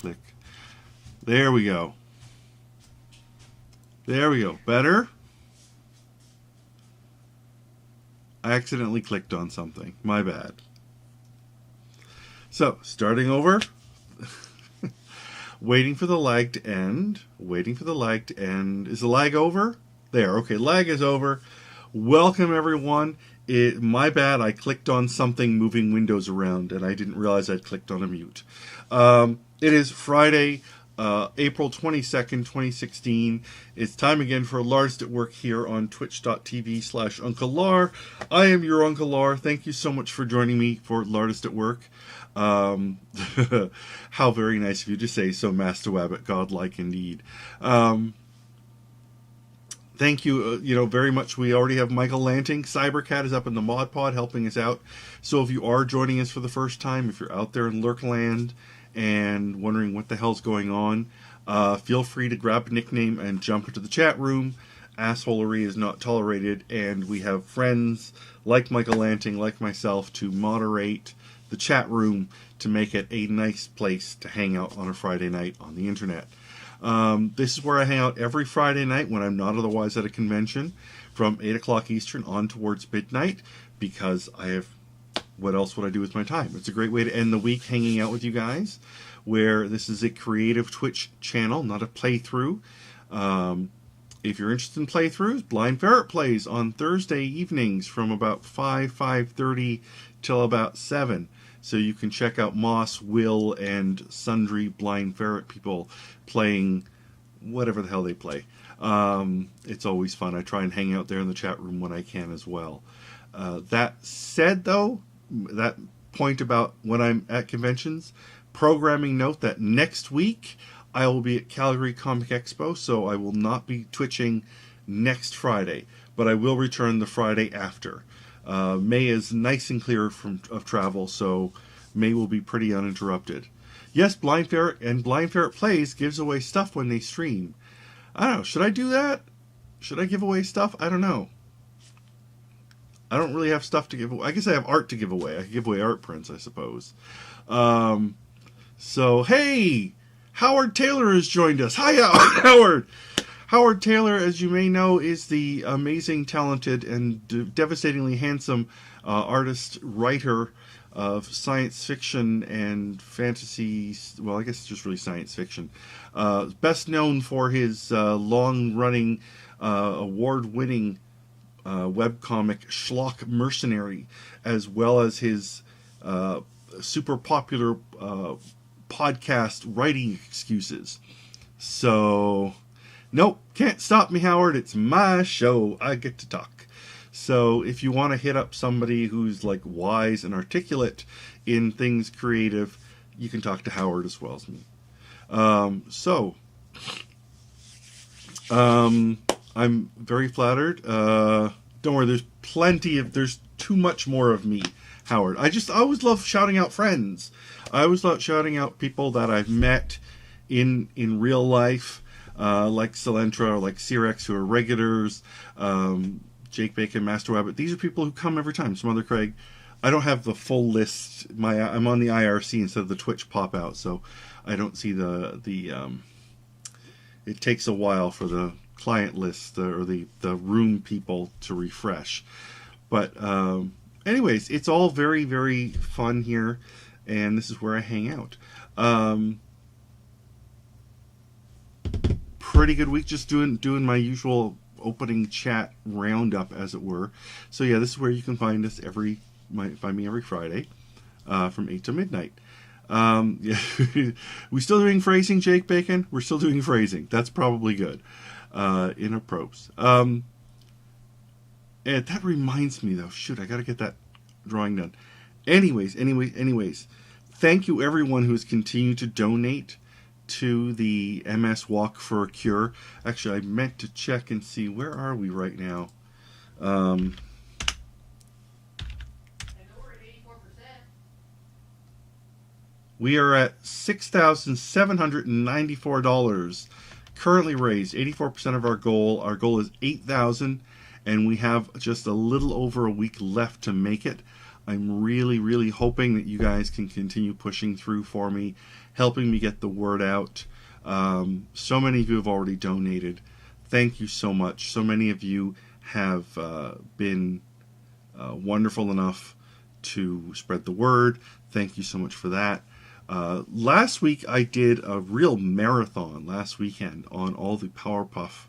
Click. There we go. There we go. Better? I accidentally clicked on something. My bad. So, starting over. Waiting for the lag to end. Waiting for the lag to end. Is the lag over? There. Okay, lag is over. Welcome, everyone. My bad. I clicked on something moving windows around, and I didn't realize I'd clicked on a mute. It is Friday, April 22nd, 2016. It's time again for Lartist at Work here on twitch.tv/Uncle Lar. I am your Uncle Lar. Thank you so much for joining me for Lartist at Work. How very nice of you to say so, Master Wabbit. Godlike indeed. Thank you, very much. We already have Michael Lanting. Cybercat is up in the Mod Pod helping us out. So if you are joining us for the first time, if you're out there in Lurkland and wondering what the hell's going on, feel free to grab a nickname and jump into the chat room. Assholery is not tolerated, and we have friends like Michael Lanting, like myself, to moderate the chat room to make it a nice place to hang out on a Friday night on the internet. This is where I hang out every Friday night when I'm not otherwise at a convention from 8 o'clock Eastern on towards midnight, because what else would I do with my time? It's a great way to end the week hanging out with you guys, where this is a creative Twitch channel, not a playthrough. If you're interested in playthroughs, Blind Ferret plays on Thursday evenings from about 5:30 till about 7. So you can check out Moss, Will, and sundry Blind Ferret people playing whatever the hell they play. It's always fun. I try and hang out there in the chat room when I can as well. That said, though, that point about when I'm at conventions, programming note that next week I will be at Calgary Comic Expo, so I will not be twitching next Friday, but I will return the Friday after. May is nice and clear of travel, so May will be pretty uninterrupted. Yes, Blind Ferret and Blind Ferret Plays gives away stuff when they stream. I don't know, should I do that? Should I give away stuff? I don't know. I don't really have stuff to give away. I guess I have art to give away. I can give away art prints, I suppose. So, hey! Howard Taylor has joined us. Hi, Howard! Howard Taylor, as you may know, is the amazing, talented, and devastatingly handsome artist, writer of science fiction and fantasy. Well, I guess it's just really science fiction. Best known for his long-running, award-winning webcomic Schlock Mercenary, as well as his super popular podcast Writing Excuses. So, nope, can't stop me, Howard. It's my show. I get to talk. So if you want to hit up somebody who's like wise and articulate in things creative, you can talk to Howard as well as me. I'm very flattered. Don't worry, there's too much more of me, Howard. I always love shouting out friends. I always love shouting out people that I've met in real life, like Celentra or like Cyrex, who are regulars, Jake Bacon, Master Wabbit. These are people who come every time. Some other Craig. I don't have the full list. I'm on the IRC instead of the Twitch pop out, so I don't see the it takes a while for the client list or the room people to refresh. But anyways, it's all very, very fun here, and this is where I hang out. Pretty good week, just doing my usual opening chat roundup, as it were. So yeah, this is where you can find us find me every Friday from 8 to midnight. Yeah. We still doing phrasing, Jake Bacon? We're still doing phrasing. That's probably good. In a prose. And that reminds me, though. Shoot, I gotta get that drawing done. Anyways. Thank you, everyone who has continued to donate to the MS Walk for a Cure. Actually, I meant to check and see, where are we right now? I know we're at 84%. We are at $6,794 currently raised. 84% of our goal. Our goal is $8,000, and we have just a little over a week left to make it. I'm really, really hoping that you guys can continue pushing through for me, helping me get the word out. So many of you have already donated. Thank you so much. So many of you have been wonderful enough to spread the word. Thank you so much for that. Last week I did a real marathon last weekend on all the Powerpuff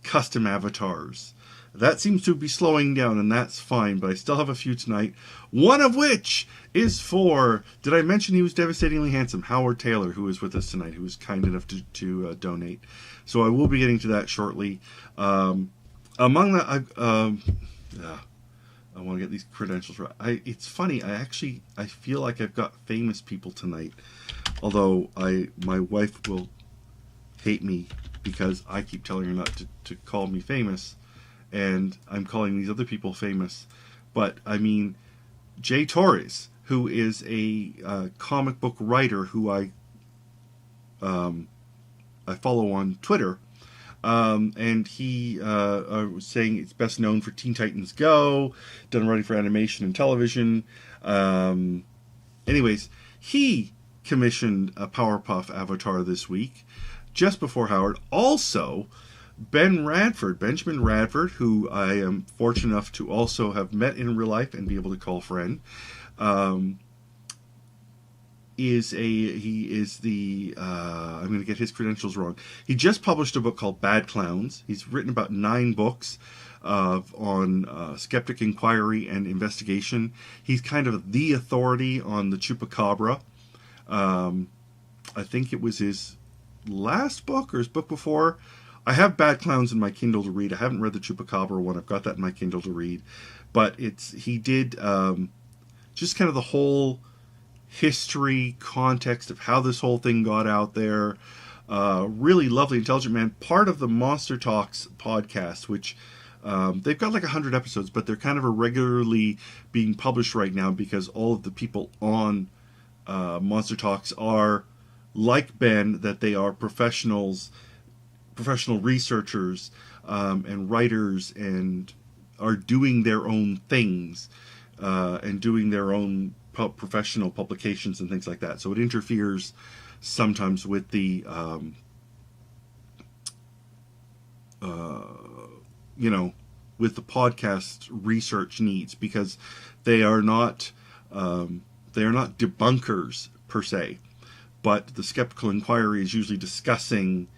custom avatars. That seems to be slowing down, and that's fine, but I still have a few tonight. One of which is for, did I mention he was devastatingly handsome? Howard Taylor, who is with us tonight, who was kind enough to donate. So I will be getting to that shortly. Among that, I want to get these credentials right. It's funny, I feel like I've got famous people tonight. Although my wife will hate me because I keep telling her not to call me famous. And I'm calling these other people famous. But, I mean, Jay Torres, who is a comic book writer who I follow on Twitter. And he was saying it's best known for Teen Titans Go, done writing for animation and television. Anyways, he commissioned a Powerpuff avatar this week, just before Howard. Also, Benjamin Radford, who I am fortunate enough to also have met in real life and be able to call friend, is the I'm going to get his credentials wrong. He just published a book called Bad Clowns. He's written about 9 books on skeptic inquiry and investigation. He's kind of the authority on the Chupacabra. I think it was his last book or his book before. I have Bad Clowns in my Kindle to read. I haven't read the Chupacabra one. I've got that in my Kindle to read. But he did just kind of the whole history, context of how this whole thing got out there. Really lovely, intelligent man. Part of the Monster Talks podcast, which they've got like 100 episodes, but they're kind of irregularly being published right now because all of the people on Monster Talks are, like Ben, that they are professional researchers and writers, and are doing their own things and doing their own professional publications and things like that. So it interferes sometimes with the with the podcast research needs, because they are not debunkers per se, but the skeptical inquiry is usually discussing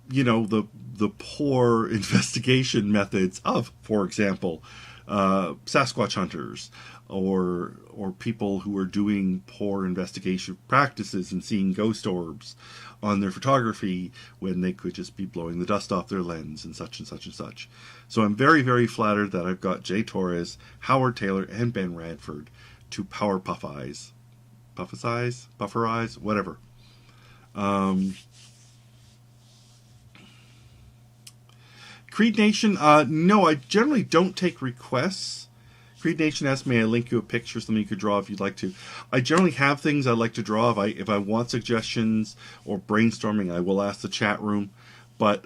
the poor investigation methods of, for example, Sasquatch hunters, or people who are doing poor investigation practices and seeing ghost orbs on their photography when they could just be blowing the dust off their lens and such and such and such. So I'm very, very flattered that I've got Jay Torres, Howard Taylor, and Ben Radford to Powerpuff Buffer Eyes, whatever. Creed Nation, no, I generally don't take requests. Creed Nation asked me, I link you a picture, something you could draw if you'd like to. I generally have things I like to draw. If I want suggestions or brainstorming, I will ask the chat room. But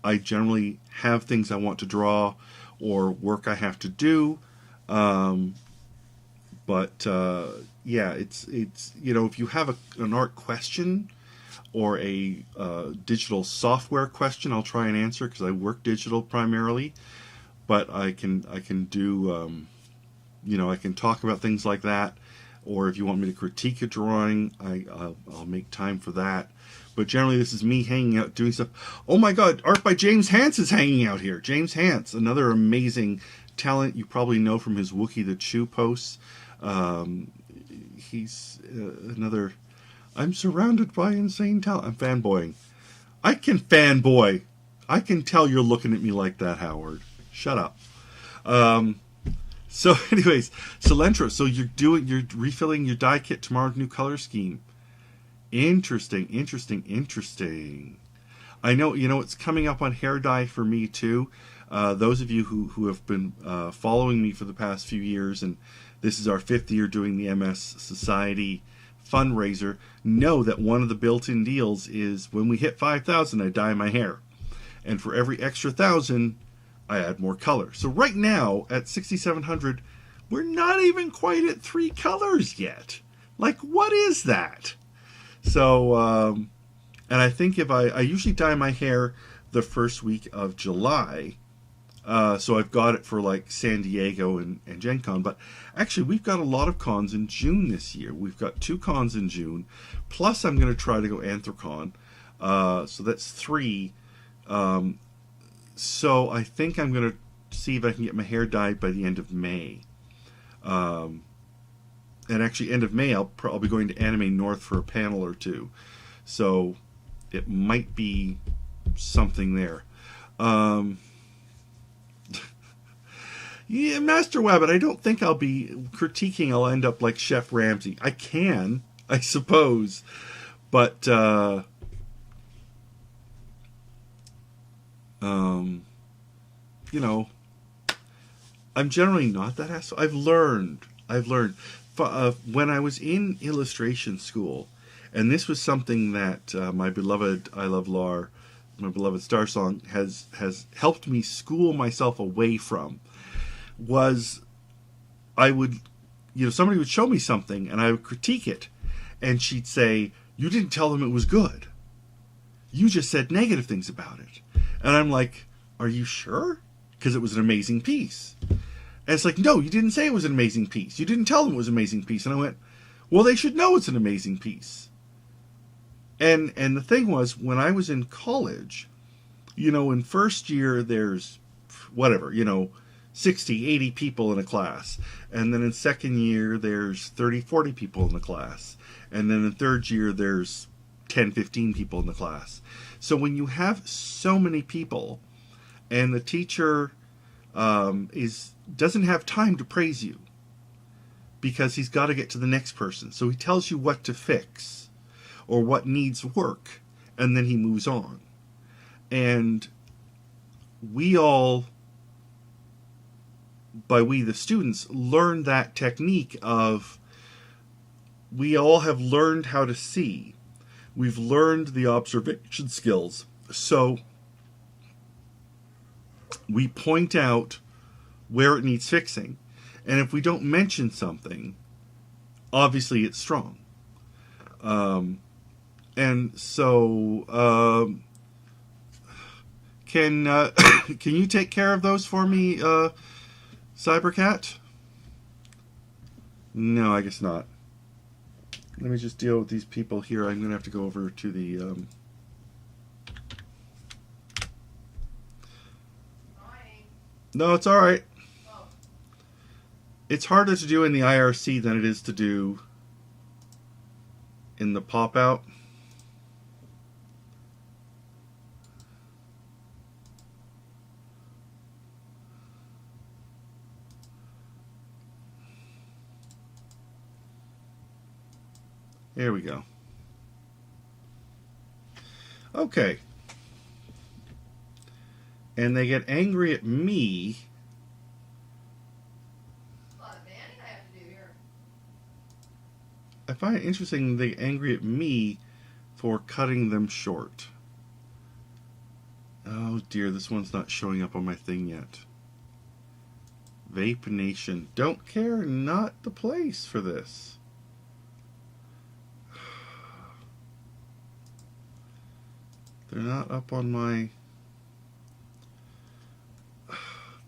I generally have things I want to draw or work I have to do. Yeah, it's if you have an art question or a digital software question, I'll try and answer, because I work digital primarily. But I can do, I can talk about things like that. Or if you want me to critique a drawing, I'll make time for that. But generally, this is me hanging out, doing stuff. Oh my God, art by James Hance is hanging out here. James Hance, another amazing talent you probably know from his Wookie the Chew posts. He's another... I'm surrounded by insane talent. I'm fanboying. I can fanboy. I can tell you're looking at me like that, Howard. Shut up. So anyways, Cilantro. So you're refilling your die kit tomorrow's new color scheme. Interesting. I know, it's coming up on hair dye for me too. Those of you who have been following me for the past few years, and this is our 5th year doing the MS Society fundraiser, know that one of the built-in deals is when we hit 5,000, I dye my hair. And for every extra 1,000, I add more color. So right now at 6700, we're not even quite at 3 colors yet. Like, what is that? So, and I think if I usually dye my hair the first week of July. So I've got it for like San Diego and Gen Con. But actually, we've got a lot of cons in June this year. We've got 2 cons in June. Plus, I'm going to try to go Anthrocon. So that's 3. So I think I'm going to see if I can get my hair dyed by the end of May. And actually, end of May, I'll be going to Anime North for a panel or 2. So it might be something there. Yeah, Master Wabbit, I don't think I'll be critiquing. I'll end up like Chef Ramsay. I can, I suppose. But, you know, I'm generally not that asshole. I've learned. When I was in illustration school, and this was something that my beloved I Love Lar, my beloved Star Song, has helped me school myself away from, was I would, somebody would show me something, and I would critique it, and she'd say, "You didn't tell them it was good. You just said negative things about it." And I'm like, "Are you sure?" Because it was an amazing piece. And it's like, "No, you didn't say it was an amazing piece. You didn't tell them it was an amazing piece." And I went, "Well, they should know it's an amazing piece." And the thing was, when I was in college, in first year there's whatever, 60, 80 people in a class. And then in second year there's 30, 40 people in the class. And then in third year there's 10, 15 people in the class. So when you have so many people and the teacher doesn't have time to praise you because he's got to get to the next person. So he tells you what to fix or what needs work, and then he moves on. And we all, by we the students, learn that technique of, we all have learned how to see. We've learned the observation skills. So we point out where it needs fixing. And if we don't mention something, obviously it's strong. And so, can you take care of those for me, Cybercat? No, I guess not. Let me just deal with these people here. I'm going to have to go over to the... No, it's alright. Oh. It's harder to do in the IRC than it is to do in the pop-out. There we go. Okay. And they get angry at me. A lot of banning I have to do here. I find it interesting they get angry at me for cutting them short. Oh dear, this one's not showing up on my thing yet. Vape Nation. Don't care, not the place for this. They're not up on my...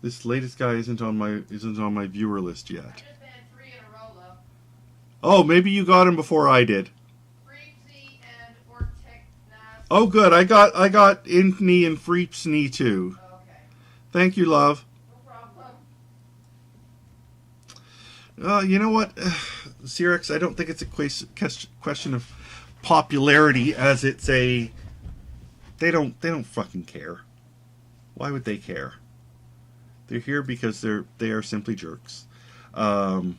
This latest guy isn't on my viewer list yet. I just banned 3 in a row, though. Oh, maybe you got him before I did. Freepsy and Ortechnas. Oh, good. I got Inkney and Freepsney too. Okay. Thank you, love. No problem. You know what, Cyrex? I don't think it's a question of popularity, as it's a... They don't fucking care. Why would they care? They're here because they are simply jerks. And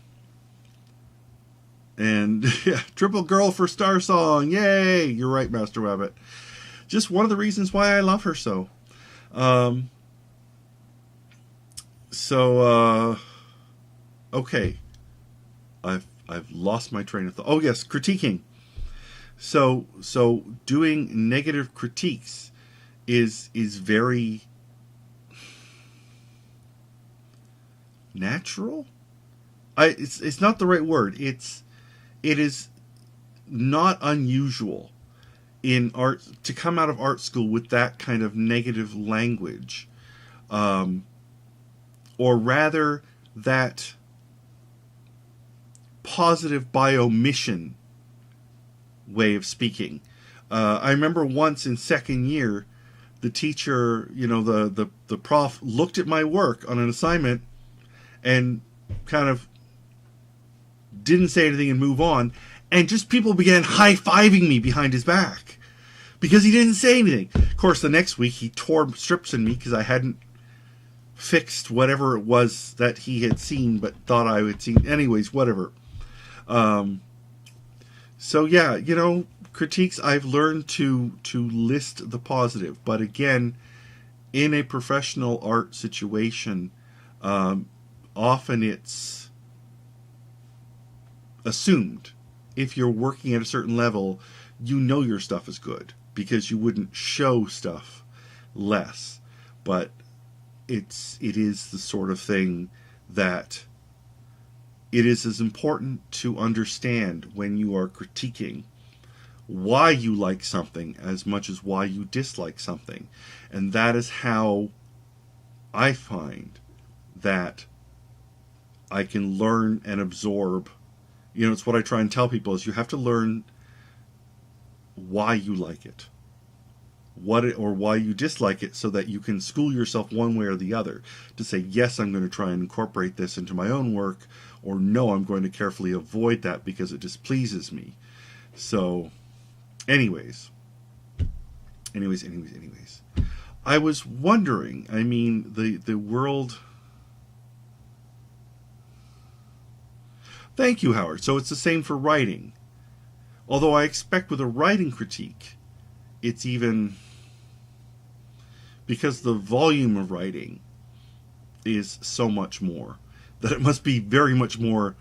yeah, triple girl for Star Song. Yay! You're right, Master Rabbit. Just one of the reasons why I love her so. Okay. I've lost my train of thought. Oh yes, critiquing. So doing negative critiques is very... natural. It's not the right word. It is not unusual in art to come out of art school with that kind of negative language, or rather that positive by omission way of speaking. I remember once in second year, the teacher, the prof looked at my work on an assignment and kind of didn't say anything and move on, and just people began high-fiving me behind his back because he didn't say anything. Of course, the next week he tore strips in me because I hadn't fixed whatever it was that he had seen but thought I had seen. Anyways, whatever. So yeah, critiques, I've learned to list the positive, but again, in a professional art situation, often it's assumed. If you're working at a certain level, your stuff is good because you wouldn't show stuff less. But it is the sort of thing that it is as important to understand when you are critiquing why you like something as much as why you dislike something. And that is how I find that I can learn and absorb. It's what I try and tell people is you have to learn why you like it, or why you dislike it, so that you can school yourself one way or the other to say, yes, I'm going to try and incorporate this into my own work, or no, I'm going to carefully avoid that because it displeases me. So, anyways. I was wondering, the world... Thank you, Howard. So it's the same for writing. Although I expect with a writing critique, it's even... because the volume of writing is so much more, that it must be very much more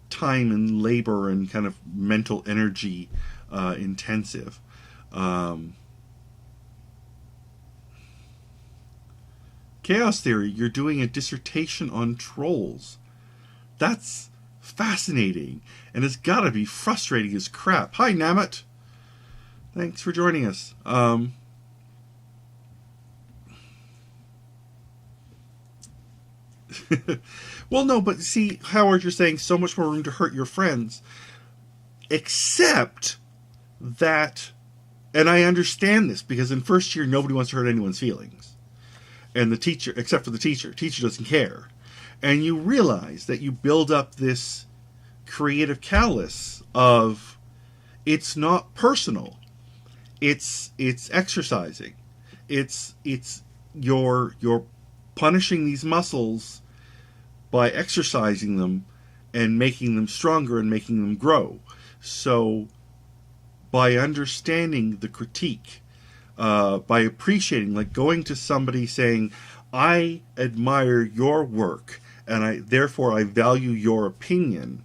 time and labor and kind of mental energy intensive. Chaos Theory, you're doing a dissertation on trolls. That's fascinating, and it's got to be frustrating as crap. Hi, Namit. Thanks for joining us. Well, no, but see, Howard, you're saying so much more room to hurt your friends. Except that, and I understand this, because in first year, nobody wants to hurt anyone's feelings. And the teacher, except for the teacher doesn't care. And you realize that you build up this creative callus of, it's not personal. It's exercising. You're punishing these muscles by exercising them and making them stronger and making them grow. So by understanding the critique, by appreciating, like going to somebody saying, I admire your work and therefore I value your opinion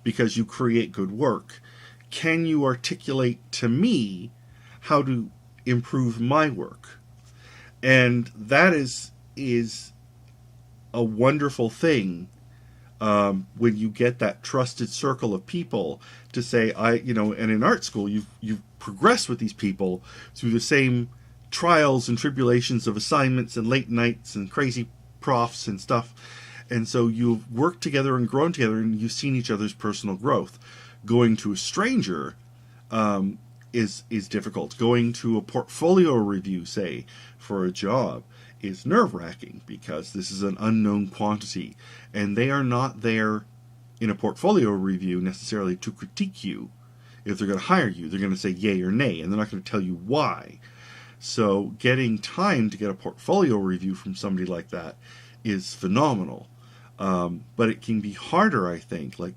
because you create good work. Can you articulate to me how to improve my work? And that is a wonderful thing when you get that trusted circle of people to say, and in art school, you've progressed with these people through the same trials and tribulations of assignments and late nights and crazy profs and stuff. And so you've worked together and grown together, and you've seen each other's personal growth. Going to a stranger is difficult. Going to a portfolio review, say, for a job, is nerve-wracking because this is an unknown quantity, and they are not there in a portfolio review necessarily to critique you. If they're going to hire you, they're going to say yay or nay, and they're not going to tell you why. So getting time to get a portfolio review from somebody like that is phenomenal. But it can be harder, I think. Like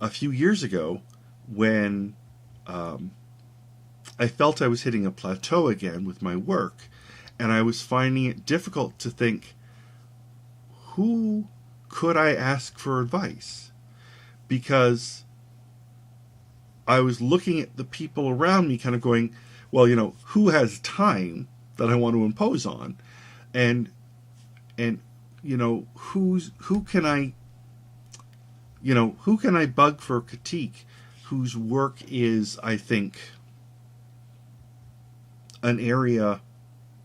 a few years ago, when I felt I was hitting a plateau again with my work, and I was finding it difficult to think, who could I ask for advice? Because I was looking at the people around me kind of going, well, who has time that I want to impose on? And who can I, who can I bug for critique, whose work is, I think, an area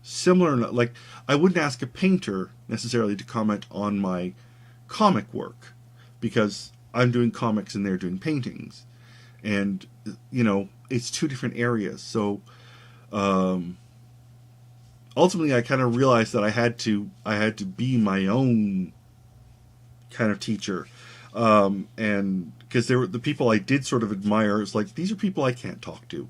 similar. Like, I wouldn't ask a painter necessarily to comment on my comic work, because I'm doing comics and they're doing paintings, and it's two different areas. So ultimately, I kind of realized that I had to be my own kind of teacher, and because there were the people I did sort of admire. It's like, these are people I can't talk to.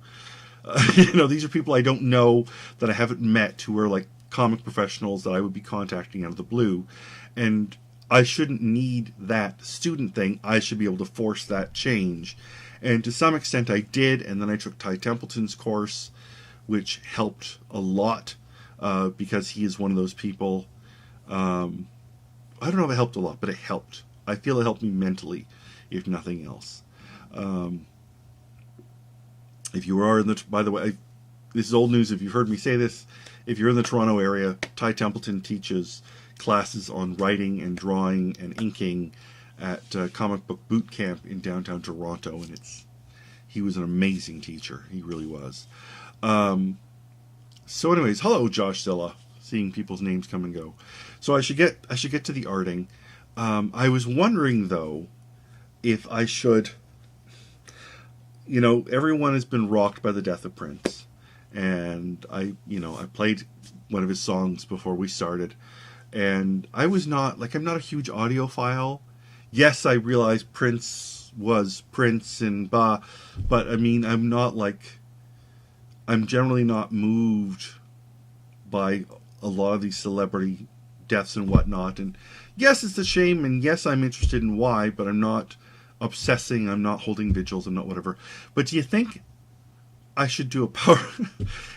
These are people I don't know, that I haven't met, who are like comic professionals that I would be contacting out of the blue, and I shouldn't need that student thing. I should be able to force that change, and to some extent I did. And then I took Ty Templeton's course, which helped a lot, because he is one of those people. I don't know if it helped a lot, but it helped. I feel it helped me mentally, if nothing else. If you are in the, by the way, this is old news if you've heard me say this, if you're in the Toronto area, Ty Templeton teaches classes on writing and drawing and inking at Comic Book Boot Camp in downtown Toronto, and he was an amazing teacher. He really was. So anyways, hello Josh Zilla, seeing people's names come and go. So I should get to the arting. I was wondering though if I should, everyone has been rocked by the death of Prince, and I played one of his songs before we started, and I'm not a huge audiophile. Yes, I realize Prince was Prince and blah, but I mean, I'm generally not moved by a lot of these celebrity deaths and whatnot, and yes, it's a shame, and yes, I'm interested in why, but I'm not obsessing, I'm not holding vigils, I'm not whatever. But do you think I should do a power...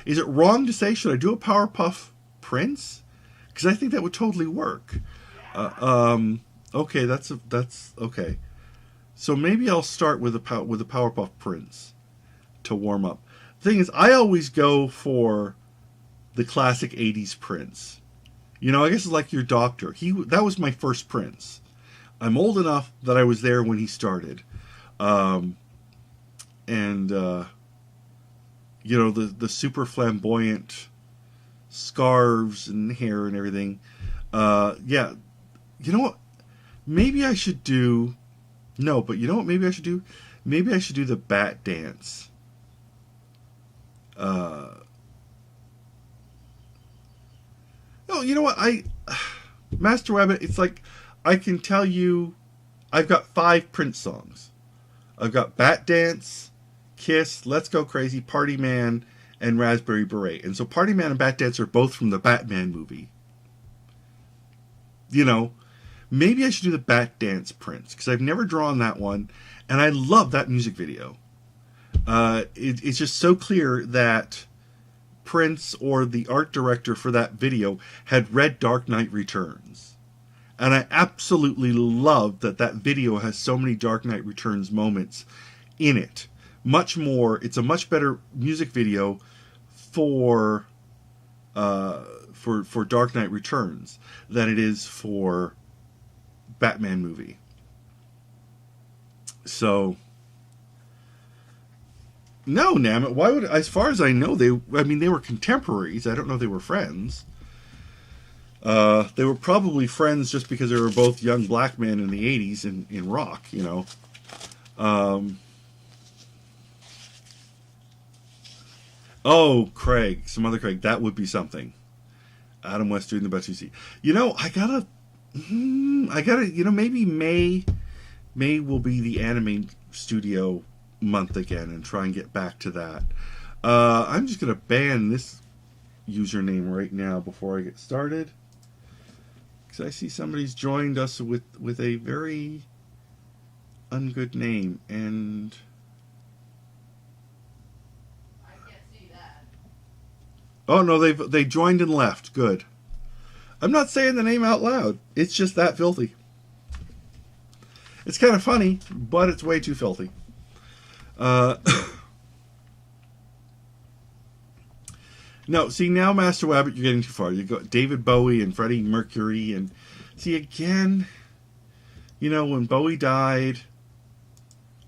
Is it wrong to say, should I do a Powerpuff Prince? Because I think that would totally work. Okay, that's okay. So maybe I'll start with a Powerpuff Prince to warm up. The thing is, I always go for the classic 80s Prince. I guess it's like your doctor. That was my first Prince. I'm old enough that I was there when he started. The super flamboyant scarves and hair and everything. Yeah. You know what? Maybe I should do... No, but you know what maybe I should do? Maybe I should do the bat dance. No, you know what? Master Rabbit, it's like... I can tell you, I've got 5 Prince songs. I've got Bat Dance, Kiss, Let's Go Crazy, Party Man, and Raspberry Beret. And so Party Man and Bat Dance are both from the Batman movie. Maybe I should do the Bat Dance Prince, because I've never drawn that one, and I love that music video. It's just so clear that Prince, or the art director for that video, had read Dark Knight Returns. And I absolutely love that video has so many Dark Knight Returns moments in it. It's a much better music video for Dark Knight Returns than it is for Batman movie. So, no, Namit, why would, as far as I know, they were contemporaries. I don't know if they were friends. They were probably friends just because they were both young black men in the 80s in rock, Oh, Craig. Some other Craig. That would be something. Adam West doing the Batusi. I gotta, maybe May will be the anime studio month again and try and get back to that. I'm just gonna ban this username right now before I get started. I see somebody's joined us with a very ungood name, and I can't see that. Oh no, they joined and left. Good. I'm not saying the name out loud. It's just that filthy. It's kind of funny, but it's way too filthy. No, see, now, Master Wabbit, you're getting too far. You got David Bowie and Freddie Mercury and See, again, you know, when Bowie died,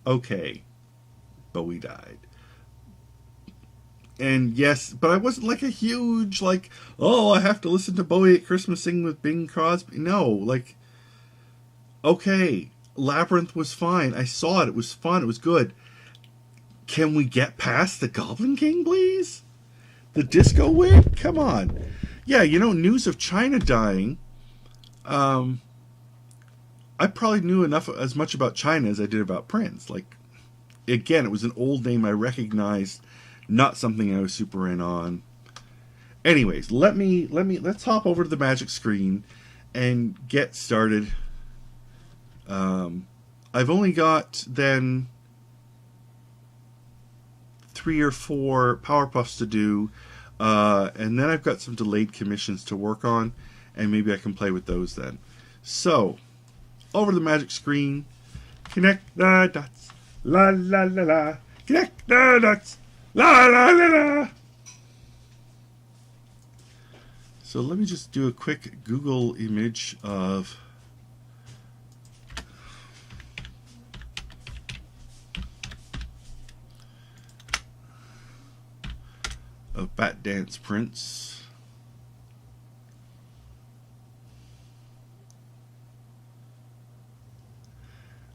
okay, Bowie died. And yes, but I wasn't like a huge, like, oh, I have to listen to Bowie at Christmas singing with Bing Crosby. No, like, okay, Labyrinth was fine. I saw it. It was fun. It was good. Can we get past the Goblin King, please? The disco wig? Come on. Yeah, you know, news of China dying. I probably knew as much about China as I did about Prince. Like, again, it was an old name I recognized, not something I was super in on. Anyways, let's hop over to the magic screen and get started. I've only got then 3 or 4 Powerpuffs to do, and then I've got some delayed commissions to work on, and maybe I can play with those then. So, over to the magic screen, connect the dots, la la la la, connect the dots, la la la la. So let me just do a quick Google image of Bat Dance Prince.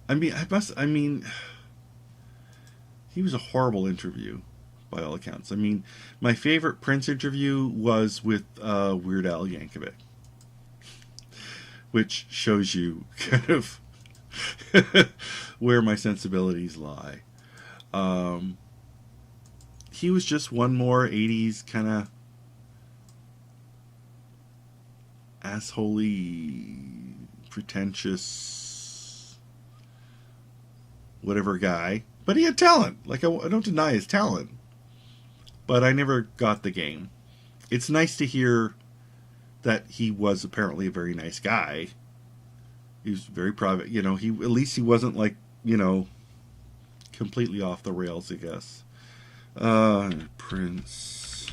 I mean, he was a horrible interview by all accounts. I mean, my favorite Prince interview was with Weird Al Yankovic, which shows you kind of where my sensibilities lie. He was just one more 80s kind of assholey, pretentious, whatever guy. But he had talent. Like, I don't deny his talent. But I never got the game. It's nice to hear that he was apparently a very nice guy. He was very private. You know, at least he wasn't like, you know, completely off the rails, I guess. Prince.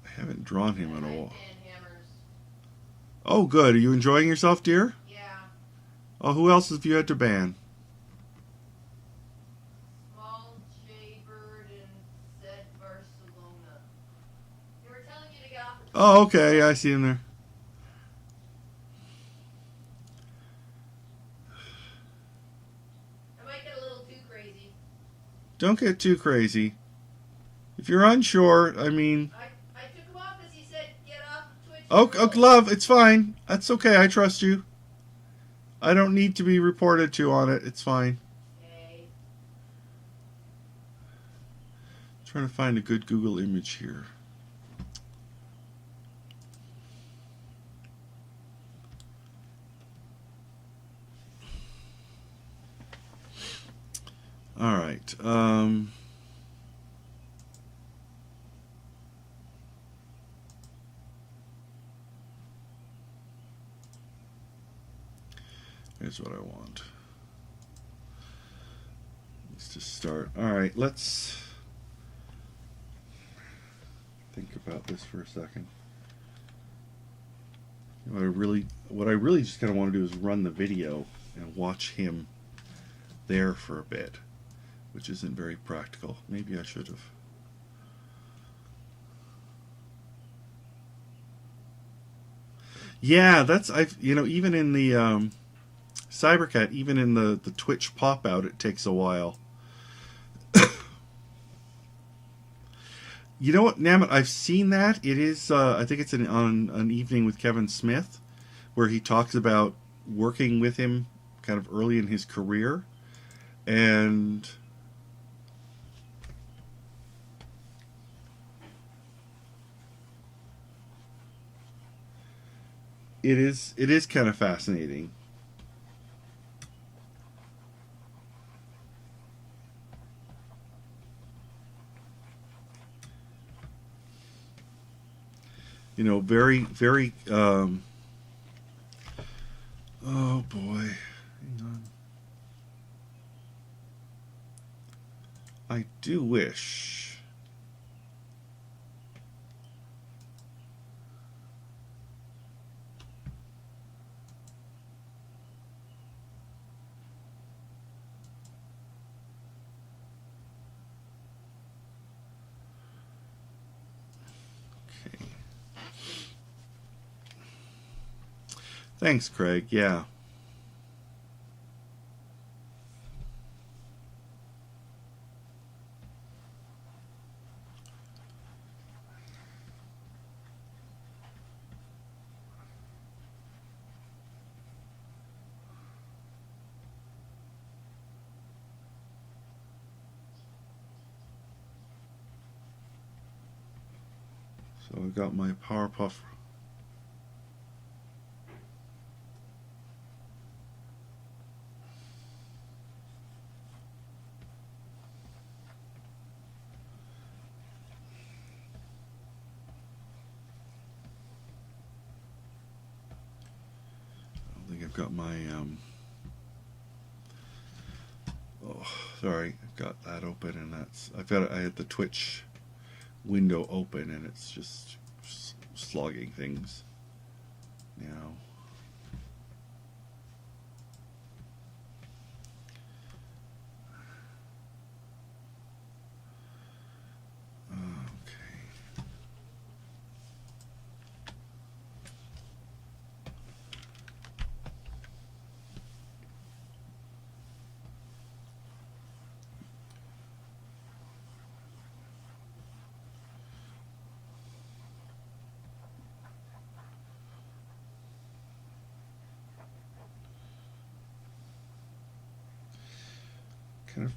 I haven't drawn him in a while. Oh, good. Are you enjoying yourself, dear? Yeah. Oh, who else have you had to ban? Small J Bird and said Barcelona. They were telling you to get off the Oh, okay. Yeah, I see him there. I might get a little too crazy. Don't get too crazy. If you're unsure, I mean... I took him off because he said get off Twitch. Oh, love, it's fine. That's okay. I trust you. I don't need to be reported to on it. It's fine. Okay. Trying to find a good Google image here. All right. Here's what I want. Let's just start. All right, let's think about this for a second. What I really just kind of want to do is run the video and watch him there for a bit, which isn't very practical. Maybe I should have. Yeah, even in the Cybercat, even in the Twitch pop out, it takes a while. You know what, Namit? I've seen that. It is, I think it's on an evening with Kevin Smith, where he talks about working with him kind of early in his career, and it is kind of fascinating. You know, very, very, oh boy, hang on. I do wish Thanks, Craig. Yeah. So I got my Powerpuff. I think I've got my oh, sorry, I've got that open, and I had the Twitch window open, and it's just slogging things now. Kind of.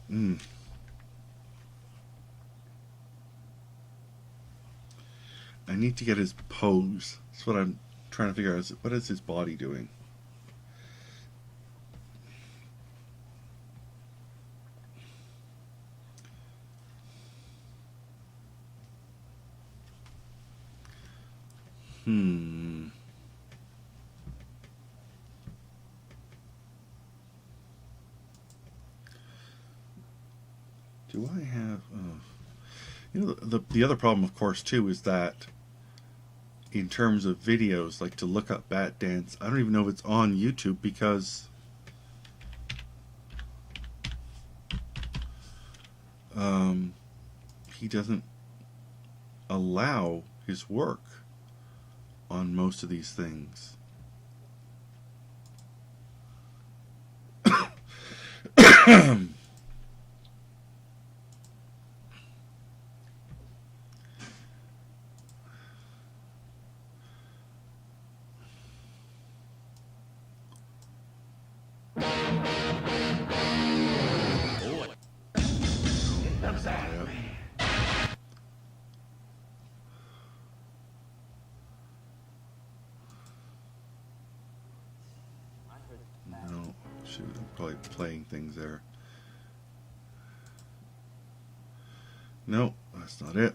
I need to get his pose. That's what I'm trying to figure out. What is his body doing? Do I have... the other problem, of course, too, is that in terms of videos, like to look up Bat Dance, I don't even know if it's on YouTube because he doesn't allow his work on most of these things. No, shoot, I'm probably playing things there. No, that's not it.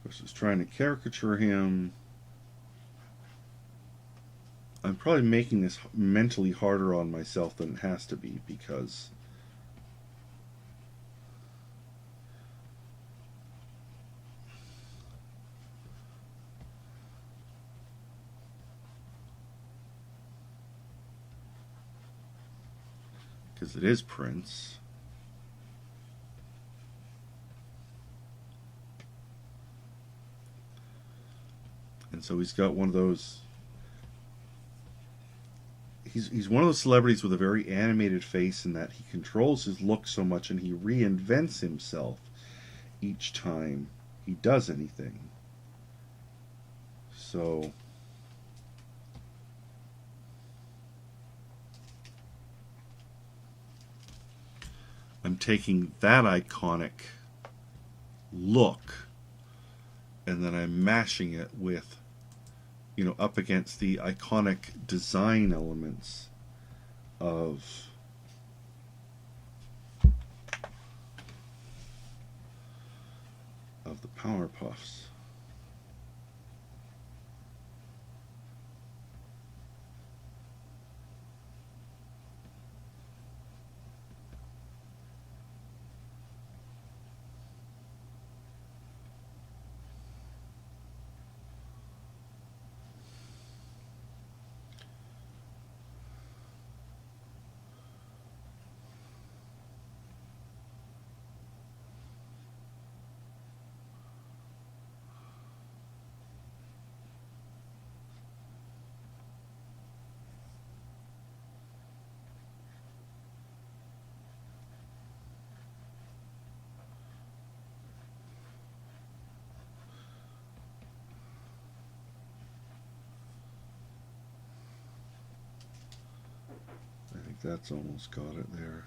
Versus trying to caricature him. I'm probably making this mentally harder on myself than it has to be because it is Prince. And so he's got one of those. He's one of those celebrities with a very animated face in that he controls his look so much and he reinvents himself each time he does anything. So I'm taking that iconic look and then I'm mashing it with, up against the iconic design elements of of the Power Puffs. I think that's almost got it there.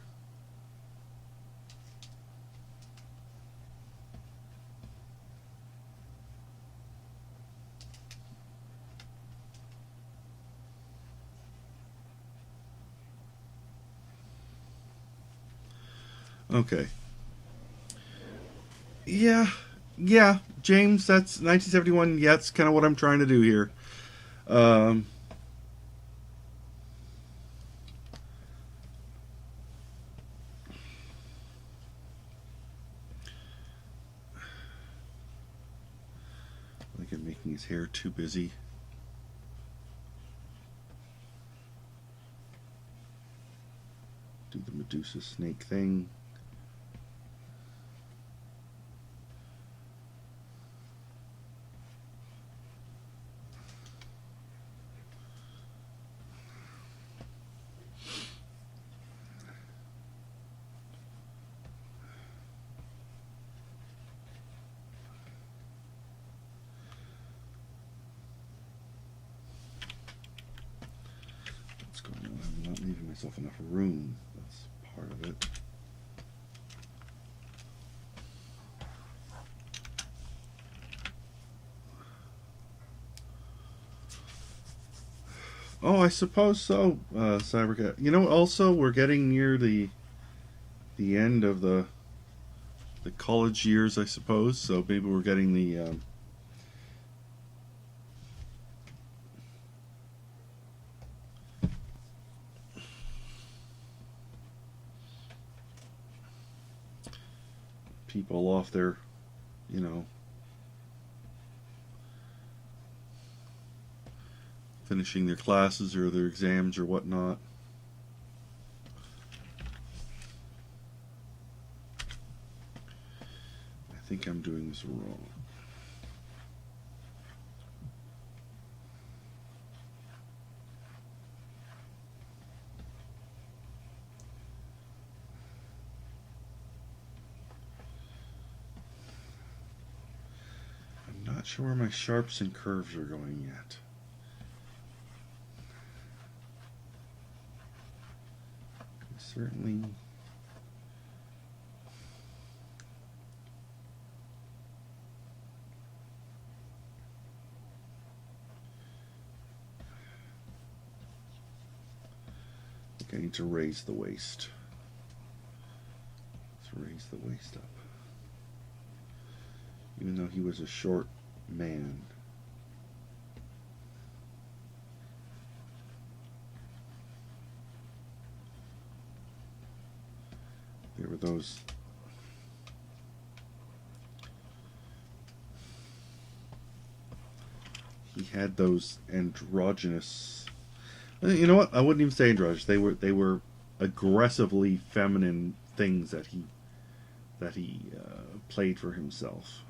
Okay. Yeah, James, that's 1971. Yeah, that's kind of what I'm trying to do here. Um, like I'm making his hair too busy. Do the Medusa snake thing. What's going on? I'm not leaving myself enough room. That's part of it. Oh, I suppose so, Cybercat. You know, also we're getting near the end of the college years, I suppose. So maybe we're getting the people off their, you know, finishing their classes or their exams or whatnot. I think I'm doing this wrong. I'm not sure where my sharps and curves are going yet. Certainly. I think I need to raise the waist. Let's raise the waist up. Even though he was a short man. There were those he had those androgynous, you know what, I wouldn't even say androgynous, they were aggressively feminine things that he played for himself.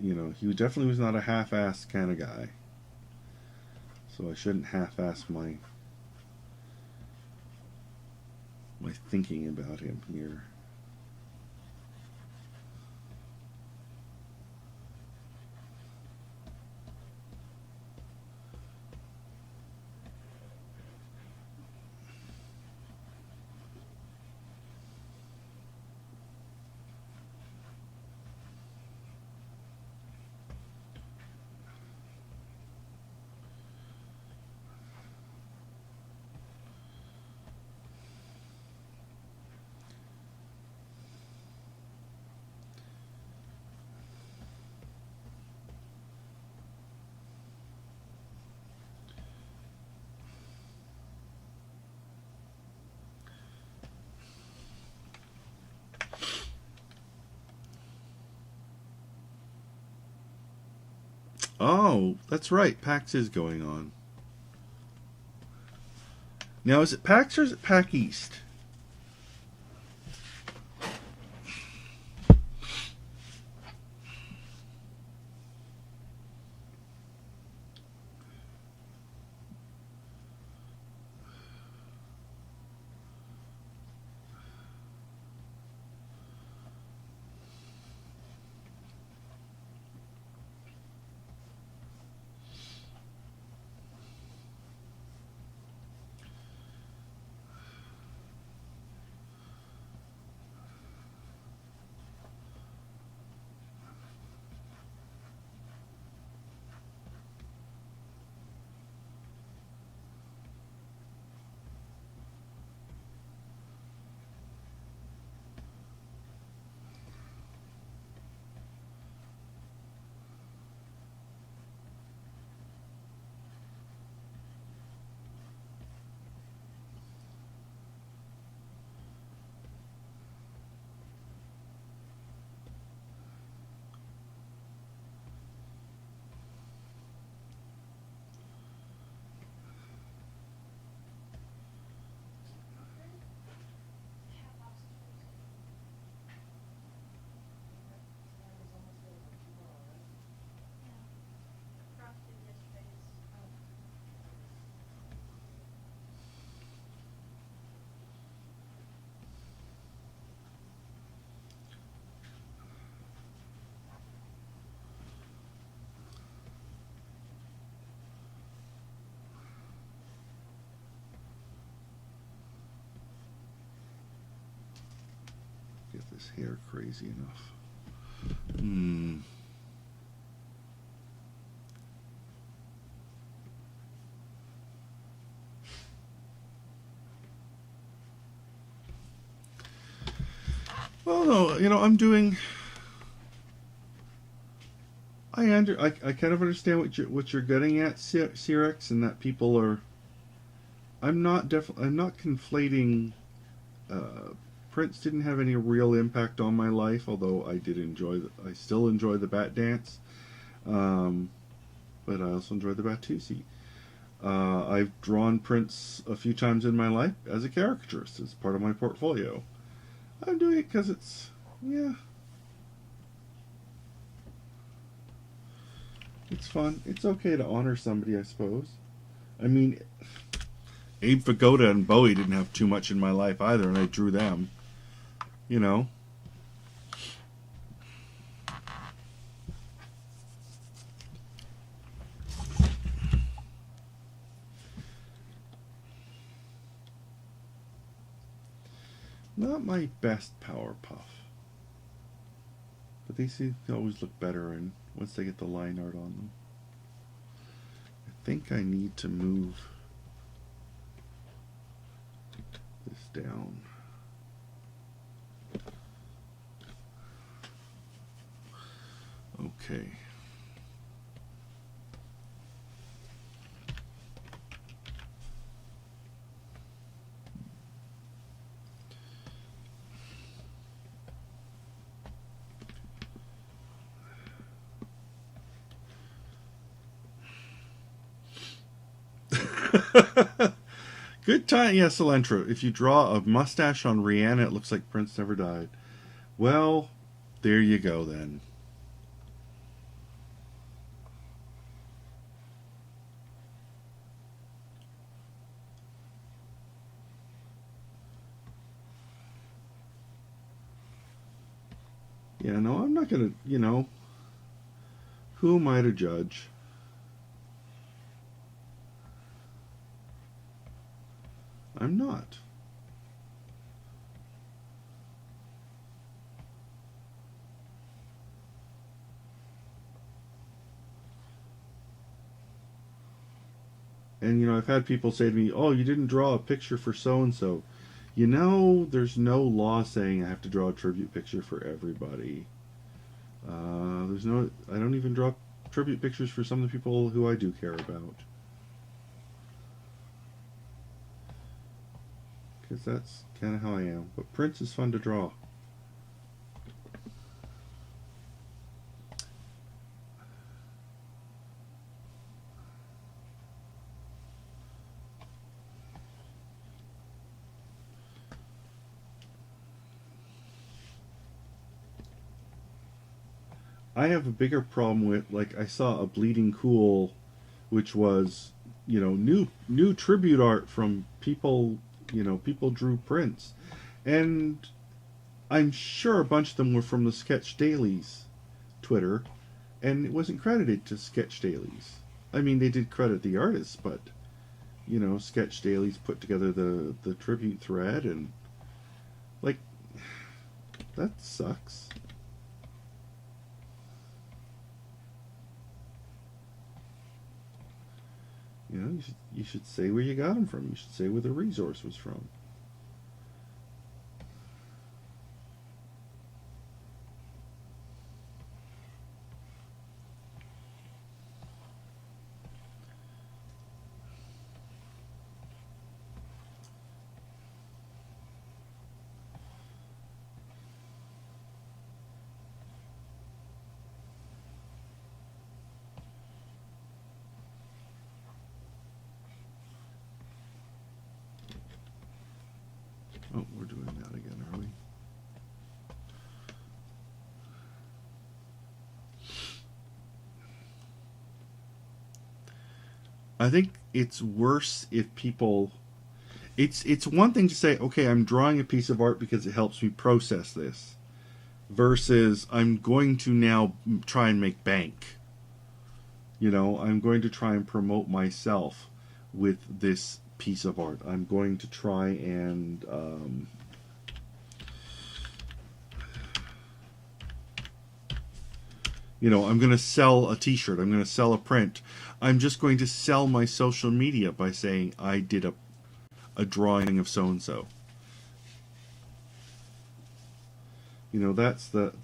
You know, he definitely was not a half-assed kind of guy. So I shouldn't half-ass my thinking about him here. Oh, that's right. PAX is going on. Now, is it PAX or is it PAC East? Get this hair crazy enough. Well, no, I'm doing. I kind of understand what you're getting at, Cyrex, and that people are. I'm not conflating. Prince didn't have any real impact on my life, although I still enjoy the Bat Dance, but I also enjoy the Batusi. I've drawn Prince a few times in my life as a caricaturist, as part of my portfolio. I'm doing it because it's it's fun. It's okay to honor somebody, I suppose. I mean, Abe Vigoda and Bowie didn't have too much in my life either, and I drew them. Not my best Power Puff, but they seem to always look better and once they get the line art on them. I think I need to move this down. Okay. Good time, yeah, Cilantro. If you draw a mustache on Rihanna, it looks like Prince never died. Well, there you go then. Yeah, no, I'm not gonna, who am I to judge? I'm not. And I've had people say to me, "Oh, you didn't draw a picture for so and so." There's no law saying I have to draw a tribute picture for everybody. I don't even draw tribute pictures for some of the people who I do care about. Because that's kind of how I am. But Prince is fun to draw. I have a bigger problem with, like, I saw a Bleeding Cool, which was, new tribute art from people. People drew prints, and I'm sure a bunch of them were from the Sketch Dailies Twitter, and it wasn't credited to Sketch Dailies. I mean, they did credit the artists, but Sketch Dailies put together the tribute thread, and like, that sucks. You should say where you got them from. You should say where the resource was from. Oh, we're doing that again, are we? I think it's worse if people. It's one thing to say, okay, I'm drawing a piece of art because it helps me process this, versus I'm going to now try and make bank. I'm going to try and promote myself with this piece of art. I'm going to try and I'm going to sell a T-shirt. I'm going to sell a print. I'm just going to sell my social media by saying I did a drawing of so and so. That's the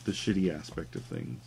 shitty aspect of things.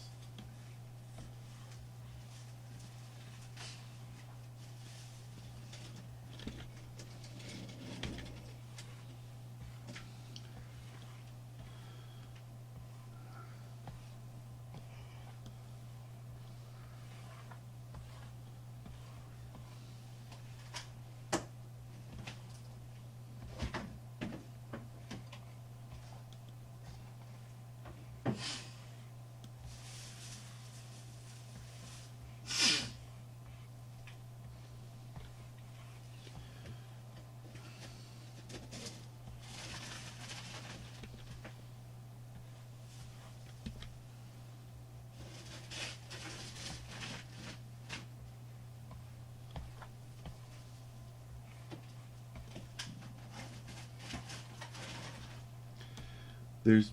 There's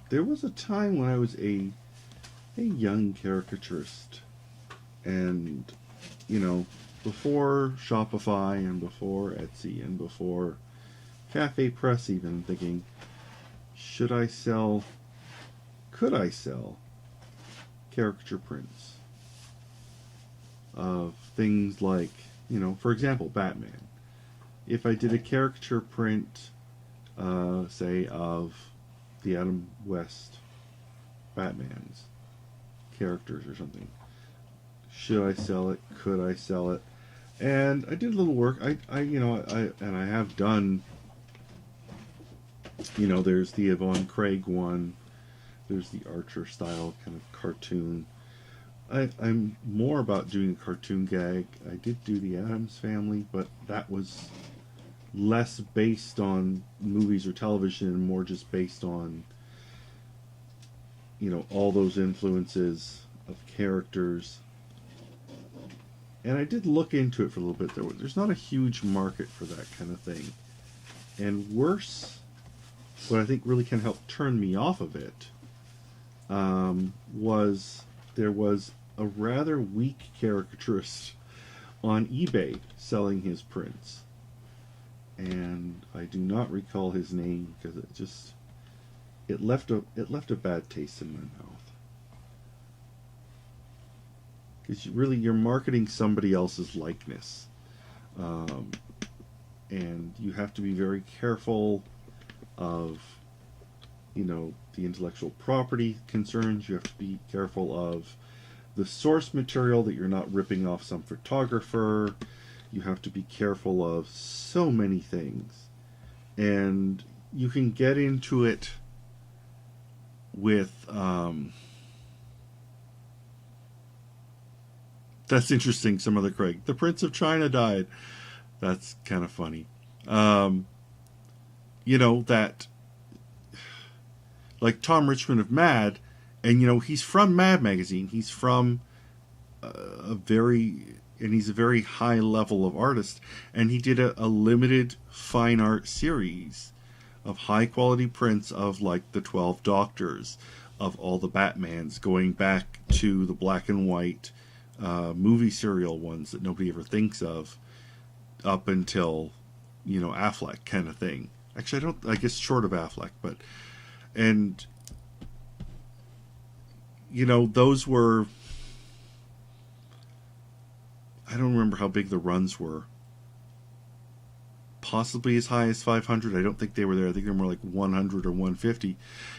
there was a time when I was a young caricaturist, and before Shopify and before Etsy and before Cafe Press, even thinking, should I sell? Could I sell caricature prints of things like, for example, Batman? If I did a caricature print, say, of the Adam West Batman's characters or something, should I sell it? Could I sell it? And I did a little work. I have done. There's the Yvonne Craig one. There's the Archer style kind of cartoon. I'm more about doing a cartoon gag. I did do the Addams Family, but that was less based on movies or television and more just based on all those influences of characters. And I did look into it for a little bit. There's not a huge market for that kind of thing. And worse, what I think really can help turn me off of it, was there was a rather weak caricaturist on eBay selling his prints. And I do not recall his name because it left a bad taste in my mouth. Because you're marketing somebody else's likeness, and you have to be very careful of the intellectual property concerns. You have to be careful of the source material, that you're not ripping off some photographer. You have to be careful of so many things, and you can get into it with that's interesting. Some other Craig, the Prince of China died. That's kind of funny. Um, that like Tom Richmond of Mad, and he's from Mad magazine. He's from he's a very high level of artist, and he did a limited fine art series of high quality prints of like the 12 Doctors, of all the Batmans, going back to the black and white movie serial ones that nobody ever thinks of, up until Affleck kind of thing. Actually, I guess short of Affleck, but and those were, I don't remember how big the runs were. Possibly as high as 500. I don't think they were there. I think they were more like 100 or 150.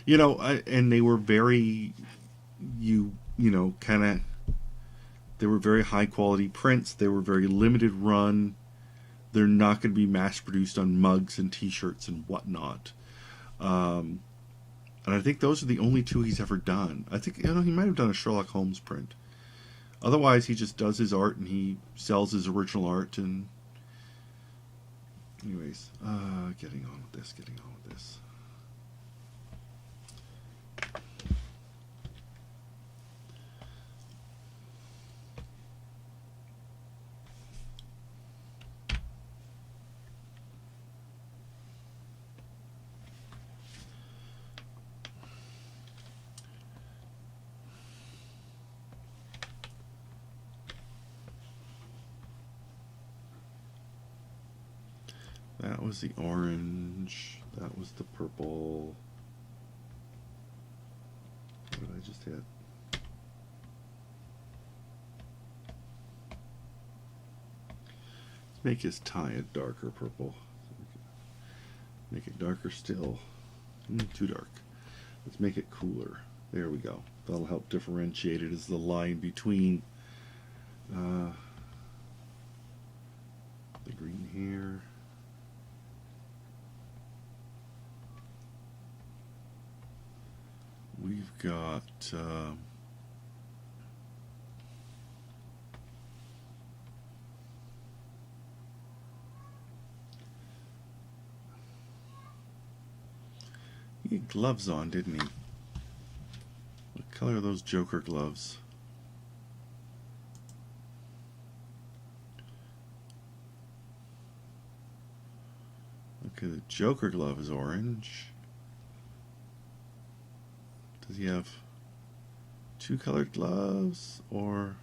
And they were very, kind of, they were very high quality prints. They were very limited run. They're not going to be mass produced on mugs and T-shirts and whatnot. And I think those are the only two he's ever done. I think he might have done a Sherlock Holmes print. Otherwise, he just does his art and he sells his original art. And anyways, getting on with this. That was the orange. That was the purple. What did I just hit? Let's make his tie a darker purple. Make it darker still. Too dark. Let's make it cooler. There we go. That'll help differentiate it as the line between the green here. We've got he had gloves on, didn't he? What color are those Joker gloves? Okay, the Joker glove is orange. Does he have two colored gloves, or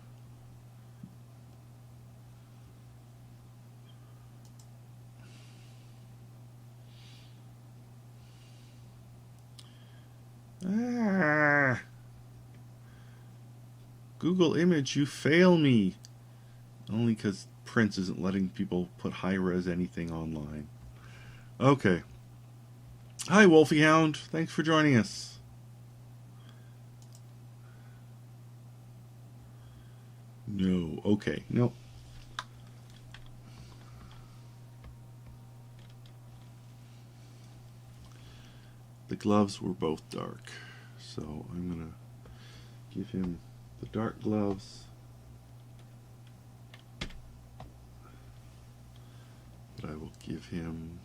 Google image, you fail me. Only because Prince isn't letting people put high-res anything online. Okay. Hi, Wolfie Hound. Thanks for joining us. No. Okay. Nope. The gloves were both dark, so I'm gonna give him the dark gloves. But I will give him,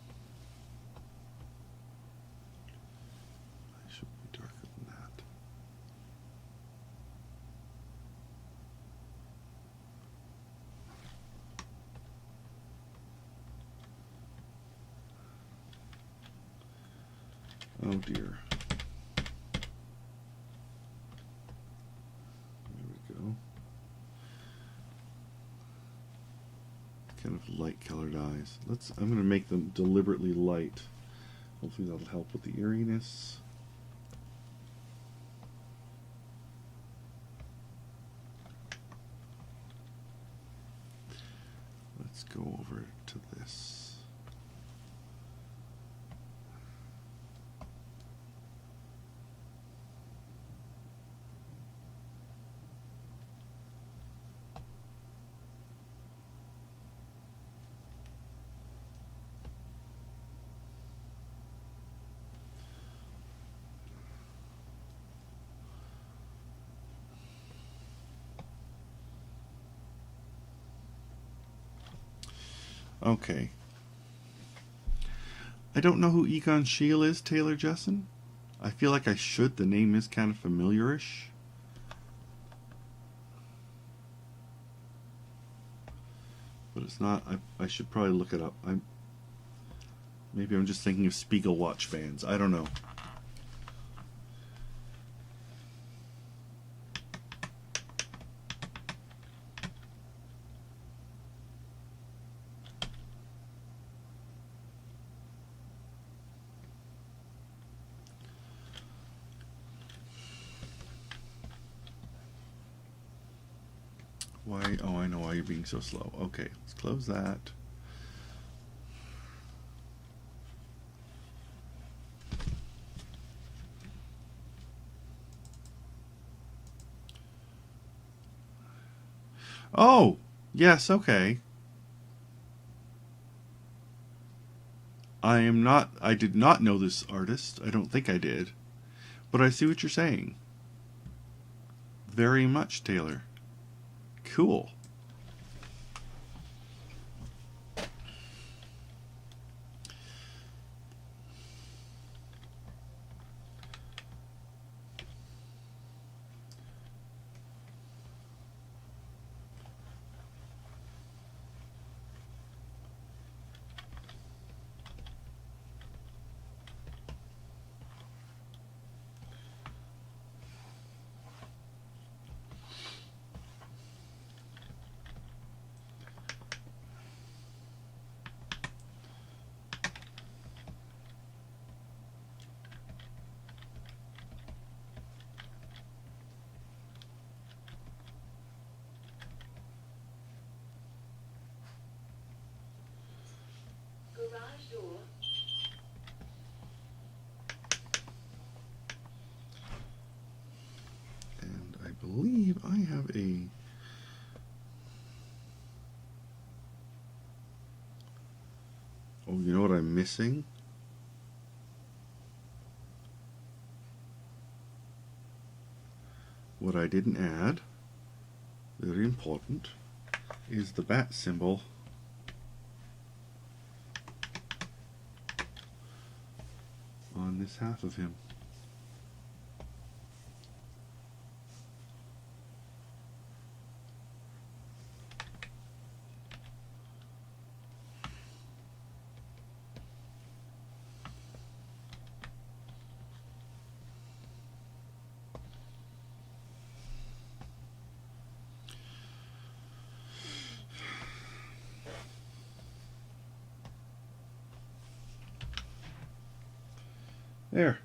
I should be darker than that. Oh dear. There we go. Kind of light colored eyes. I'm going to make them deliberately light. Hopefully that'll help with the eeriness. Let's go over to this. Okay. I don't know who Egon Schiele is, Taylor Jessen. I feel like I should. The name is kind of familiarish. But it's not. I should probably look it up. Maybe I'm just thinking of Spiegel watch fans. I don't know. Why? Oh, I know why you're being so slow. Okay, let's close that. Oh, yes, okay. I did not know this artist. I don't think I did. But I see what you're saying. Very much, Taylor. Cool. Garage door. And I believe I have a... Oh, you know what I'm missing? What I didn't add, very important, is the bat symbol on this half of him. There.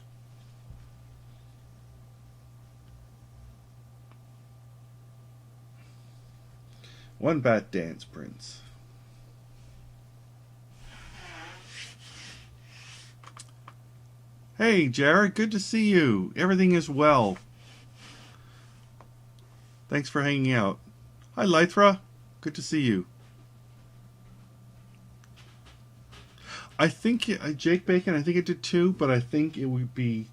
One bat dance, Prince. Hey, Jared, good to see you. Everything is well. Thanks for hanging out. Hi, Lythra. Good to see you. I think Jake Bacon, I think it did too, but I think it would be...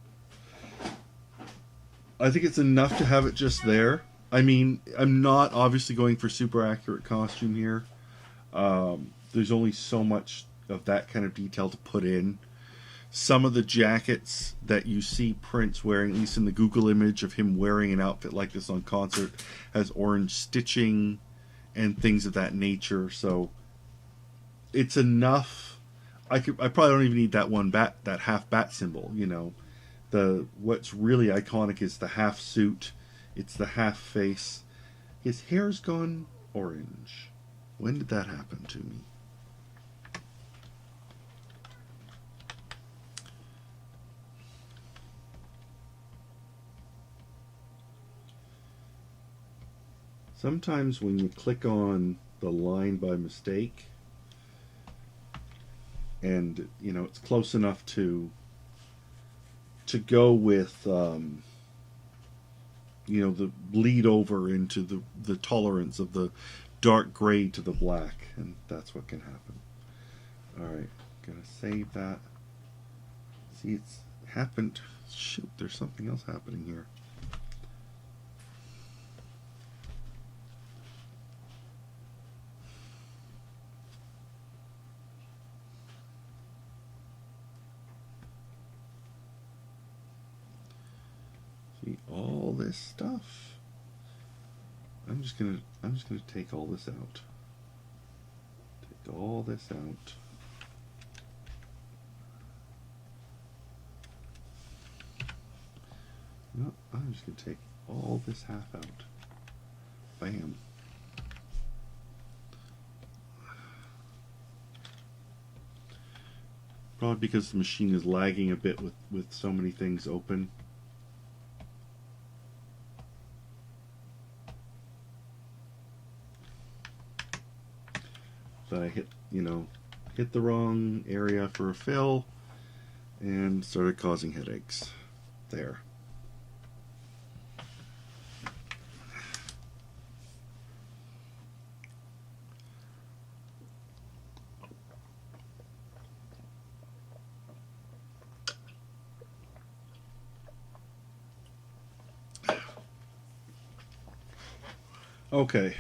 I think it's enough to have it just there. I mean, I'm not obviously going for super accurate costume here. There's only so much of that kind of detail to put in. Some of the jackets that you see Prince wearing, at least in the Google image of him wearing an outfit like this on concert, has orange stitching and things of that nature. So it's enough. I probably don't even need that half bat symbol. You know, what's really iconic is the half suit. It's the half face. His hair's gone orange. When did that happen to me? Sometimes when you click on the line by mistake, and you know it's close enough to go with you know, the bleed over into the tolerance of the dark gray to the black, and that's what can happen. Alright, gonna save that. See, it's happened. Shoot, there's something else happening here. See all this stuff. I'm just gonna take all this out. Take all this out. No, I'm just gonna take all this half out. Bam. Probably because the machine is lagging a bit with so many things open. That I hit the wrong area for a fill and started causing headaches. There. Okay.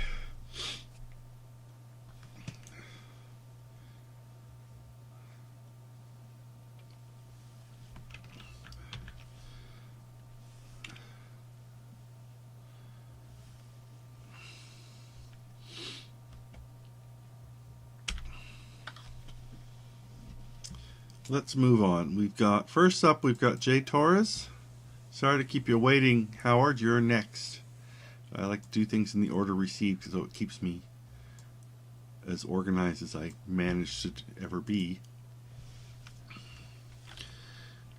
Let's move on. First up, we've got Jay Torres. Sorry to keep you waiting, Howard. You're next. I like to do things in the order received so it keeps me as organized as I manage to ever be.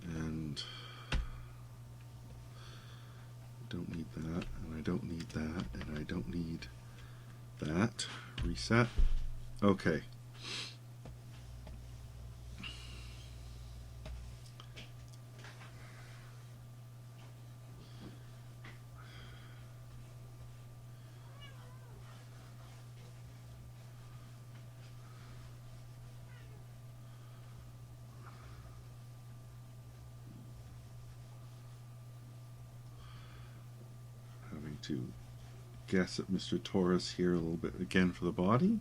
And I don't need that, and I don't need that, and I don't need that. Reset. Okay. To guess at Mr. Torres here a little bit again for the body.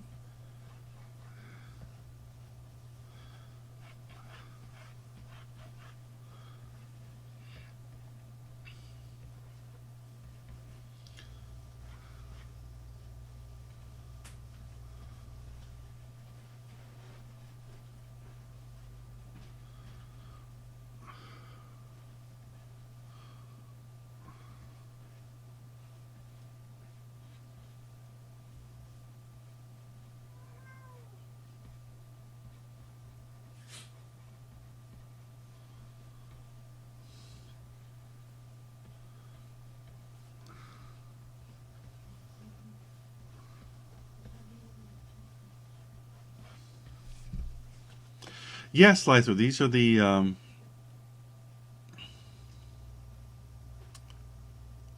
Yes, Liza, these are the I'm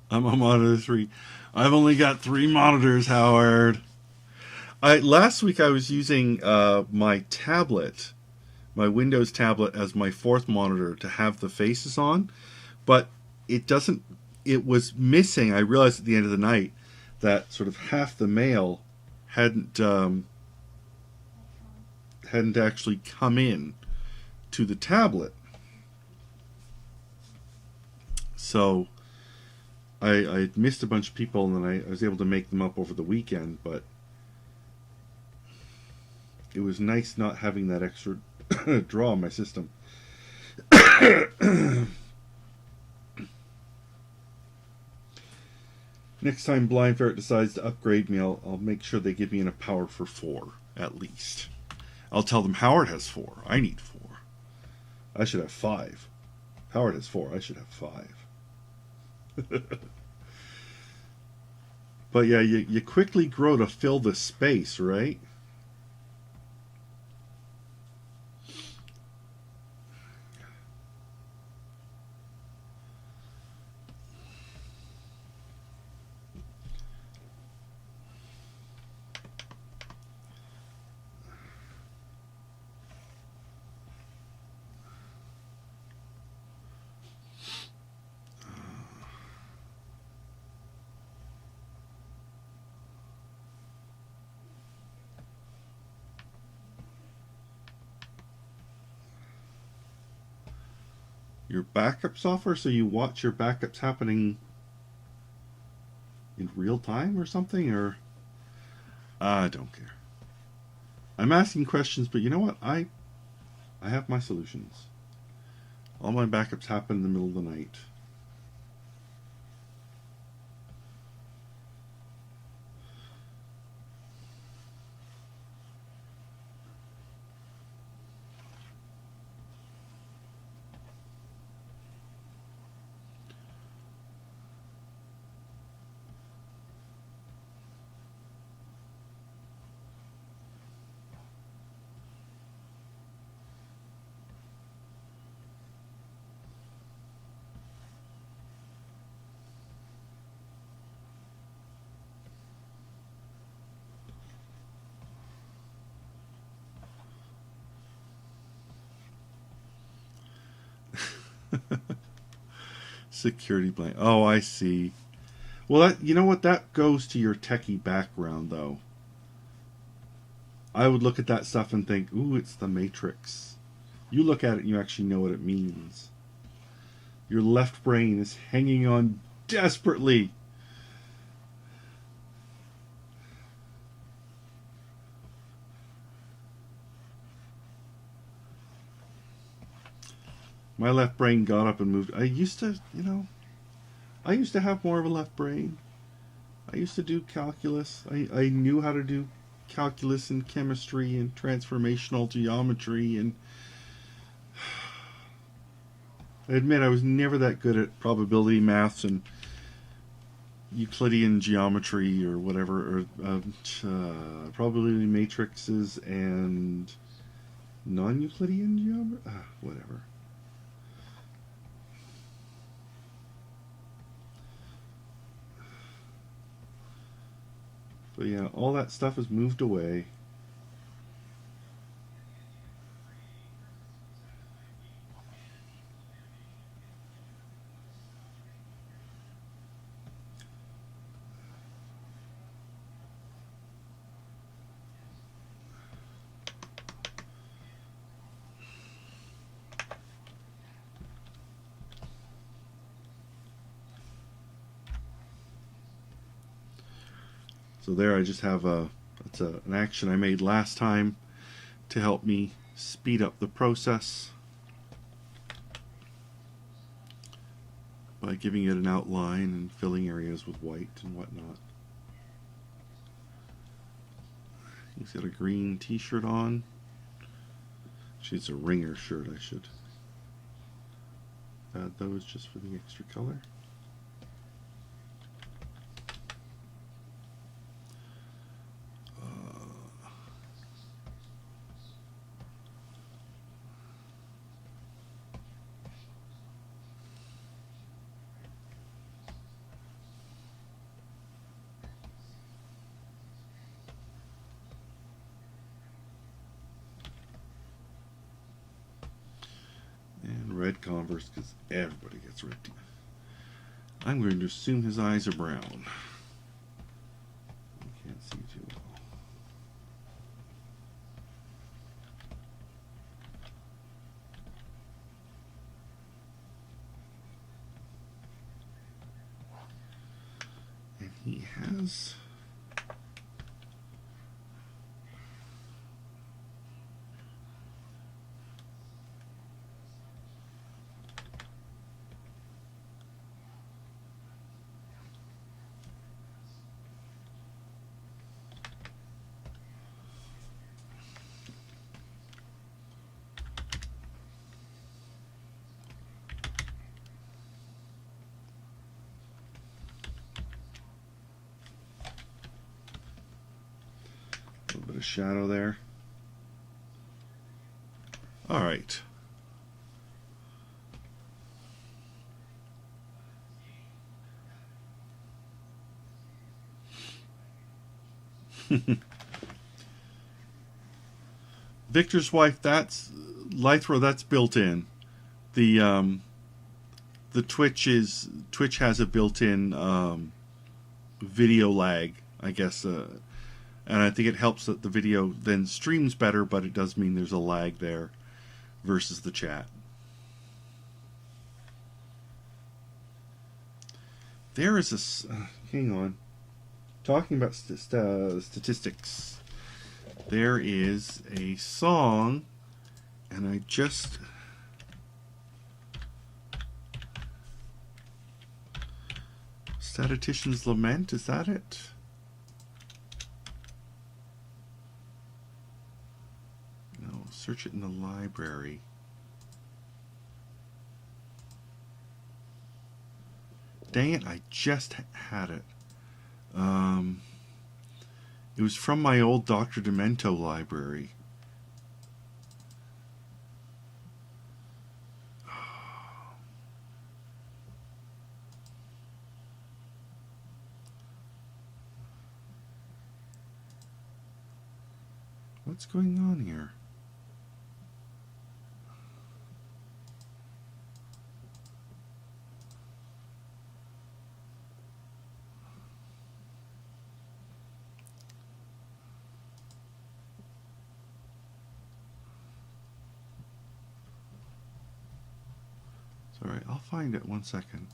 on monitor 3. I've only got 3 monitors, Howard. Last week I was using my tablet, my Windows tablet, as my 4th monitor to have the faces on, but it was missing. I realized at the end of the night that sort of half the mail hadn't actually come in to the tablet. So I missed a bunch of people, and then I was able to make them up over the weekend, but it was nice not having that extra draw on my system. Next time Blind Ferret decides to upgrade me, I'll make sure they give me a power for 4, at least. I'll tell them Howard has 4. I need 4. I should have 5. Howard has 4. I should have 5. But yeah, you quickly grow to fill the space, right? Your backup software, so you watch your backups happening in real time or something, or I don't care. I'm asking questions, but you know what? I have my solutions. All my backups happen in the middle of the night. Security blank. Oh, I see. Well, that, you know what? That goes to your techie background, though. I would look at that stuff and think, ooh, it's the Matrix. You look at it and you actually know what it means. Your left brain is hanging on desperately. My left brain got up and moved. I used to have more of a left brain. I used to do calculus. I knew how to do calculus and chemistry and transformational geometry, and I admit I was never that good at probability maths and Euclidean geometry or whatever, or probability matrices and non-Euclidean geometry, whatever. But yeah, all that stuff has moved away. So there I just have an action I made last time to help me speed up the process by giving it an outline and filling areas with white and whatnot. He's got a green t-shirt on. Actually, it's a ringer shirt. I should add those just for the extra color. Red Converse, because everybody gets red. I'm going to assume his eyes are brown. I can't see too well. And he has a little bit of shadow there. All right. Victor's wife, that's Lythro, that's built in. The Twitch has a built-in video lag, I guess, and I think it helps that the video then streams better, but it does mean there's a lag there versus the chat. There is hang on. Talking about statistics. There is a song, and I just... Statistician's Lament, is that it? No, search it in the library. Dang it, I just had it. It was from my old Dr. Demento library. What's going on here? Sorry, I'll find it. 1 second.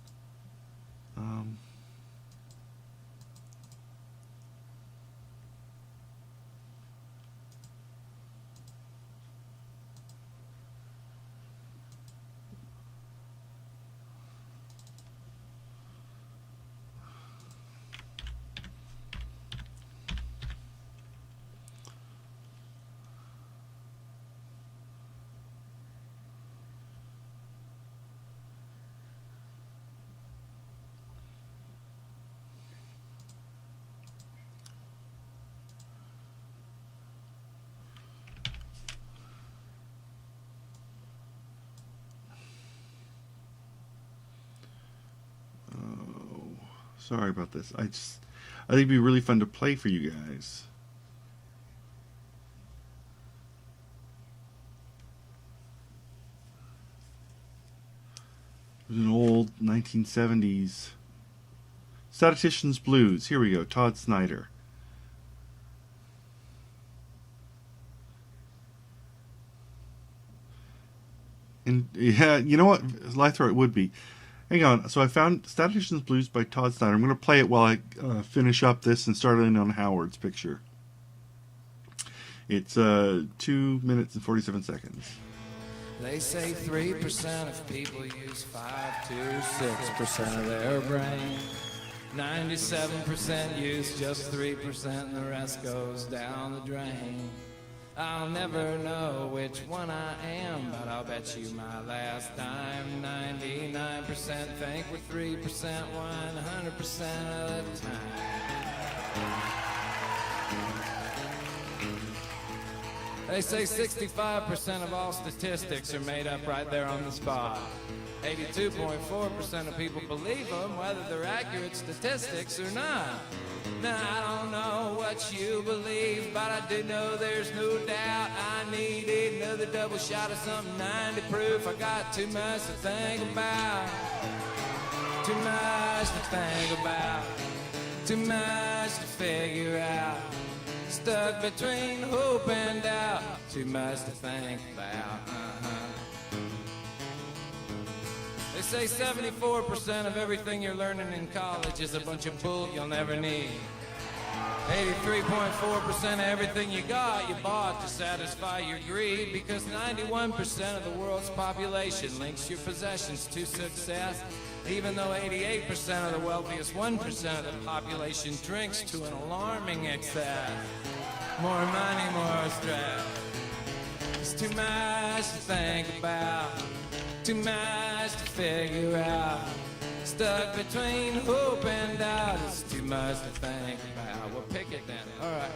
Sorry about this. I think it'd be really fun to play for you guys. It was an old 1970s Statistician's Blues. Here we go. Todd Snyder. And yeah, you know what? Lythro, it would be. Hang on. So I found Statistician's Blues by Todd Snyder. I'm going to play it while I finish up this and start in on Howard's picture. It's 2 minutes and 47 seconds. They say 3% of people use 5 to 6% of their brain. 97% use just 3% and the rest goes down the drain. I'll never know which one I am, but I'll bet you my last time 99% think we're 3% 100% of the time. They say 65% of all statistics are made up right there on the spot. 82.4% of people believe them, whether they're accurate statistics or not. Now, I don't know what you believe, but I do know there's no doubt I need another double shot of something 90 proof. I got too much to think about. Too much to think about. Too much to figure out. Stuck between hope and doubt. Too much to think about. They say 74% of everything you're learning in college is a bunch of bull you'll never need. 83.4% of everything you got, you bought to satisfy your greed, because 91% of the world's population links your possessions to success, even though 88% of the wealthiest 1% of the population drinks to an alarming excess. More money, more stress. It's too much to think about. Too much to figure out. Stuck between hope and doubt. It's too much to think about. Well, pick it then. All right.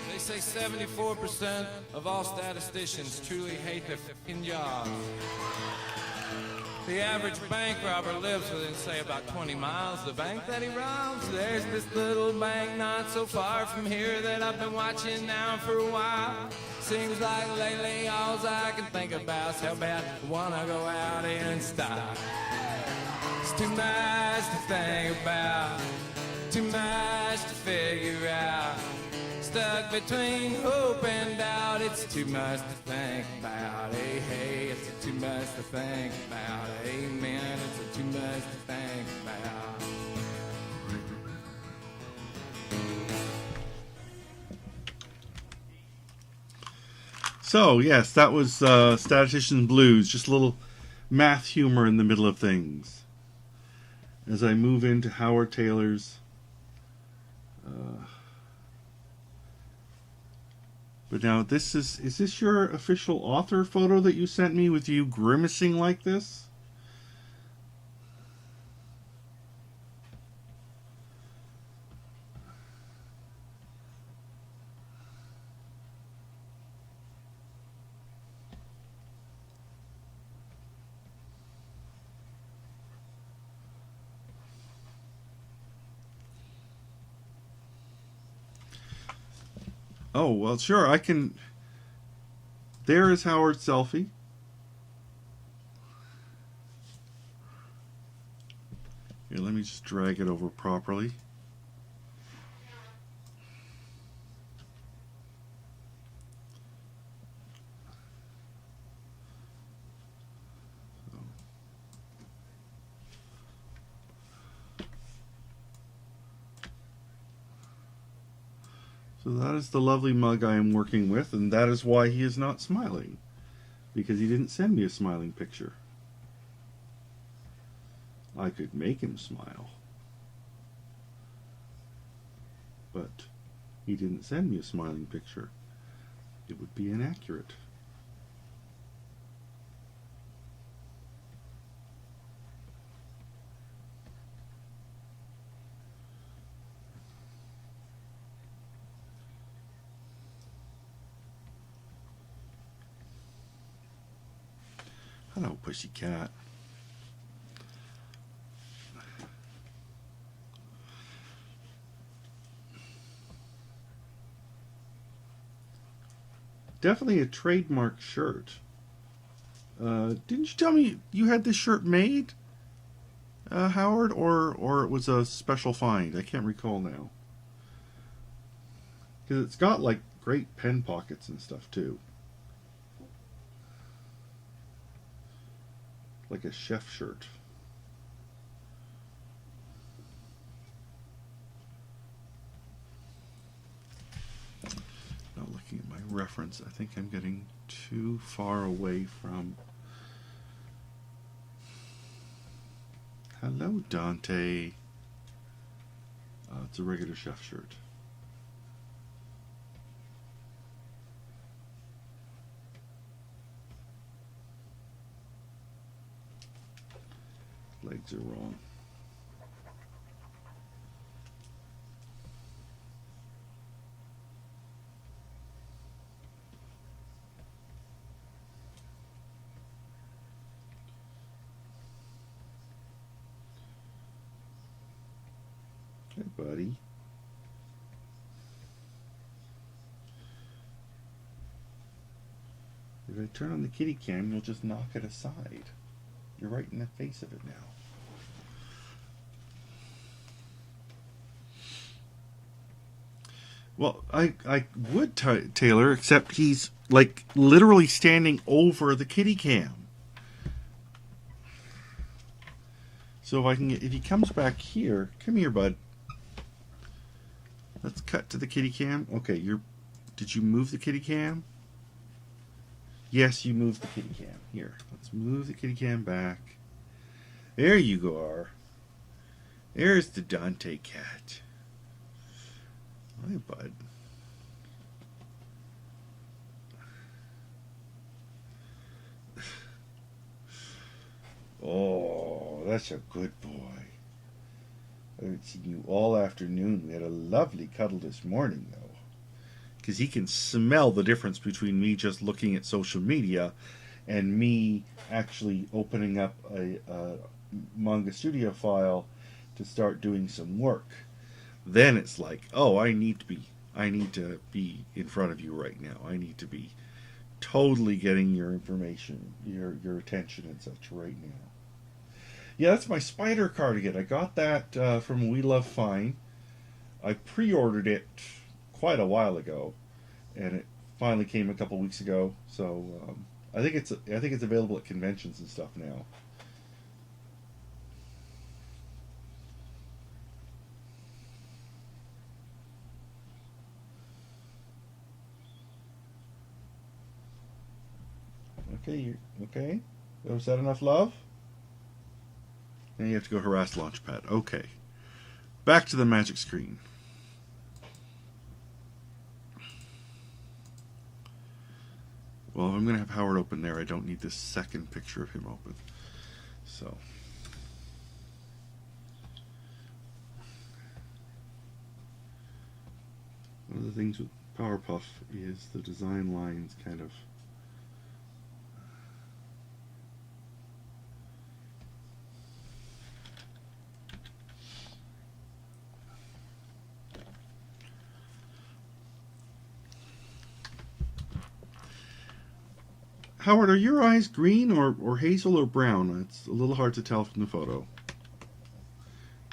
They say 74% of all statisticians truly hate their fucking jobs. The average bank robber lives within, say, about 20 miles of the bank that he robs. There's this little bank not so far from here that I've been watching now for a while. Seems like lately all I can think about is how bad I wanna go out in style. It's too much to think about, too much to figure out. Stuck between hope and doubt, it's too much to think about. Hey, hey, it's too much to think about. Amen, it's too much to think about. So, yes, that was Statistician Blues. Just a little math humor in the middle of things. As I move into Howard Taylor's... but now, is this your official author photo that you sent me with you grimacing like this? Oh, well, sure, I can... There is Howard's selfie. Here, let me just drag it over properly. So that is the lovely mug I am working with, and that is why he is not smiling. Because he didn't send me a smiling picture. I could make him smile. But he didn't send me a smiling picture. It would be inaccurate. Hello, pussycat. Definitely a trademark shirt. Didn't you tell me you had this shirt made, Howard, or it was a special find? I can't recall now. Because it's got like great pen pockets and stuff too. Like a chef shirt. Now looking at my reference, I think I'm getting too far away from... Hello, Dante. It's a regular chef shirt. Legs are wrong. Hey, buddy. If I turn on the kitty cam, you'll just knock it aside. You're right in the face of it now. Well, I would, Taylor, except he's like literally standing over the kitty cam. So if he comes back here, come here, bud. Let's cut to the kitty cam. Okay, did you move the kitty cam? Yes, you moved the kitty cam. Here, let's move the kitty cam back. There you go are. There's the Dante cat. Hi, bud. Oh, that's a good boy. I haven't seen you all afternoon. We had a lovely cuddle this morning, though. Because he can smell the difference between me just looking at social media and me actually opening up a Manga Studio file to start doing some work. Then it's like, oh, I need to be I need to be in front of you right now. I need to be totally getting your information, your attention and such right now. Yeah, that's my spider cardigan. I got that from We Love Fine. I pre-ordered it quite a while ago, and it finally came a couple weeks ago. So I think it's available at conventions and stuff now. Okay. Was that enough love? Then you have to go harass Launchpad. Okay. Back to the magic screen. Well, I'm going to have Howard open there. I don't need this second picture of him open. So. One of the things with Powerpuff is the design lines kind of Howard, are your eyes green or hazel or brown? It's a little hard to tell from the photo.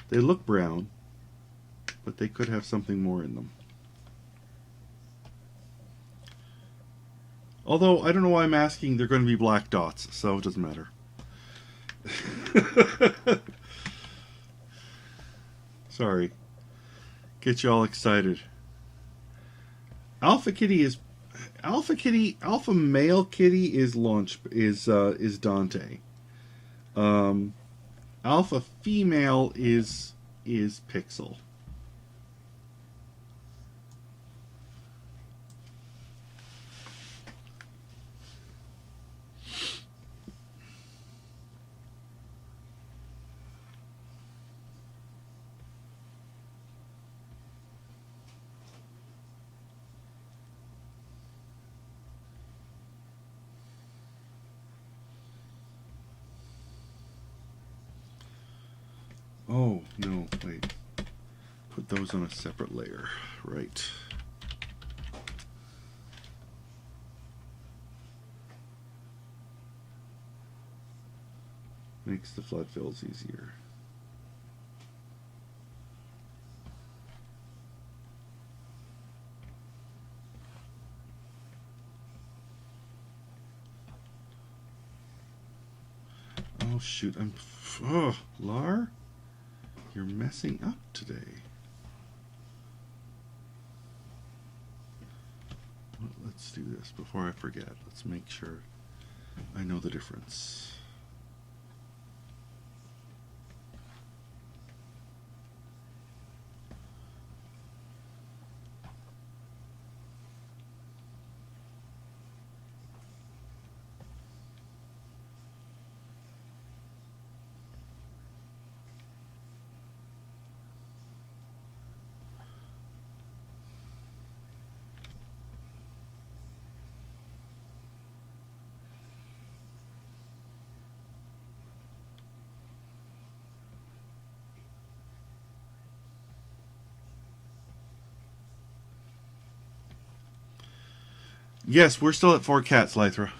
They look brown, but they could have something more in them. Although, I don't know why I'm asking, they're going to be black dots, so it doesn't matter. Sorry. Get you all excited. Alpha male kitty is Dante. Alpha female is Pixel. Oh, no, wait. Put those on a separate layer. Right. Makes the flood fills easier. Oh, shoot. Lar? You're messing up today. Well, let's do this before I forget. Let's make sure I know the difference. Yes, we're still at 4 cats, Lythra.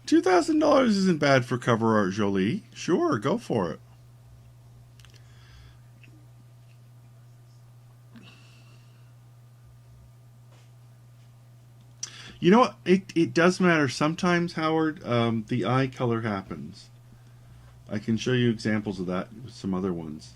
$2,000 isn't bad for cover art, Jolie. Sure, go for it. You know what? It does matter. Sometimes, Howard, the eye color happens. I can show you examples of that with some other ones.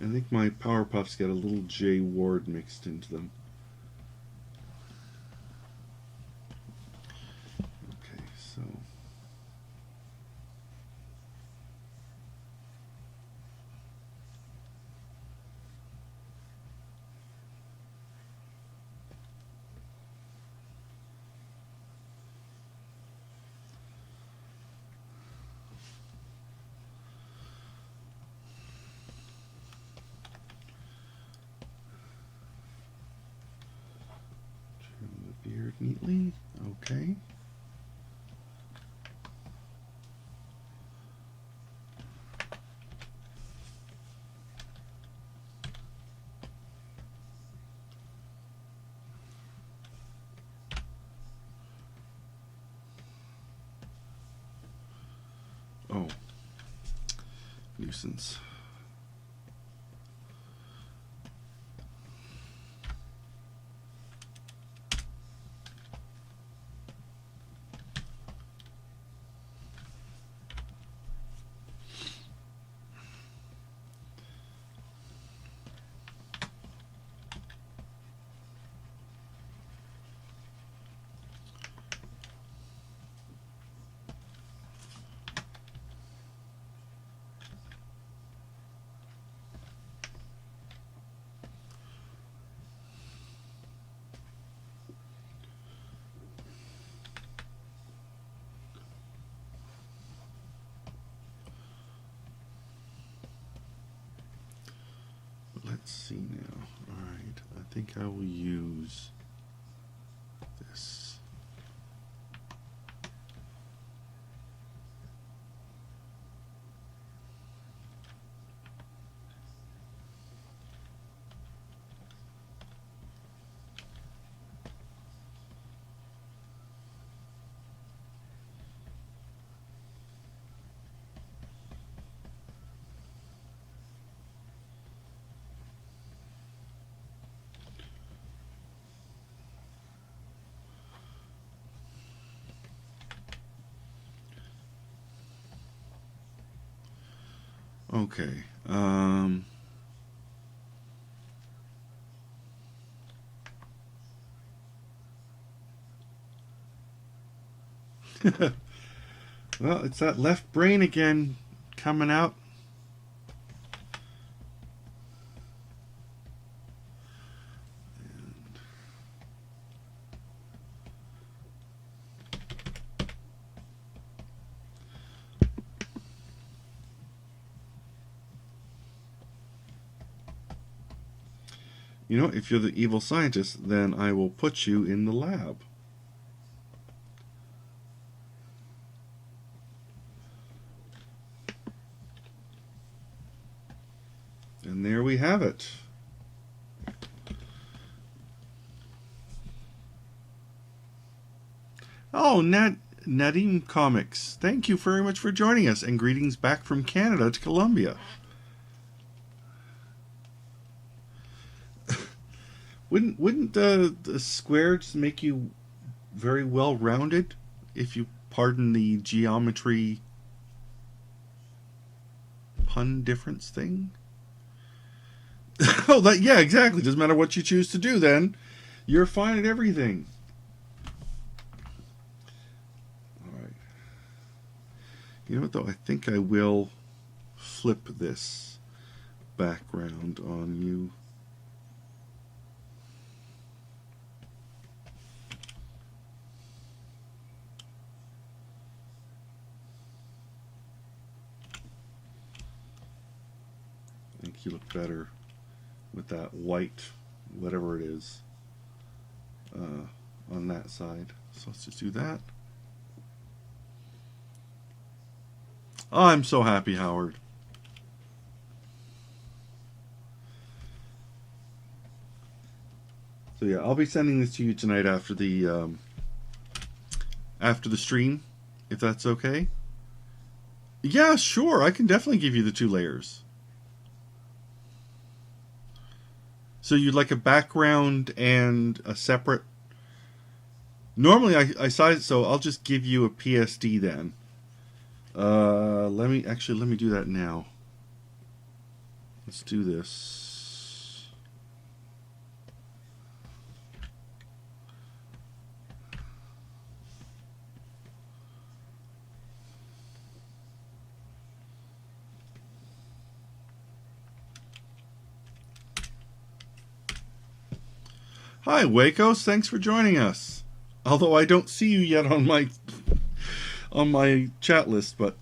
I think my Powerpuffs get a little J Ward mixed into them. Okay, so... beard neatly. Okay. Oh. Nuisance. Let's see now. Alright, I think I will use this. Okay. Well, it's that left brain again coming out. You know, if you're the evil scientist, then I will put you in the lab. And there we have it. Oh, Nadim Comics, thank you very much for joining us, and greetings back from Canada to Colombia. Wouldn't the squares make you very well rounded, if you pardon the geometry pun difference thing? Oh, yeah, exactly. Doesn't matter what you choose to do. Then you're fine at everything. All right. You know what though? I think I will flip this background on you. I think you look better with that white, whatever it is, on that side. So let's just do that. Oh, I'm so happy, Howard. So yeah, I'll be sending this to you tonight after the stream, if that's okay. Yeah, sure. I can definitely give you the 2 layers. So you'd like a background and a separate... Normally I size it, so I'll just give you a PSD then. Let me do that now. Let's do this. Hi, Wacos. Thanks for joining us. Although I don't see you yet on my chat list, but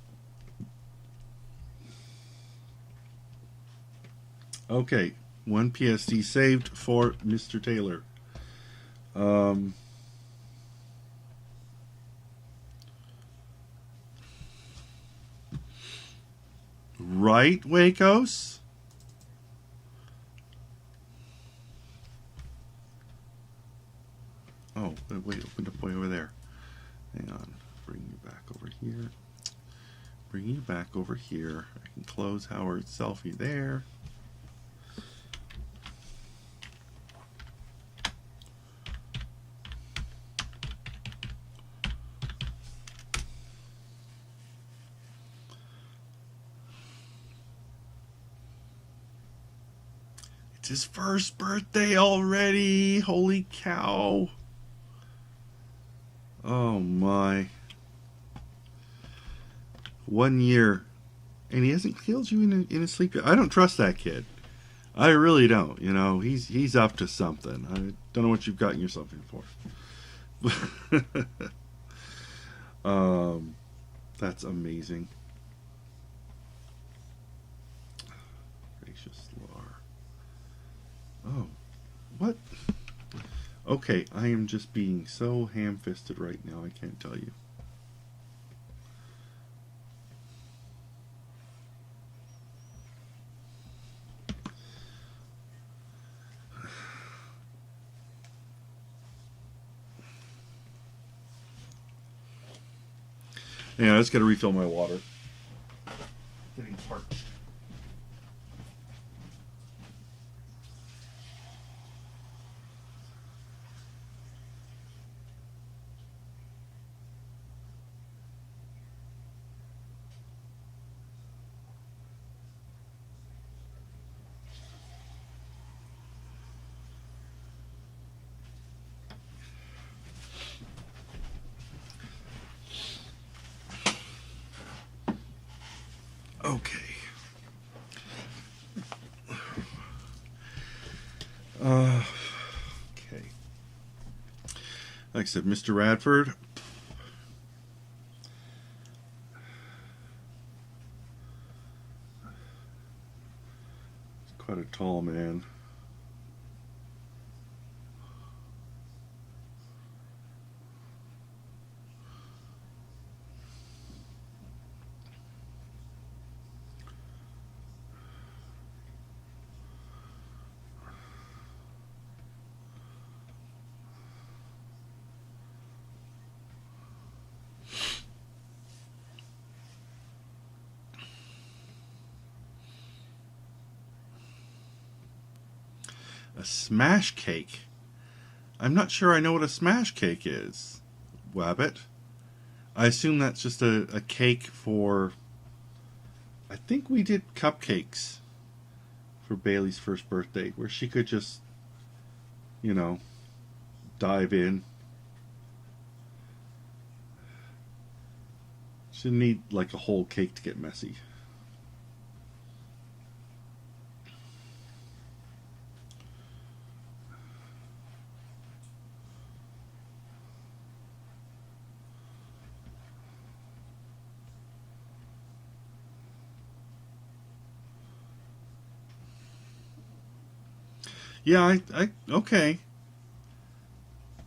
okay. 1 PST saved for Mr. Taylor. Right, Wacos? Oh, wait, opened up way over there. Hang on. Bring you back over here. Bring you back over here. I can close Howard's selfie there. It's his first birthday already. Holy cow. Oh my. 1 year. And he hasn't killed you in his sleep yet. I don't trust that kid. I really don't. You know, he's up to something. I don't know what you've gotten yourself in for. That's amazing. Gracious Lord. Oh, what? Okay, I am just being so ham-fisted right now, I can't tell you. Yeah, I just gotta refill my water. Getting parched. Okay. Okay. Like I said, Mr. Radford. He's quite a tall man. A smash cake? I'm not sure I know what a smash cake is, Wabbit. I assume that's just a cake for... I think we did cupcakes for Bailey's first birthday, where she could just, you know, dive in. She didn't need like a whole cake to get messy. Yeah, okay.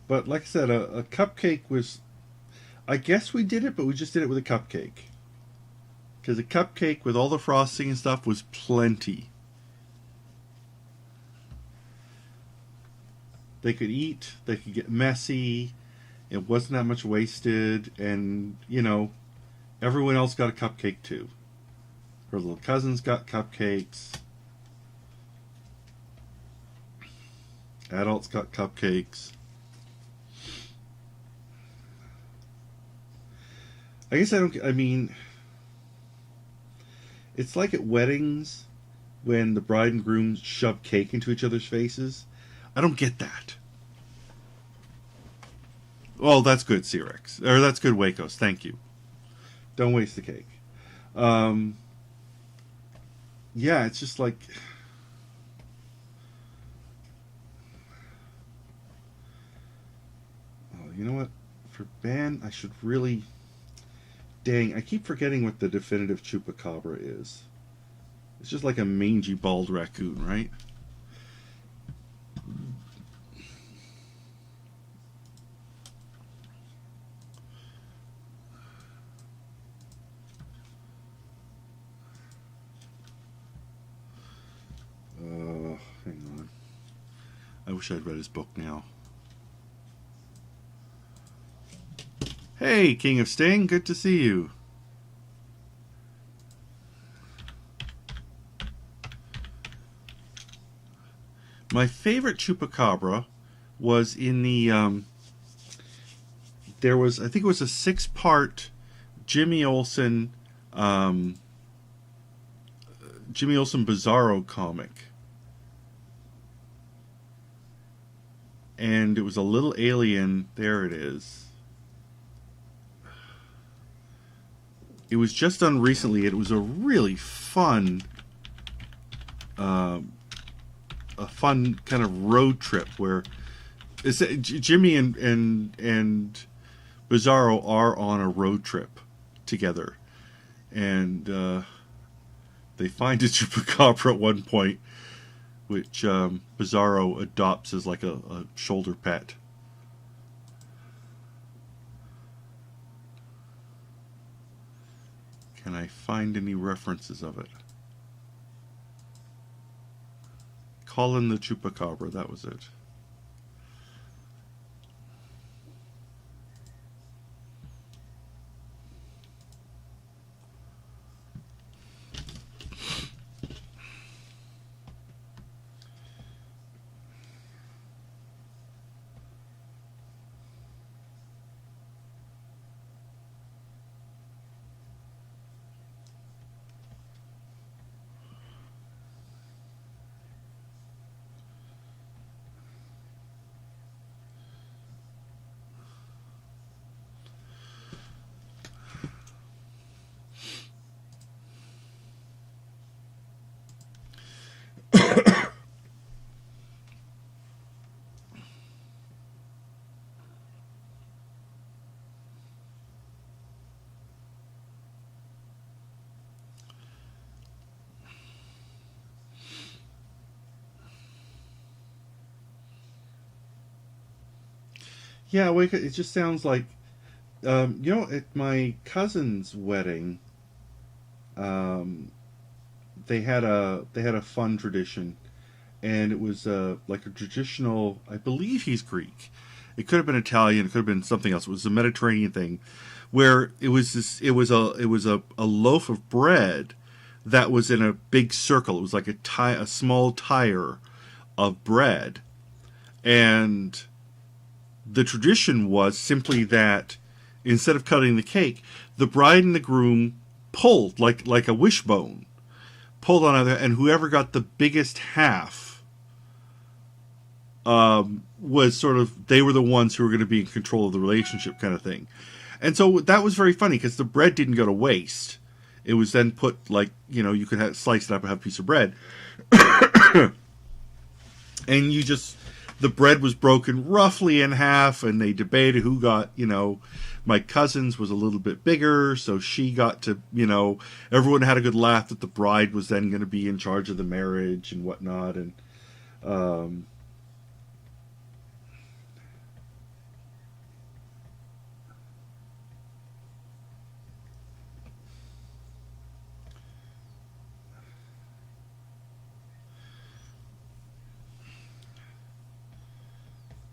But like I said, a cupcake was... I guess we did it, but we just did it with a cupcake. Because a cupcake with all the frosting and stuff was plenty. They could eat, they could get messy, it wasn't that much wasted, and, you know, everyone else got a cupcake too. Her little cousins got cupcakes. Adults got cupcakes. I guess I mean, it's like at weddings when the bride and groom shove cake into each other's faces. I don't get that. Well, that's good, C-Rex. Or that's good, Wacos. Thank you. Don't waste the cake. Yeah, it's just like... Oh, you know what? For Ben, I should really... Dang, I keep forgetting what the definitive chupacabra is. It's just like a mangy bald raccoon, right? Hang on. I wish I'd read his book now. Hey, King of Sting, good to see you. My favorite chupacabra was in the there was, I think it was a 6-part Jimmy Olsen Bizarro comic. And it was a little alien. There it is. It was just done recently. It was a really fun, a fun kind of road trip where Jimmy and Bizarro are on a road trip together, and they find a chupacabra at one point, which Bizarro adopts as like a shoulder pet. Can I find any references of it? Colin the Chupacabra, that was it. Yeah, wake up. It just sounds like, at my cousin's wedding, they had a fun tradition, and it was like a traditional. I believe he's Greek. It could have been Italian. It could have been something else. It was a Mediterranean thing, where it was this. It was a loaf of bread that was in a big circle. It was like a small tire of bread, and the tradition was simply that instead of cutting the cake, the bride and the groom pulled like a wishbone, pulled on either, and whoever got the biggest half was sort of, they were the ones who were going to be in control of the relationship, kind of thing. And so that was very funny because the bread didn't go to waste. It was then put, you could slice it up and have a piece of bread, and the bread was broken roughly in half, and they debated who got, my cousin's was a little bit bigger, so she got to, everyone had a good laugh that the bride was then going to be in charge of the marriage and whatnot, and,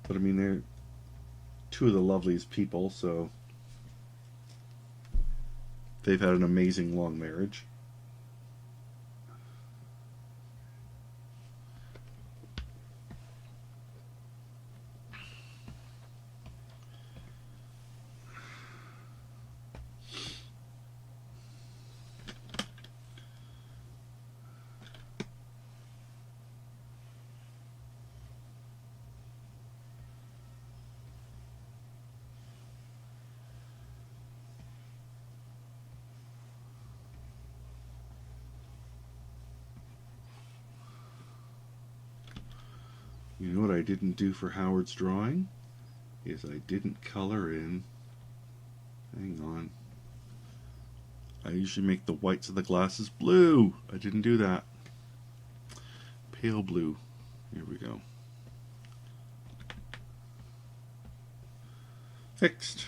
but I mean, they're two of the loveliest people, so they've had an amazing long marriage. You know what I didn't do for Howard's drawing? Is I didn't color in. Hang on. I usually make the whites of the glasses blue. I didn't do that. Pale blue. Here we go. Fixed.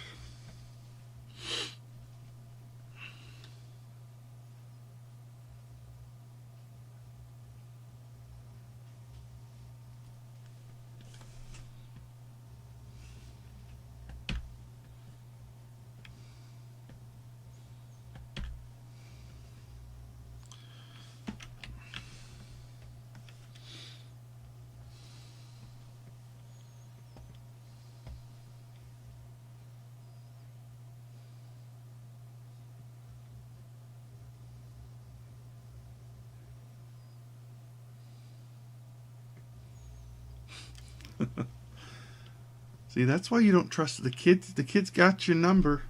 See, that's why you don't trust the kids. The kids got your number.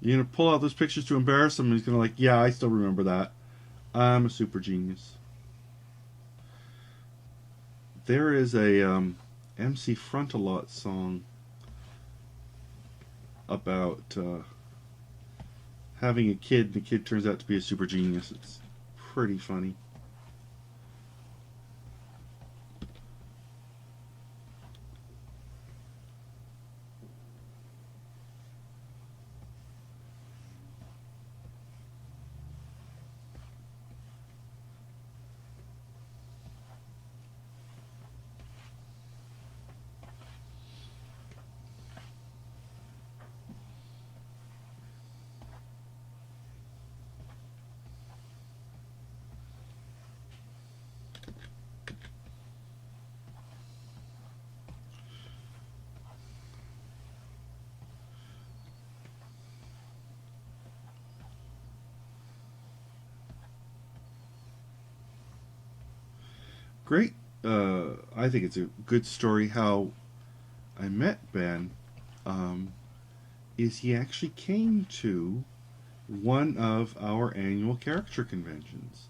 You're going to pull out those pictures to embarrass him, and he's going to yeah, I still remember that. I'm a super genius. There is a MC Frontalot song about having a kid, and the kid turns out to be a super genius. It's pretty funny. Great. I think it's a good story how I met Ben. Is he actually came to one of our annual caricature conventions.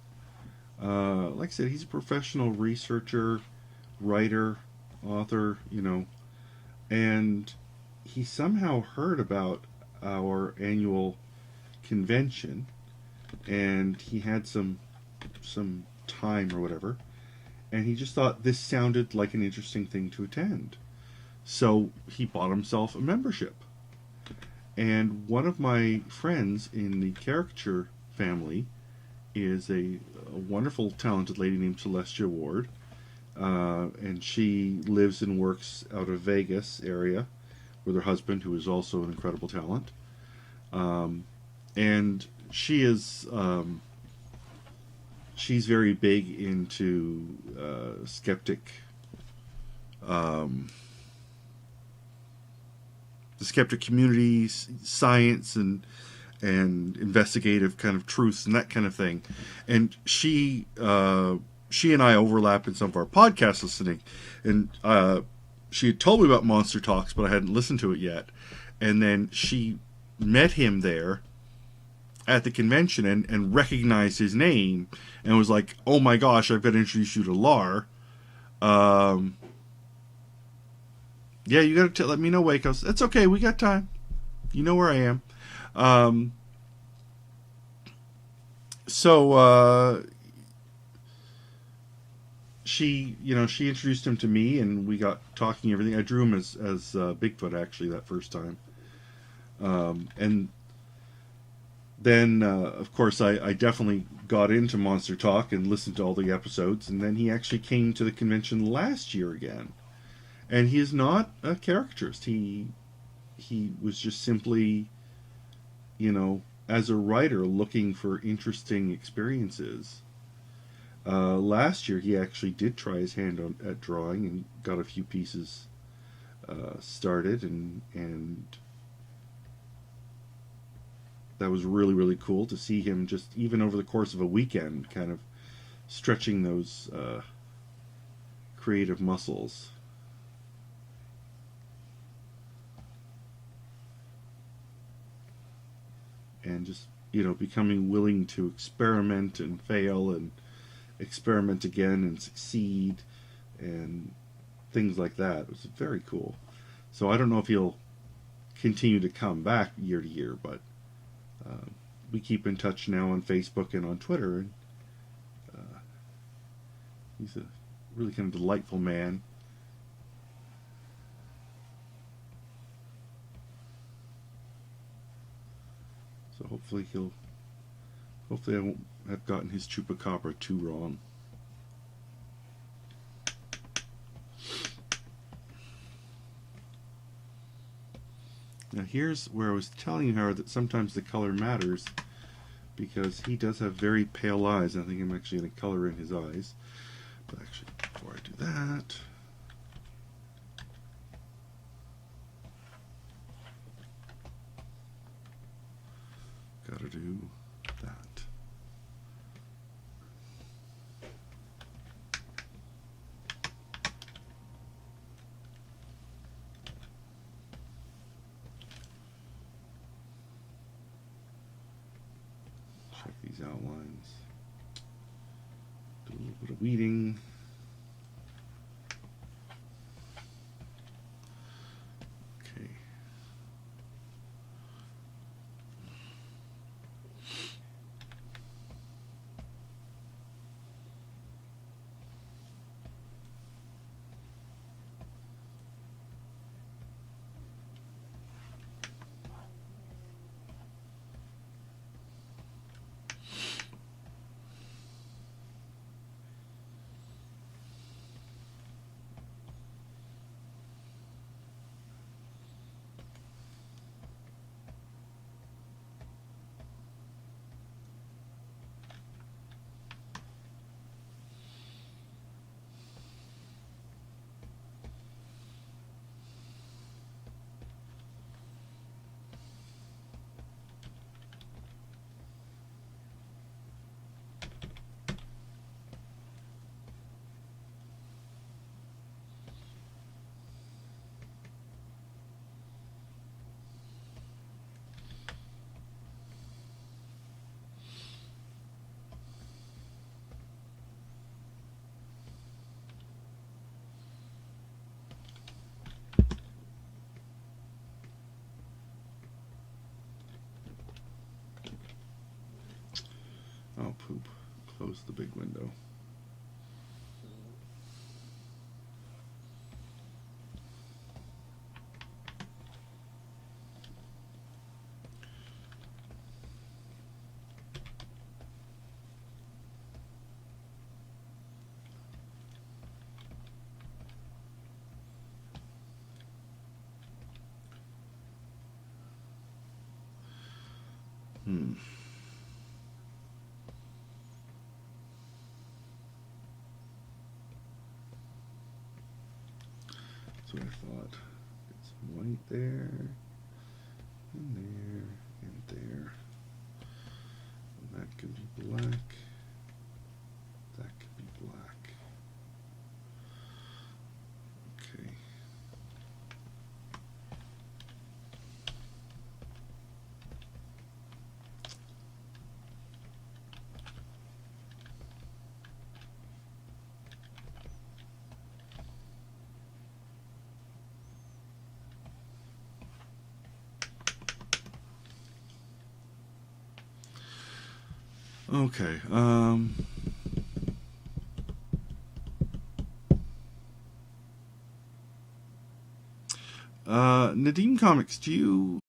Like I said, he's a professional researcher, writer, author, and he somehow heard about our annual convention, and he had some time or whatever, and he just thought this sounded like an interesting thing to attend. So he bought himself a membership. And one of my friends in the caricature family is a wonderful, talented lady named Celestia Ward. And she lives and works out of Vegas area with her husband, who is also an incredible talent. And she is... she's very big into skeptic... the skeptic community, science, and investigative kind of truths and that kind of thing. And she and I overlap in some of our podcast listening. And she had told me about Monster Talks, but I hadn't listened to it yet. And then she met him there at the convention and recognized his name and was like, "Oh my gosh, I've got to introduce you to Lar." Yeah, you got to let me know, Wacos. That's okay. We got time. You know where I am. She introduced him to me, and we got talking everything. I drew him as Bigfoot, actually, that first time. And then, of course, I definitely got into Monster Talk and listened to all the episodes. And then he actually came to the convention last year again. And he is not a caricaturist. He was just simply, as a writer, looking for interesting experiences. Last year, he actually did try his hand at drawing and got a few pieces started, and that was really, really cool to see him just, even over the course of a weekend, kind of stretching those creative muscles. And just, becoming willing to experiment and fail experiment again and succeed and things like that. It was very cool. So I don't know if he'll continue to come back year to year, but we keep in touch now on Facebook and on Twitter, and he's a really kind of delightful man. So hopefully I won't have gotten his chupacabra too wrong. Now here's where I was telling her that sometimes the color matters, because he does have very pale eyes. I think I'm actually going to color in his eyes. But actually, before I do that, gotta do that. Check these outlines. Do a little bit of weeding. Okay. Oh, poop. Close the big window. That's what I thought. Get some white there, and there, and there. And that could be black. That could be black. Okay. Okay. Nadim Comics, do you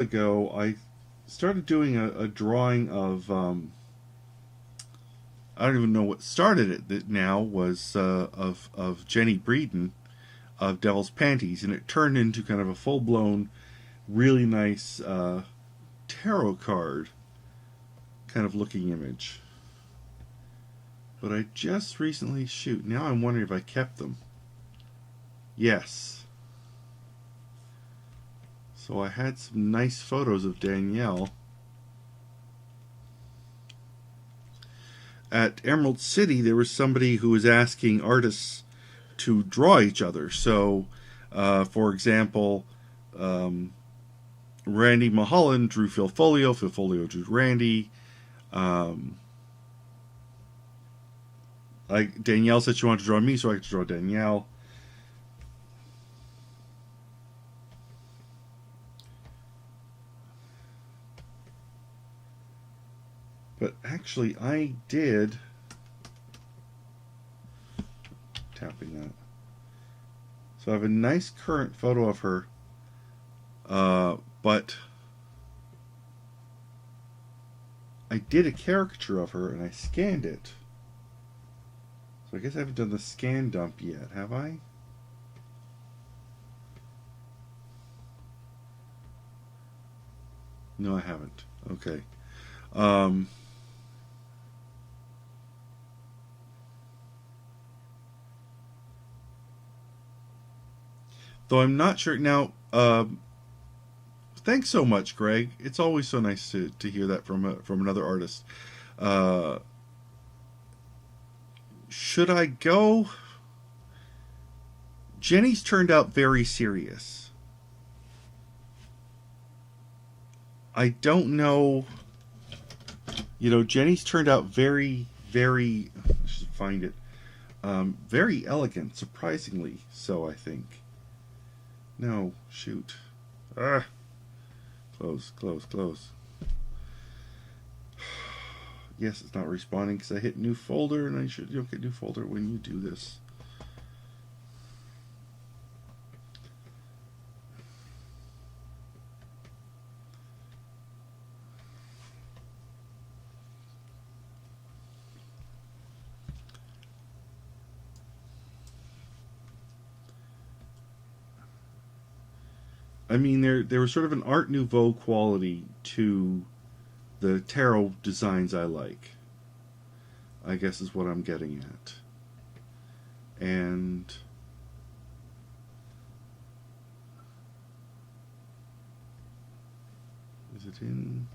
ago, I started doing a drawing of I don't even know what started it. That now was of Jenny Breeden of Devil's Panties, and it turned into kind of a full blown, really nice tarot card kind of looking image. But I just recently now I'm wondering if I kept them. Yes. So I had some nice photos of Danielle. At Emerald City, there was somebody who was asking artists to draw each other. So, for example, Randy Mulholland drew Phil Folio. Phil Folio drew Randy. Danielle said she wanted to draw me, so I could draw Danielle. But actually, I did... Tapping that. So I have a nice current photo of her. But I did a caricature of her and I scanned it. So I guess I haven't done the scan dump yet, have I? No, I haven't. Okay. Though I'm not sure now. Thanks so much, Greg. It's always so nice to hear that from another artist. Should I go? Jenny's turned out very serious. I don't know. Jenny's turned out very, very. I should find it. Very elegant, surprisingly so, I think. No, shoot. Close. Yes, it's not responding because I hit new folder, and you'll get new folder when you do this. I mean, there was sort of an Art Nouveau quality to the tarot designs I like, I guess is what I'm getting at. And is it in?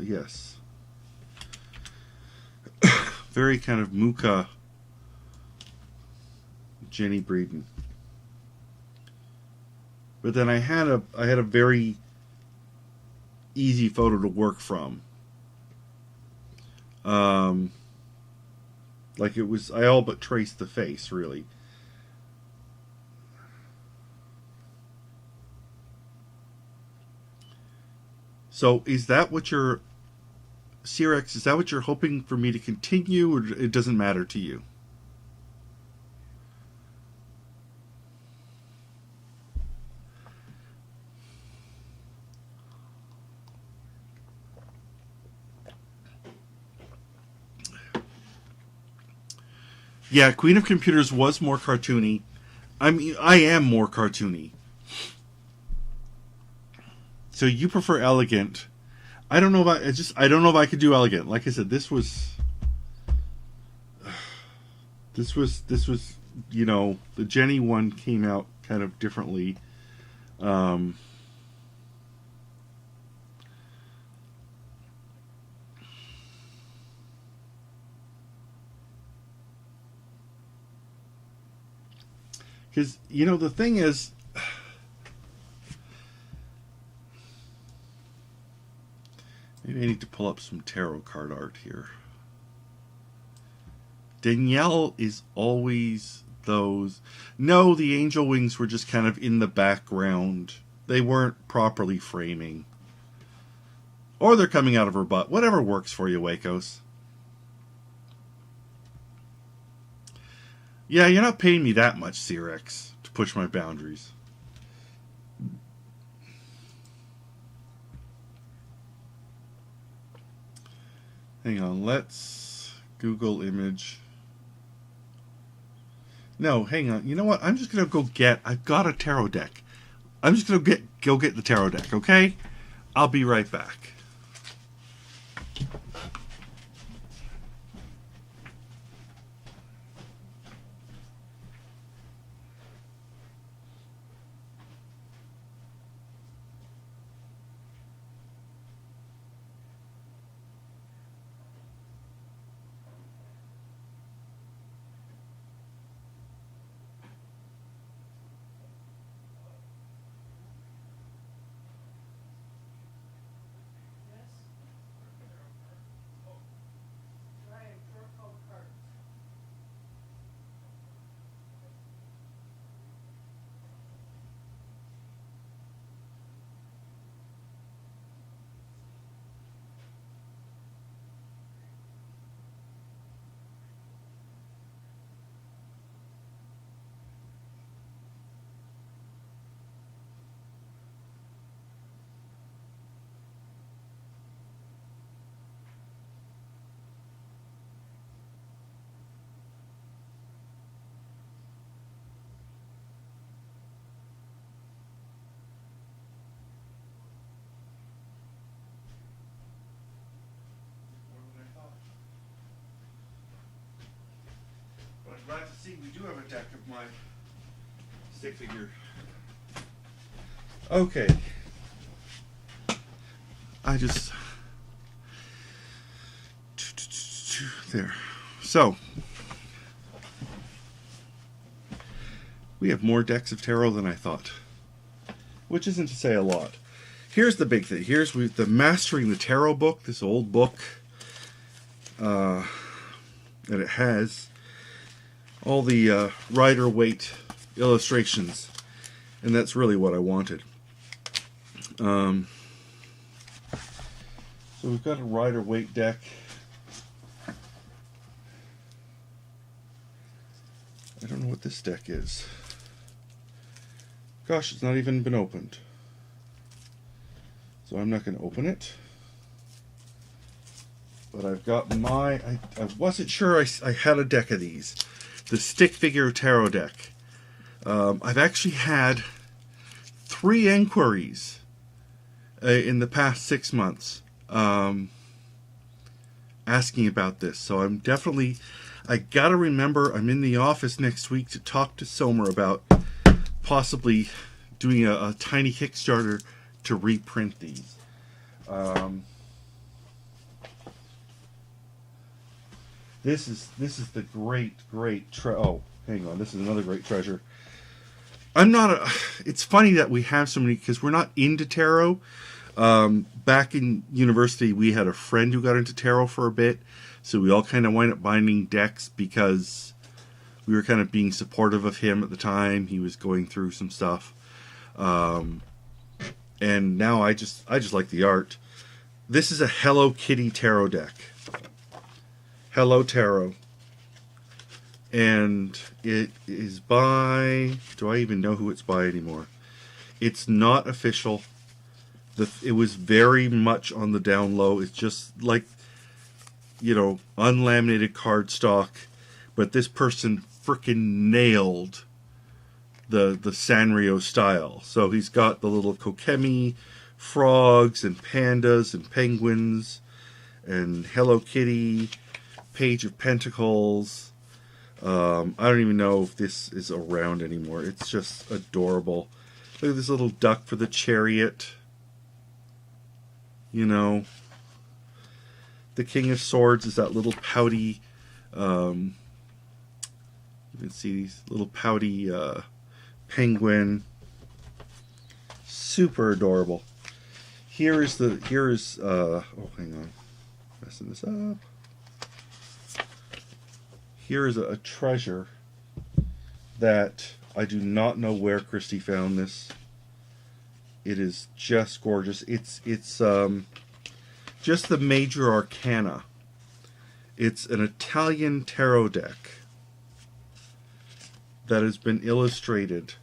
Yes. Very kind of Muka Jenny Breeden. But then I had a very easy photo to work from. Like it was, I all but traced the face, really. So is that what you're, Cyrex, is that what you're hoping for me to continue, or it doesn't matter to you? Yeah, Queen of Computers was more cartoony. I mean, I am more cartoony. So you prefer elegant. I don't know if I don't know if I could do elegant. Like I said, this was, the Jenny one came out kind of differently. Because, the thing is, maybe I need to pull up some tarot card art here. Danielle is always those. No, the angel wings were just kind of in the background. They weren't properly framing. Or they're coming out of her butt. Whatever works for you, Wakos. Yeah, you're not paying me that much, Cerex, to push my boundaries. Hang on, let's Google image. No, hang on. You know what? I'm just gonna go get. I've got a tarot deck. I'm just gonna go get the tarot deck. Okay? I'll be right back. Glad to see we do have a deck of my stick figure. Okay. I just... There. So, we have more decks of tarot than I thought. Which isn't to say a lot. Here's the big thing. Here's the Mastering the Tarot book, this old book. And it has all the Rider-Waite illustrations, and that's really what I wanted. So we've got a Rider-Waite deck. I don't know what this deck is. Gosh, it's not even been opened. So I'm not going to open it. But I've got I wasn't sure I had a deck of these. The Stick Figure Tarot deck. I've actually had 3 inquiries in the past 6 months asking about this. So I'm definitely... I gotta remember I'm in the office next week to talk to Somer about possibly doing a tiny Kickstarter to reprint these. This is the great oh, hang on, this is another great treasure. It's funny that we have so many, because we're not into tarot. Back in university, we had a friend who got into tarot for a bit, so we all kind of wind up binding decks because we were kind of being supportive of him at the time. He was going through some stuff. And now I just like the art. This is a Hello Kitty tarot deck. Hello Tarot. And it is by... Do I even know who it's by anymore? It's not official. It was very much on the down low. It's just like, unlaminated cardstock. But this person frickin' nailed the Sanrio style. So he's got the little kokemi frogs and pandas and penguins and Hello Kitty, Page of Pentacles. I don't even know if this is around anymore. It's just adorable. Look at this little duck for the chariot. The King of Swords is that little pouty, you can see these little pouty penguin. Super adorable. Here is oh, hang on, messing this up. Here is a treasure that I do not know where Christy found this. It is just gorgeous. It's just the Major Arcana. It's an Italian tarot deck. that has been illustrated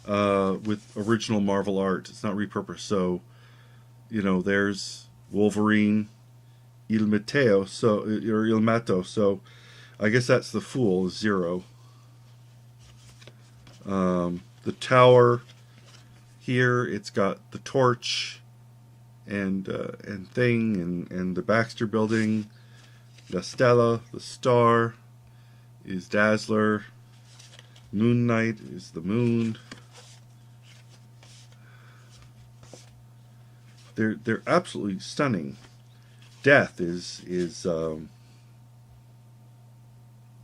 with original Marvel art. It's not repurposed. So, you know, there's Wolverine, Il Matteo, or Il Matto. So, I guess that's the Fool, Zero. The tower here, it's got the Torch and Thing and the Baxter Building. La Stella, the Star, is Dazzler. Moon Knight is the Moon. They're absolutely stunning. Death is you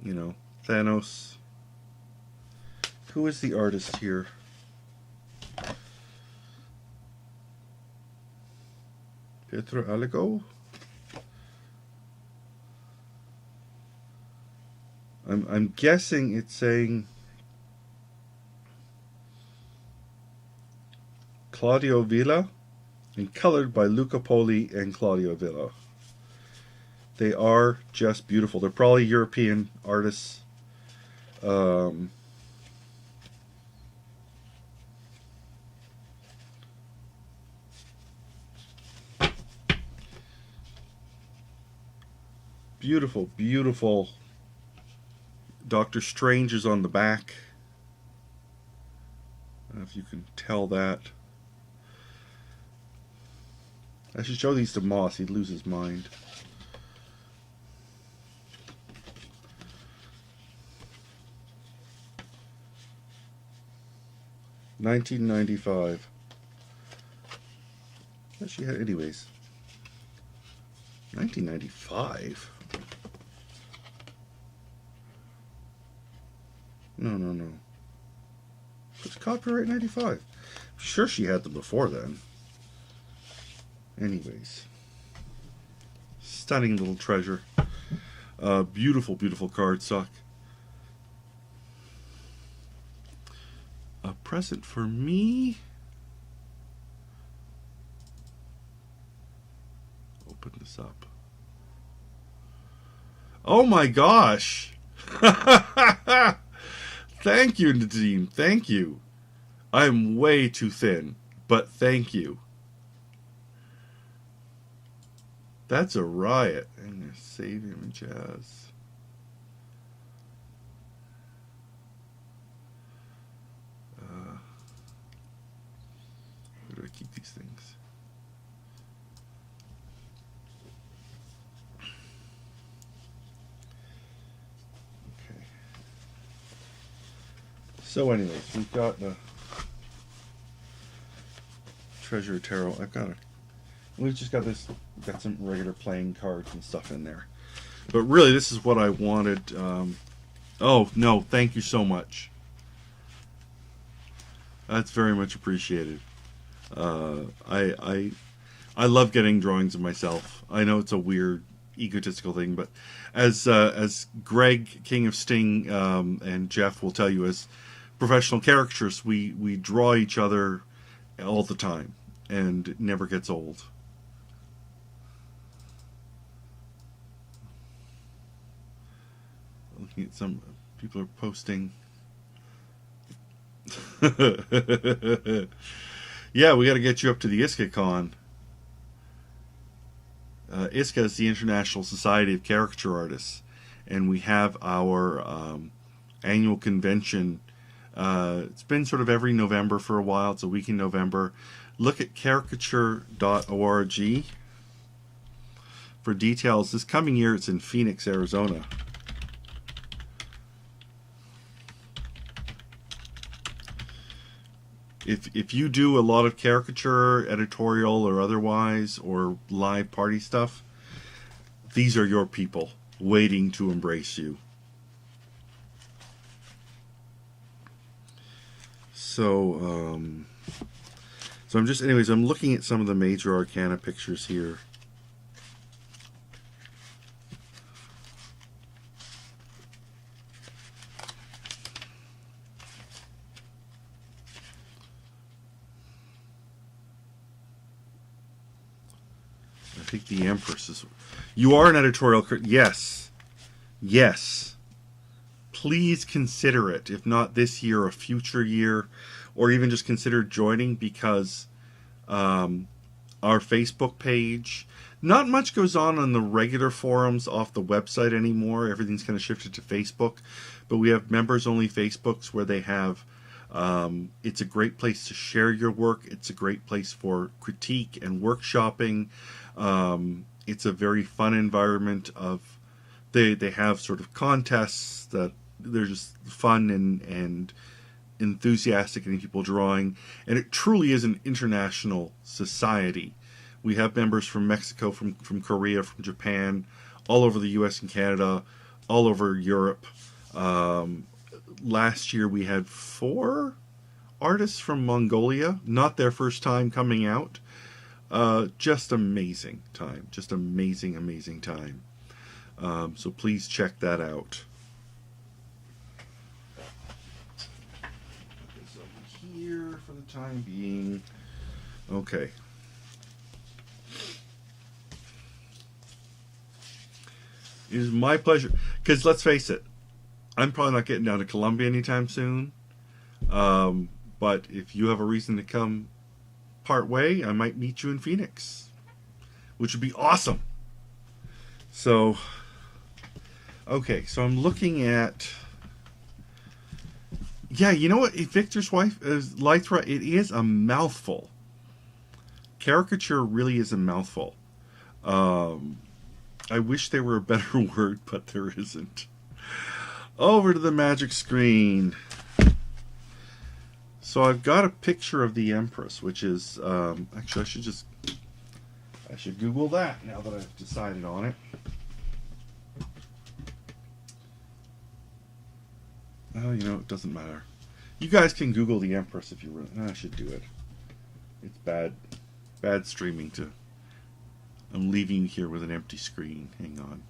know, Thanos. Who is the artist here? Pietro Alego? I'm guessing it's saying Claudio Villa, and colored by Luca Poli and Claudio Villa. They are just beautiful. They're probably European artists. Beautiful, beautiful. Doctor Strange is on the back. I don't know if you can tell that. I should show these to Moss. He'd lose his mind. $19.95. She had, anyways. $19.95. No. It's copyright 95. I'm sure she had them before then. Anyways. Stunning little treasure. Beautiful, beautiful cardstock. A present for me. Open this up. Oh my gosh! Thank you, Nadim. Thank you. I'm way too thin, but thank you. That's a riot. I'm going to save image as. Where do I keep these things? Okay. So anyways, we've got the Treasure Tarot. We've just got this. We've got some regular playing cards and stuff in there. But really, this is what I wanted. Oh no, thank you so much. That's very much appreciated. I love getting drawings of myself. I know it's a weird, egotistical thing, but as Greg, King of Sting, and Jeff will tell you, as professional caricaturists, we draw each other all the time, and it never gets old. Looking at some people are posting. Yeah, we got to get you up to the ISCA-Con. ISCA is the International Society of Caricature Artists, and we have our annual convention. It's been sort of every November for a while. It's a week in November. Look at caricature.org for details. This coming year, it's in Phoenix, Arizona. If you do a lot of caricature, editorial or otherwise, or live party stuff, these are your people waiting to embrace you. So I'm just, anyways, I'm looking at some of the major arcana pictures here. I think the Empress is... You are an editorial critic. Yes. Yes. please consider it. If not this year, a future year, or even just consider joining, because our Facebook page, not much goes on the regular forums off the website anymore. Everything's kind of shifted to Facebook, but we have members only Facebooks where they have it's a great place to share your work. It's a great place for critique and workshopping. It's a very fun environment of they have sort of contests that they're just fun and enthusiastic, and people drawing, and it truly is an international society. We have members from Mexico, from Korea, from Japan, all over the US and Canada, all over Europe. Last year we had 4 artists from Mongolia, not their first time coming out. Just amazing time. Just amazing, amazing time. So please check that out. Put this over here for the time being. Okay. It is my pleasure, because let's face it, I'm probably not getting down to Colombia anytime soon. But if you have a reason to come part way, I might meet you in Phoenix, which would be awesome. So, okay, so I'm looking at, yeah, you know what? Victor's wife is Lythra. It is a mouthful. Caricature really is a mouthful. I wish there were a better word, but there isn't. Over to the magic screen. So I've got a picture of the Empress, which is actually I should Google that now that I've decided on it. Oh, you know, it doesn't matter. You guys can Google the Empress if you really. I should do it. It's bad streaming to. I'm leaving you here with an empty screen. Hang on.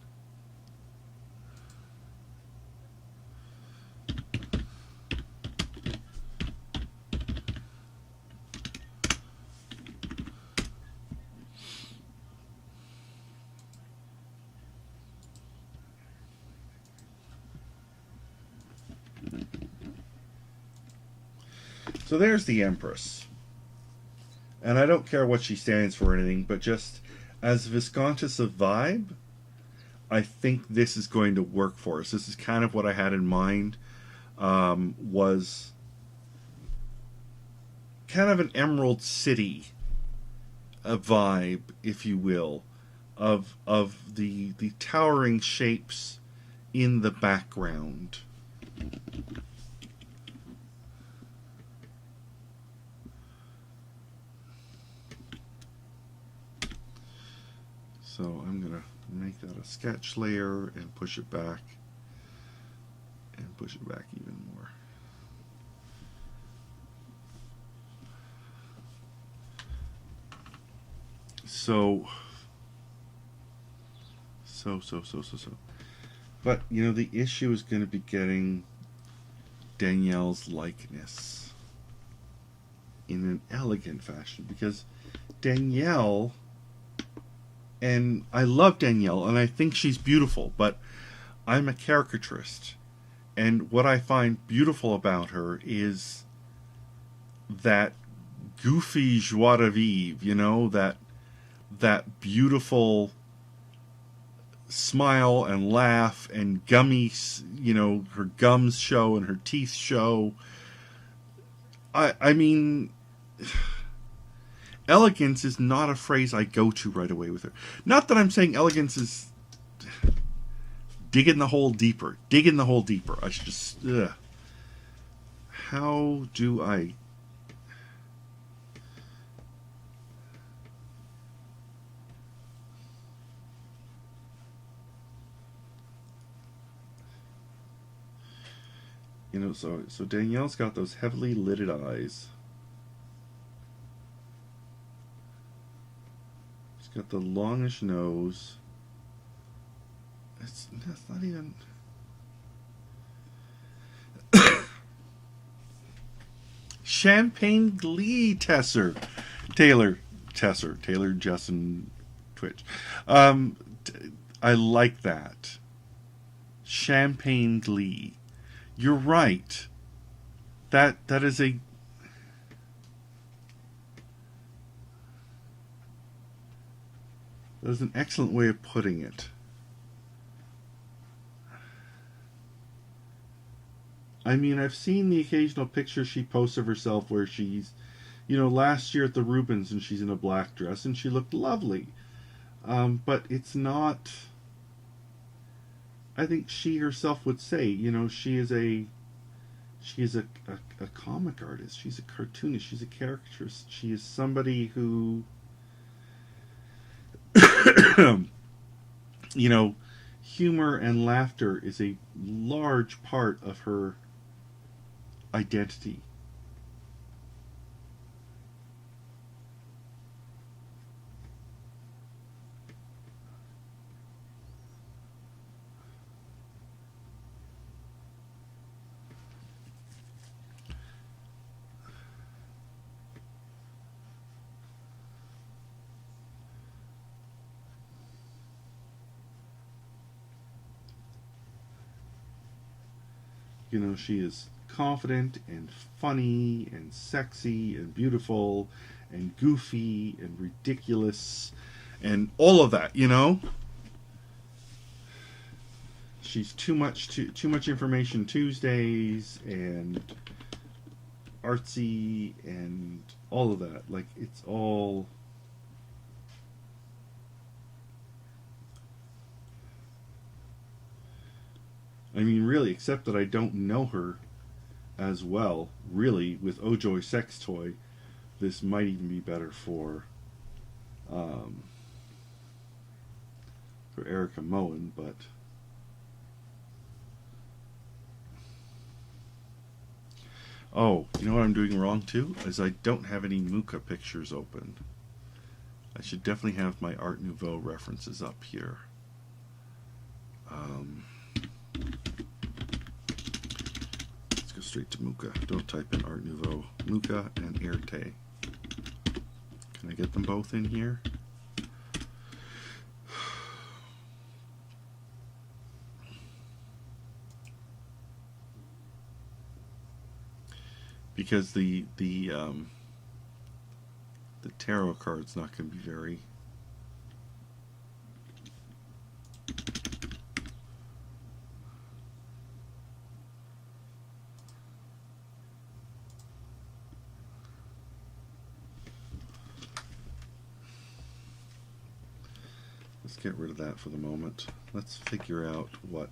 So there's the Empress. And I don't care what she stands for or anything, but just as Viscontis of vibe, I think this is going to work for us. This is kind of what I had in mind, was kind of an Emerald City vibe, if you will, of the towering shapes in the background. So I'm going to make that a sketch layer and push it back even more. So. But, you know, the issue is going to be getting Danielle's likeness in an elegant fashion, because Danielle, and I love Danielle, and I think she's beautiful, but I'm a caricaturist, and what I find beautiful about her is that goofy joie de vivre, you know, that beautiful smile and laugh and gummy, you know, her gums show and her teeth show. I mean, elegance is not a phrase I go to right away with her. Not that I'm saying elegance is digging the hole deeper. Digging the hole deeper. I should just... How do I... You know, so Danielle's got those heavily lidded eyes. She's got the longish nose. That's not even... Champagne Glee Taylor Jessen Twitch. I like that. Champagne Glee. You're right. That is a that is an excellent way of putting it. I mean, I've seen the occasional picture she posts of herself where she's, last year at the Rubens and she's in a black dress and she looked lovely. But it's not. I think she herself would say, she is a comic artist. She's a cartoonist. She's a caricaturist. She is somebody who, humor and laughter is a large part of her identity. She is confident and funny and sexy and beautiful and goofy and ridiculous and all of that, She's too much information Tuesdays and artsy and all of that. Like, it's all. I mean, really, except that I don't know her as well. Really, with Ojoy Sex Toy, this might even be better for Erica Moen, but oh, you know what I'm doing wrong too? Is I don't have any Muka pictures open. I should definitely have my Art Nouveau references up here. Let's go straight to Muka. Don't type in Art Nouveau. Muka and Erte. Can I get them both in here? Because the tarot card's not going to be very. Let's get rid of that for the moment. Let's figure out what.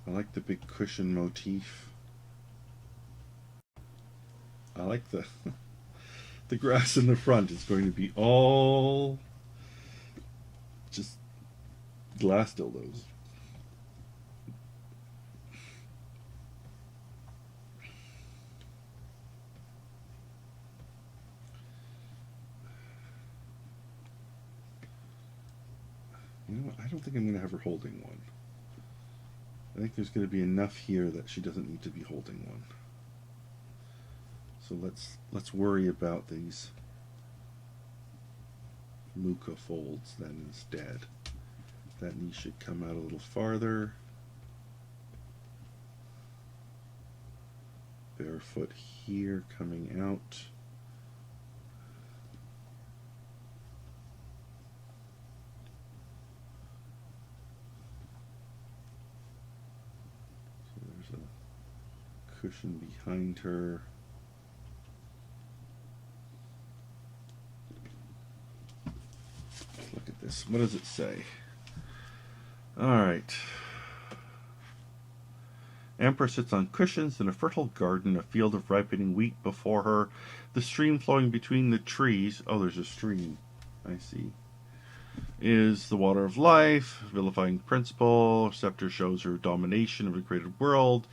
I like the big cushion motif. I like the the grass in the front is going to be all just glass dildos. You know what? I don't think I'm going to have her holding one. I think there's going to be enough here that she doesn't need to be holding one. So let's worry about these Muka folds then instead. That knee should come out a little farther. Barefoot here coming out. Cushion behind her. What does it say? Alright. Empress sits on cushions in a fertile garden, a field of ripening wheat before her, the stream flowing between the trees. Oh, there's a stream. I see. Is the water of life, vilifying principle. Scepter shows her domination of the created world,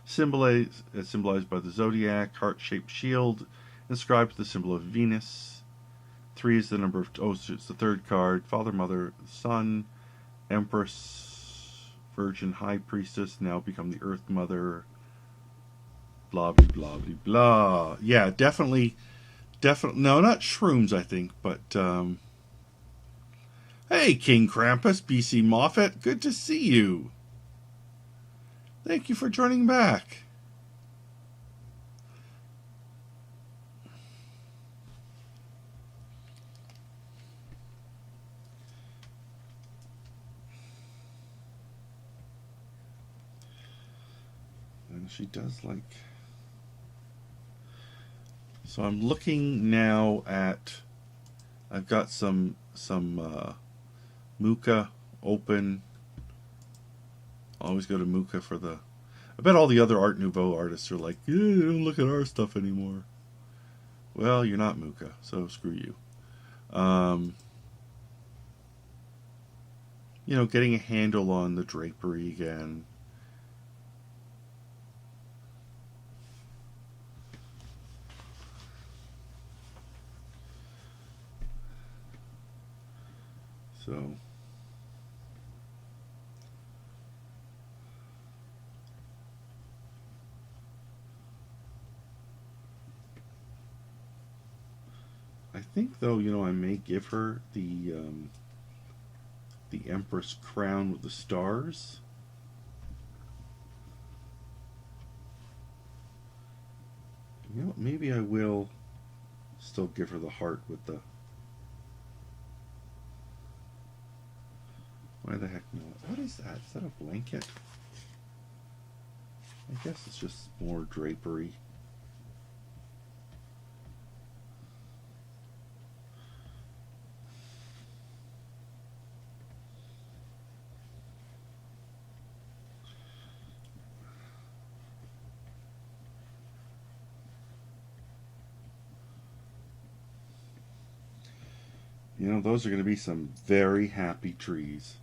symbolized by the zodiac, heart-shaped shield, inscribed with the symbol of Venus. 3 is the number of... Oh, it's the third card. Father, Mother, Son, Empress, Virgin, High Priestess, now become the Earth Mother. Blah, blah, blah, blah, blah. Yeah, definitely... No, not shrooms, I think, but... Hey, King Krampus, BC Moffat, good to see you. Thank you for joining back. And she does like... So I'm looking now at... I've got some Muka open. Always go to Muka for the... I bet all the other Art Nouveau artists are like, yeah, don't look at our stuff anymore. Well, you're not Muka, so screw you. You know, getting a handle on the drapery again. So... I think, though, you know, I may give her the Empress crown with the stars. You know, maybe I will still give her the heart with the... Why the heck not? What is that? Is that a blanket? I guess it's just more drapery. You know, those are going to be some very happy trees.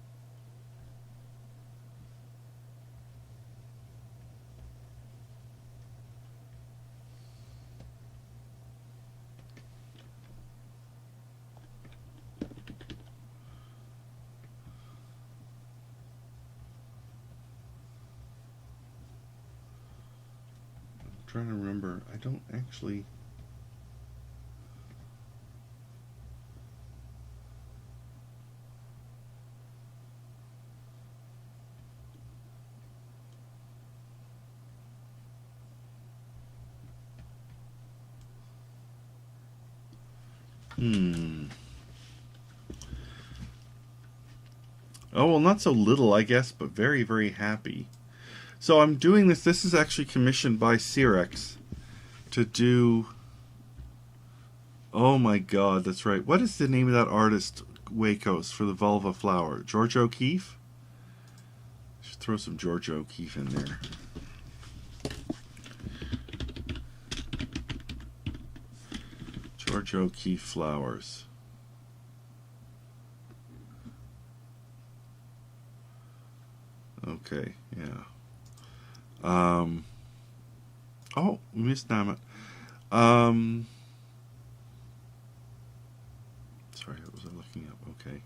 I'm trying to remember. I don't actually... Oh, well, not so little, I guess, but very, very happy. So I'm doing this. This is actually commissioned by Cyrex to do... Oh, my God, that's right. What is the name of that artist, Wacos, for the vulva flower? George O'Keeffe? I should throw some George O'Keeffe in there. George O'Keeffe flowers. Okay, yeah. Oh, Miss Dammit. Sorry, what was I looking up? Okay.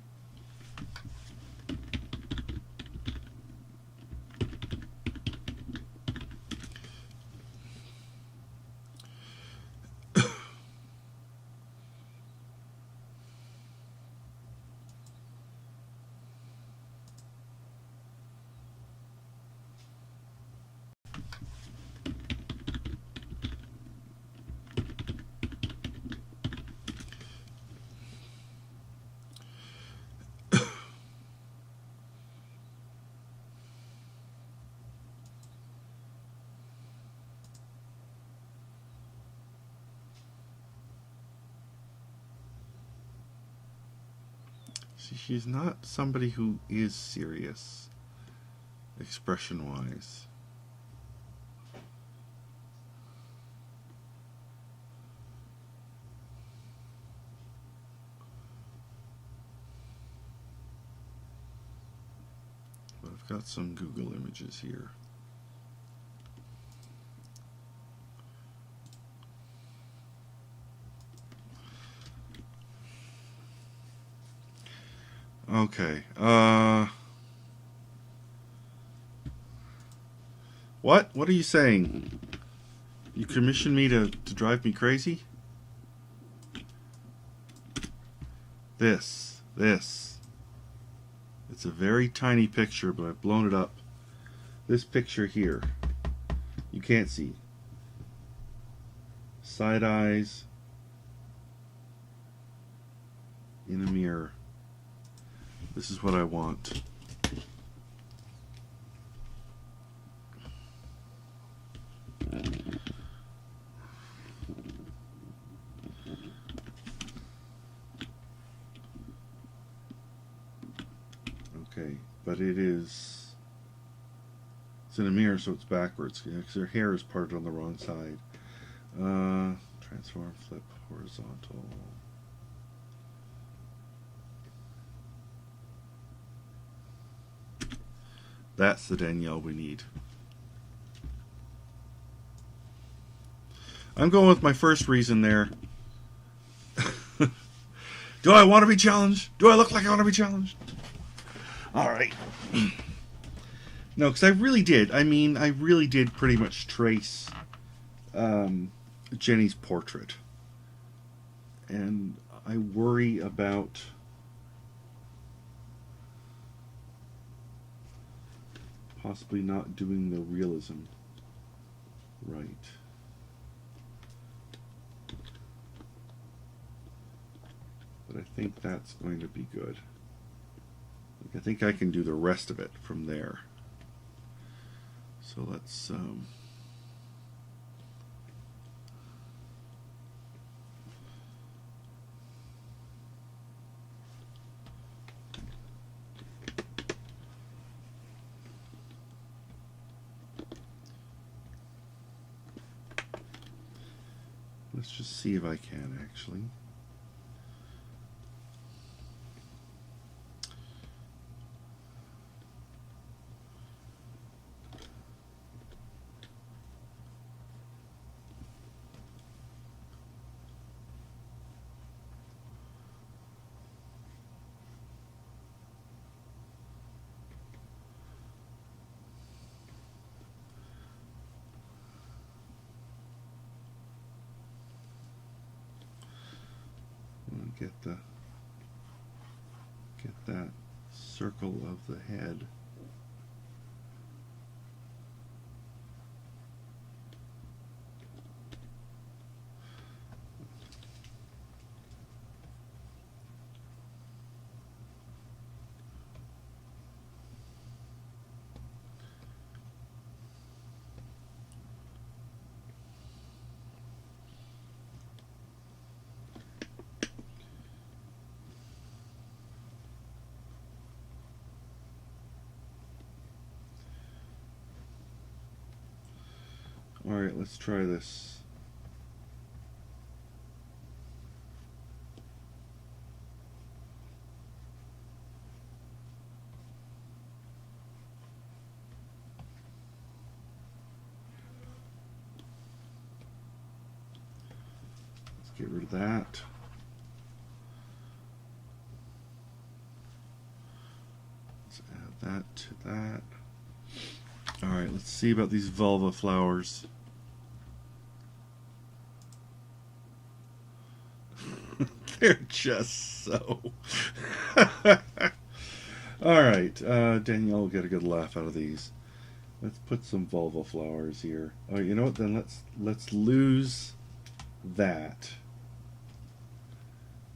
See, she's not somebody who is serious, expression-wise. But I've got some Google images here. Okay. What? What are you saying? You commissioned me to drive me crazy? This. It's a very tiny picture, but I've blown it up. This picture here. You can't see. Side eyes in a mirror. This is what I want. Okay, but it's in a mirror, so it's backwards because her hair is parted on the wrong side. Transform, flip, horizontal. That's the Danielle we need. I'm going with my first reason there. Do I want to be challenged? Do I look like I want to be challenged? All right. No, because I really did. I mean, I really did pretty much trace Jenny's portrait. And I worry about possibly not doing the realism right. But I think that's going to be good. I think I can do the rest of it from there. So let's just see if I can actually. Get that circle of the head. Alright, let's try this. Let's get rid of that. Let's add that to that. Alright, let's see about these vulva flowers. They're just so... Alright, Danielle will get a good laugh out of these. Let's put some vulva flowers here. Oh, you know what? Then let's lose that.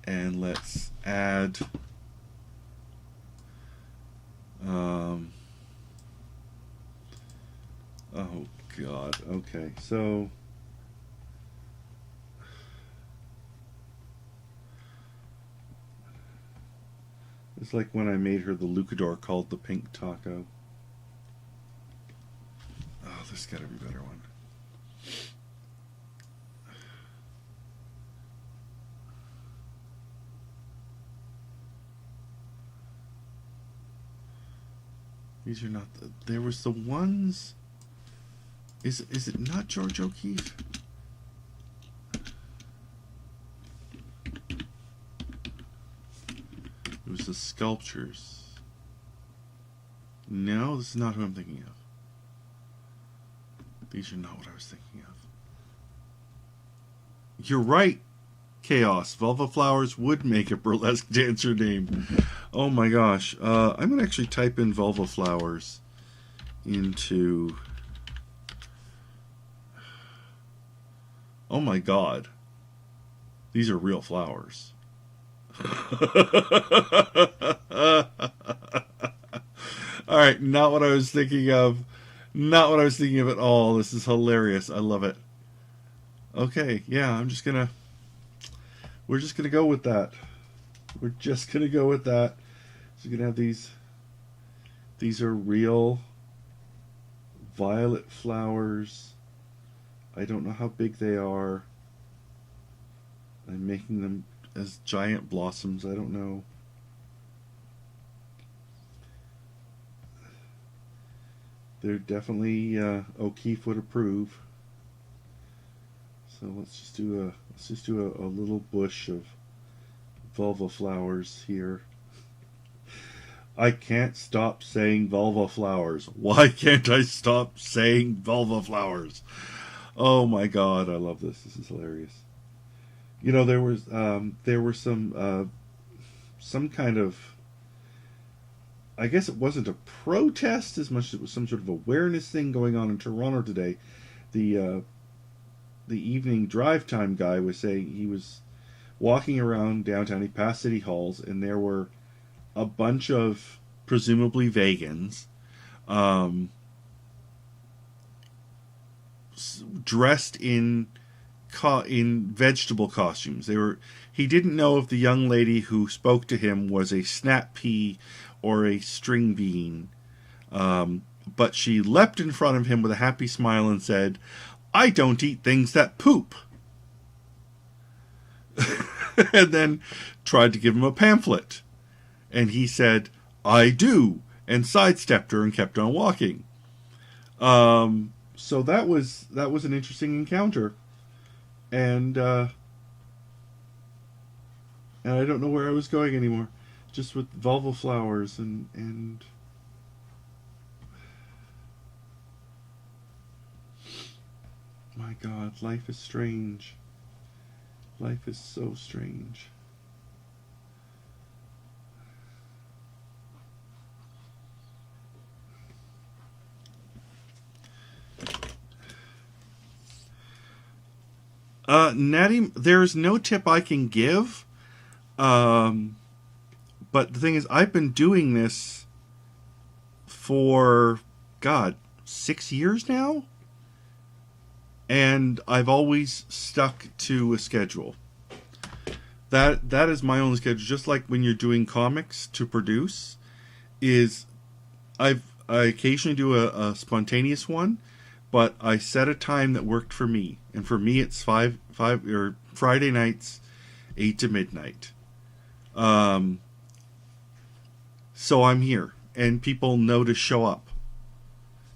And let's add... oh, God. Okay, so... It's like when I made her the Lucador called the Pink Taco. Oh, there's got to be a better one. These are not the... There was the ones... Is it not George O'Keeffe? It was the sculptures. No, this is not who I'm thinking of. These are not what I was thinking of. You're right, Chaos. Vulva Flowers would make a burlesque dancer name. Oh my gosh. I'm going to actually type in Vulva Flowers into... Oh my god. These are real flowers. Alright, not what I was thinking of. Not what I was thinking of at all. This is hilarious. I love it. Okay, yeah, we're just gonna go with that. We're just gonna go with that. So you're gonna have these are real violet flowers. I don't know how big they are. I'm making them as giant blossoms. I don't know. They're definitely O'Keeffe would approve. So let's just do a little bush of vulva flowers here. I can't stop saying vulva flowers. Why can't I stop saying vulva flowers? Oh my god, I love this. This is hilarious. You know, there were some kind of, I guess it wasn't a protest as much as it was some sort of awareness thing going on in Toronto today. The evening drive time guy was saying he was walking around downtown. He passed City Halls, and there were a bunch of presumably vegans dressed in vegetable costumes. He didn't know if the young lady who spoke to him was a snap pea or a string bean, but she leapt in front of him with a happy smile and said, "I don't eat things that poop." And then tried to give him a pamphlet, and he said, "I do," and sidestepped her and kept on walking. So that was an interesting encounter, and I don't know where I was going anymore, just with vulva flowers and my god, life is strange. Life is so strange. Natty, there's no tip I can give. But the thing is, I've been doing this for, God, 6 years now? And I've always stuck to a schedule. That is my only schedule. Just like when you're doing comics to produce, I occasionally do a spontaneous one, but I set a time that worked for me. And for me, it's Friday nights, 8 to midnight. So I'm here, and people know to show up,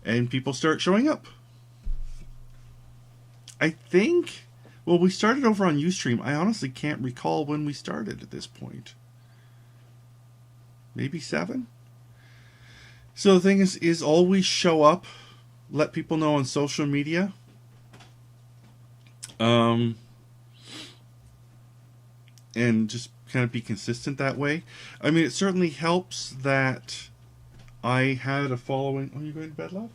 and people start showing up. I think, well, we started over on Ustream. I honestly can't recall when we started at this point. Maybe 7? So the thing is always show up. Let people know on social media. And just kind of be consistent that way. I mean, it certainly helps that I had a following. Oh, you going to bed, love?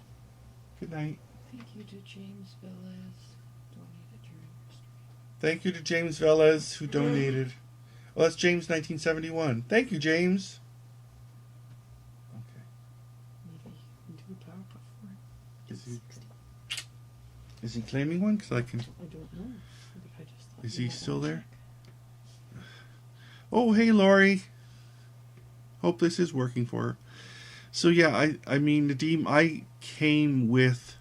Good night. Thank you to James Velez. Donated during your stream. Thank you to James Velez, who donated. Well, that's James 1971. Thank you, James. Okay. Maybe you can do a PowerPoint for it. Is he? Is he claiming one? Because I can. I don't know. I just thought Is you he might still wanna there? check. Oh, hey, Lori. Hope this is working for her. So yeah, I mean, Nadim, I came with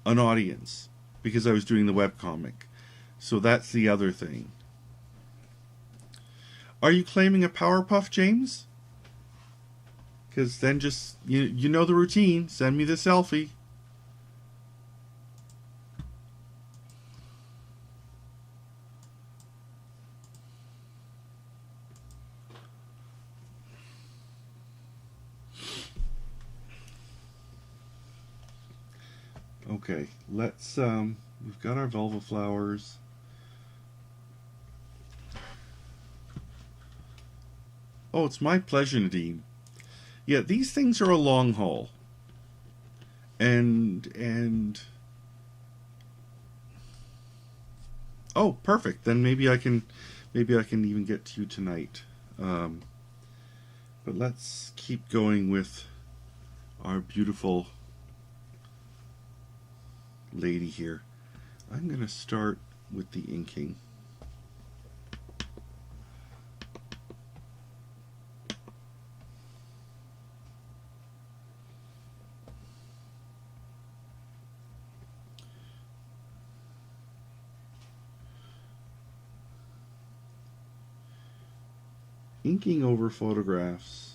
an audience because I was doing the webcomic. So that's the other thing. Are you claiming a Powerpuff, James? Because then just, you know the routine. Send me the selfie. Okay, let's, we've got our velvet flowers. Oh, it's my pleasure, Nadim. Yeah, these things are a long haul. And oh, perfect. Then maybe I can even get to you tonight. But let's keep going with our beautiful lady here. I'm going to start with the inking. Inking over photographs.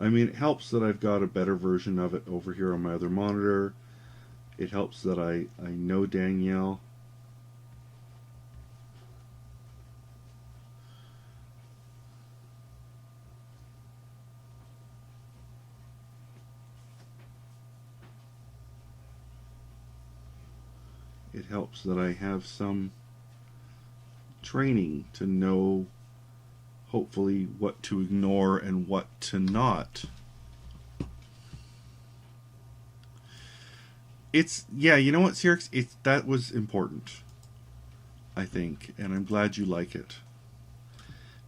I mean, it helps that I've got a better version of it over here on my other monitor. It helps that I know Danielle. It helps that I have some training to know, hopefully, what to ignore and what to not. It's, yeah, you know what, Sirix? That was important, I think, and I'm glad you like it.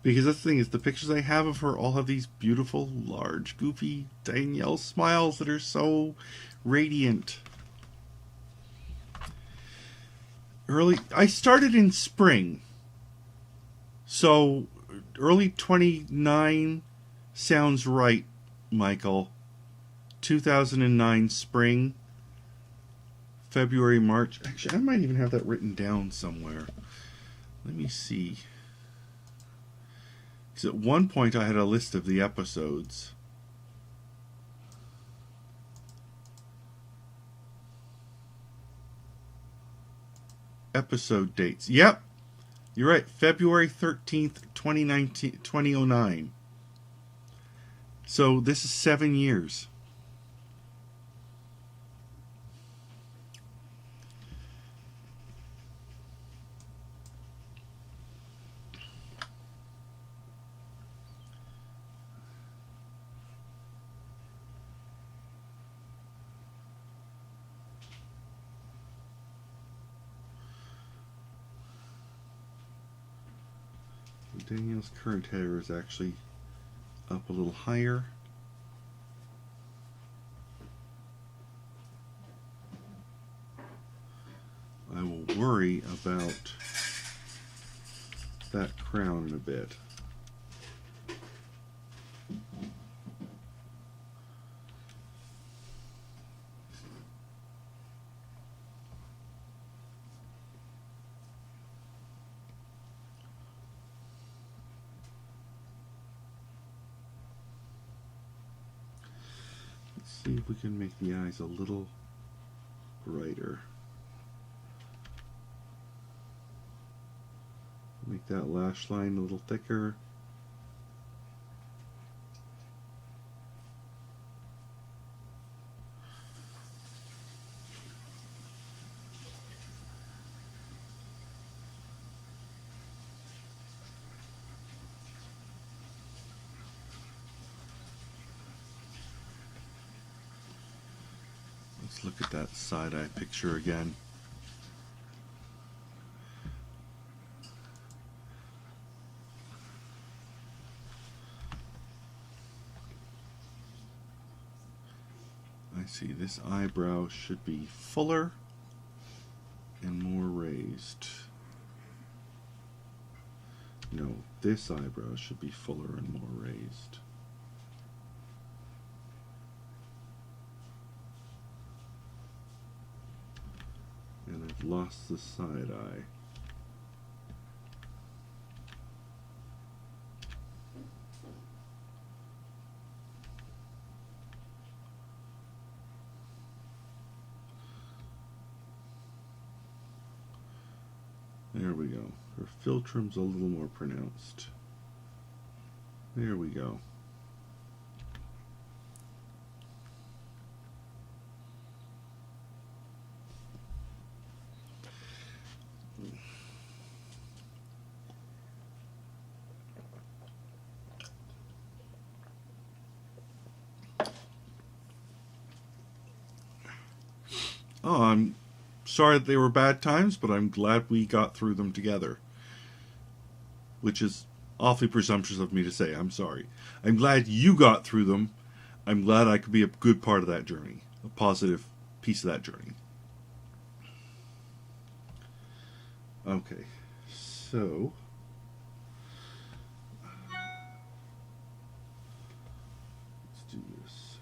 Because that's the thing, is the pictures I have of her all have these beautiful, large, goofy Danielle smiles that are so radiant. I started in spring. So, early 29 sounds right, Michael. 2009 spring. February, March. Actually, I might even have that written down somewhere. Let me see. Because at one point I had a list of the episodes. Episode dates. Yep. You're right. February 13th, 2009. So this is 7 years. Danielle's current hair is actually up a little higher. I will worry about that crown in a bit. See if we can make the eyes a little brighter. Make that lash line a little thicker. Let's look at that side-eye picture again. I see this eyebrow should be fuller and more raised. No, this eyebrow should be fuller and more raised. And I've lost the side eye. There we go. Her philtrum's a little more pronounced. There we go. Oh, I'm sorry that they were bad times, but I'm glad we got through them together. Which is awfully presumptuous of me to say. I'm sorry. I'm glad you got through them. I'm glad I could be a good part of that journey. A positive piece of that journey. Okay. So... let's do this.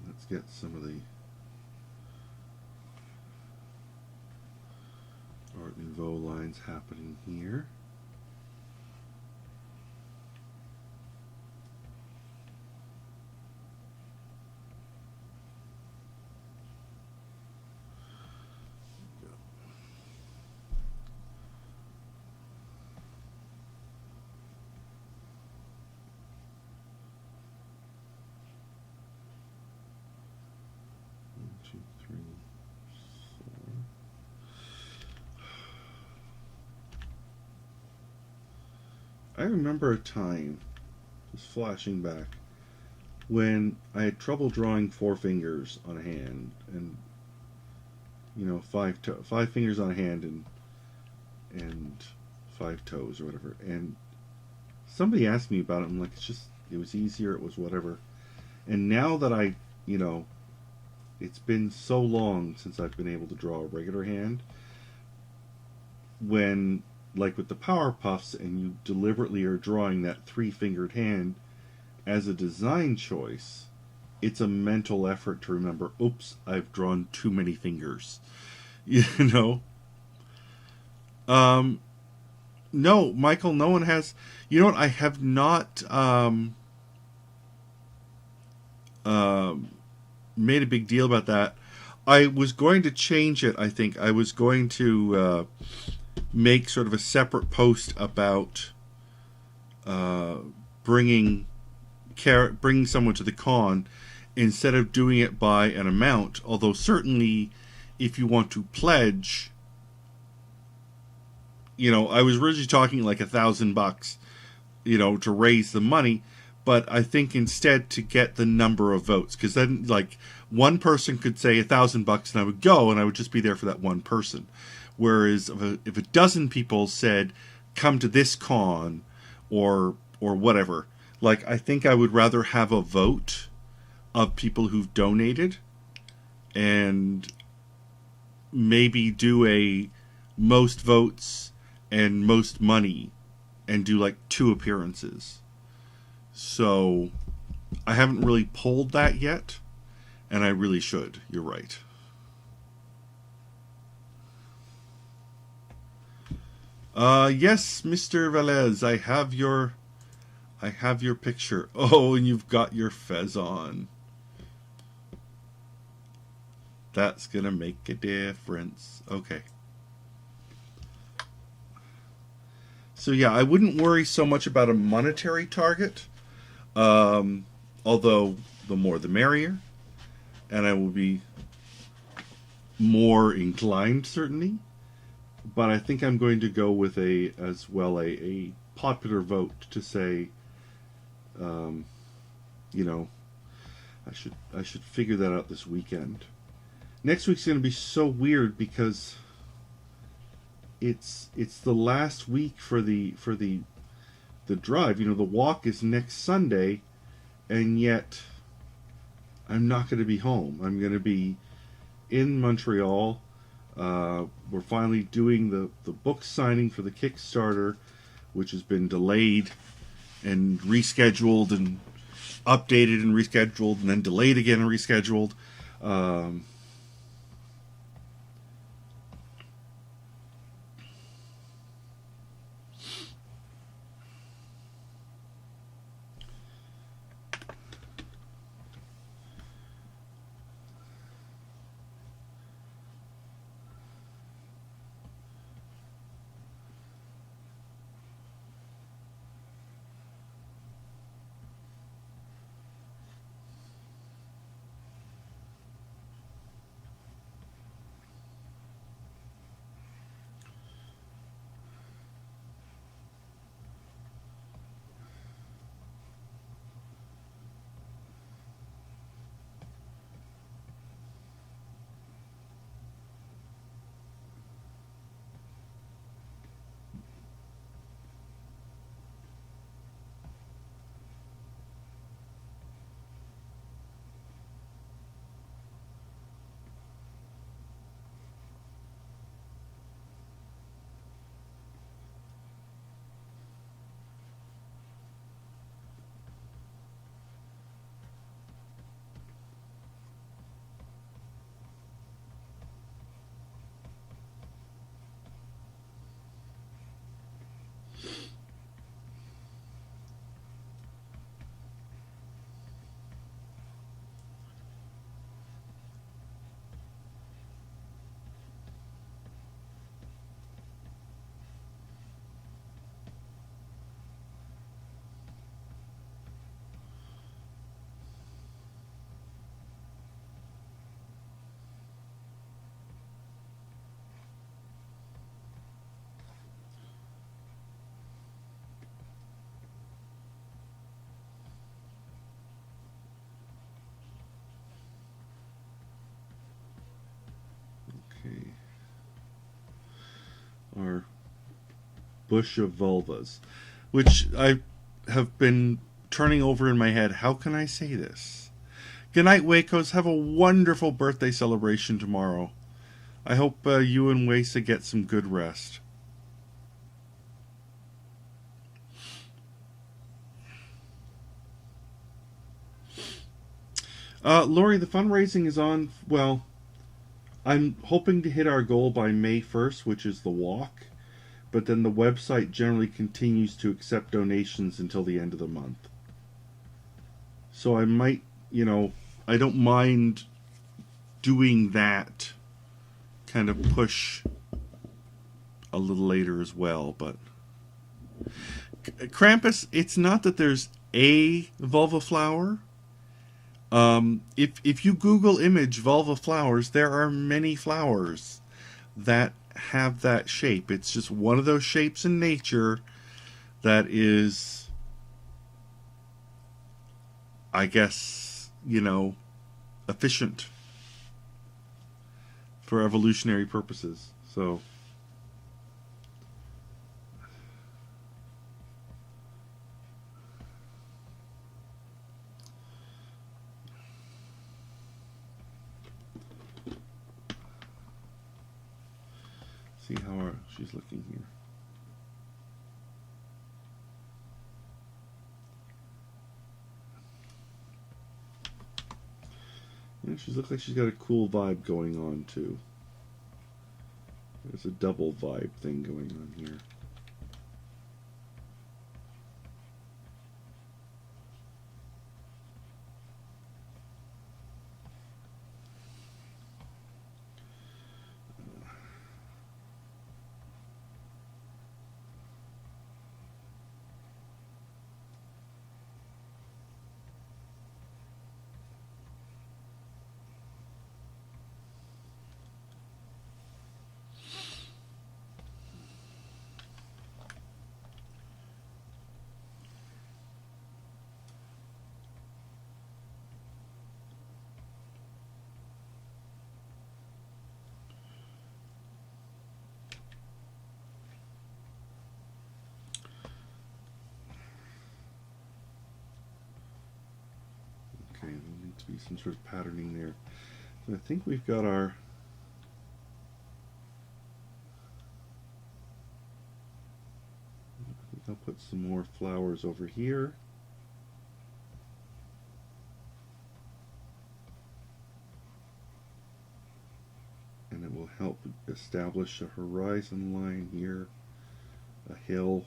Let's get some of the Art Nouveau lines happening here. I remember a time, just flashing back, when I had trouble drawing 4 fingers on a hand, and you know, 5 fingers on a hand and 5 toes or whatever. And somebody asked me about it. I'm like, it was easier. It was whatever. And now that you know, it's been so long since I've been able to draw a regular hand. When, like with the Power Puffs, and you deliberately are drawing that 3-fingered hand as a design choice, it's a mental effort to remember, oops, I've drawn too many fingers. You know? No, Michael, no one has... You know what? I have not made a big deal about that. I was going to change it, I think. I was going to make sort of a separate post about bringing someone to the con instead of doing it by an amount. Although certainly if you want to pledge, you know, I was originally talking like $1,000, you know, to raise the money, but I think instead to get the number of votes, because then like one person could say $1,000 and I would go and I would just be there for that one person. Whereas if a dozen people said, come to this con or whatever, like I think I would rather have a vote of people who've donated and maybe do a most votes and most money and do like 2 appearances. So I haven't really pulled that yet, and I really should. You're right. Yes, Mr. Velez, I have your picture. Oh, and you've got your fez on. That's gonna make a difference. Okay. So yeah, I wouldn't worry so much about a monetary target. Although the more the merrier. And I will be more inclined, certainly. But I think I'm going to go with a popular vote to say, you know, I should figure that out this weekend. Next week's going to be so weird because it's the last week for the drive. You know, the walk is next Sunday, and yet I'm not going to be home. I'm going to be in Montreal. We're finally doing the book signing for the Kickstarter, which has been delayed and rescheduled and updated and rescheduled and then delayed again and rescheduled. Okay. Our bush of vulvas, which I have been turning over in my head. How can I say this? Good night, Wacos. Have a wonderful birthday celebration tomorrow. I hope you and Wasa get some good rest. Lori, the fundraising is on. Well, I'm hoping to hit our goal by May 1st, which is the walk. But then the website generally continues to accept donations until the end of the month. So I might, I don't mind doing that kind of push a little later as well. But Krampus, it's not that there's a vulva flower. If you Google image vulva flowers, there are many flowers that have that shape. It's just one of those shapes in nature that is I guess, efficient for evolutionary purposes. So see how she's looking here. Yeah, she looks like she's got a cool vibe going on too. There's a double vibe thing going on here. Okay, there needs to be some sort of patterning there. So I think we've got our... I think I'll put some more flowers over here. And it will help establish a horizon line here, a hill.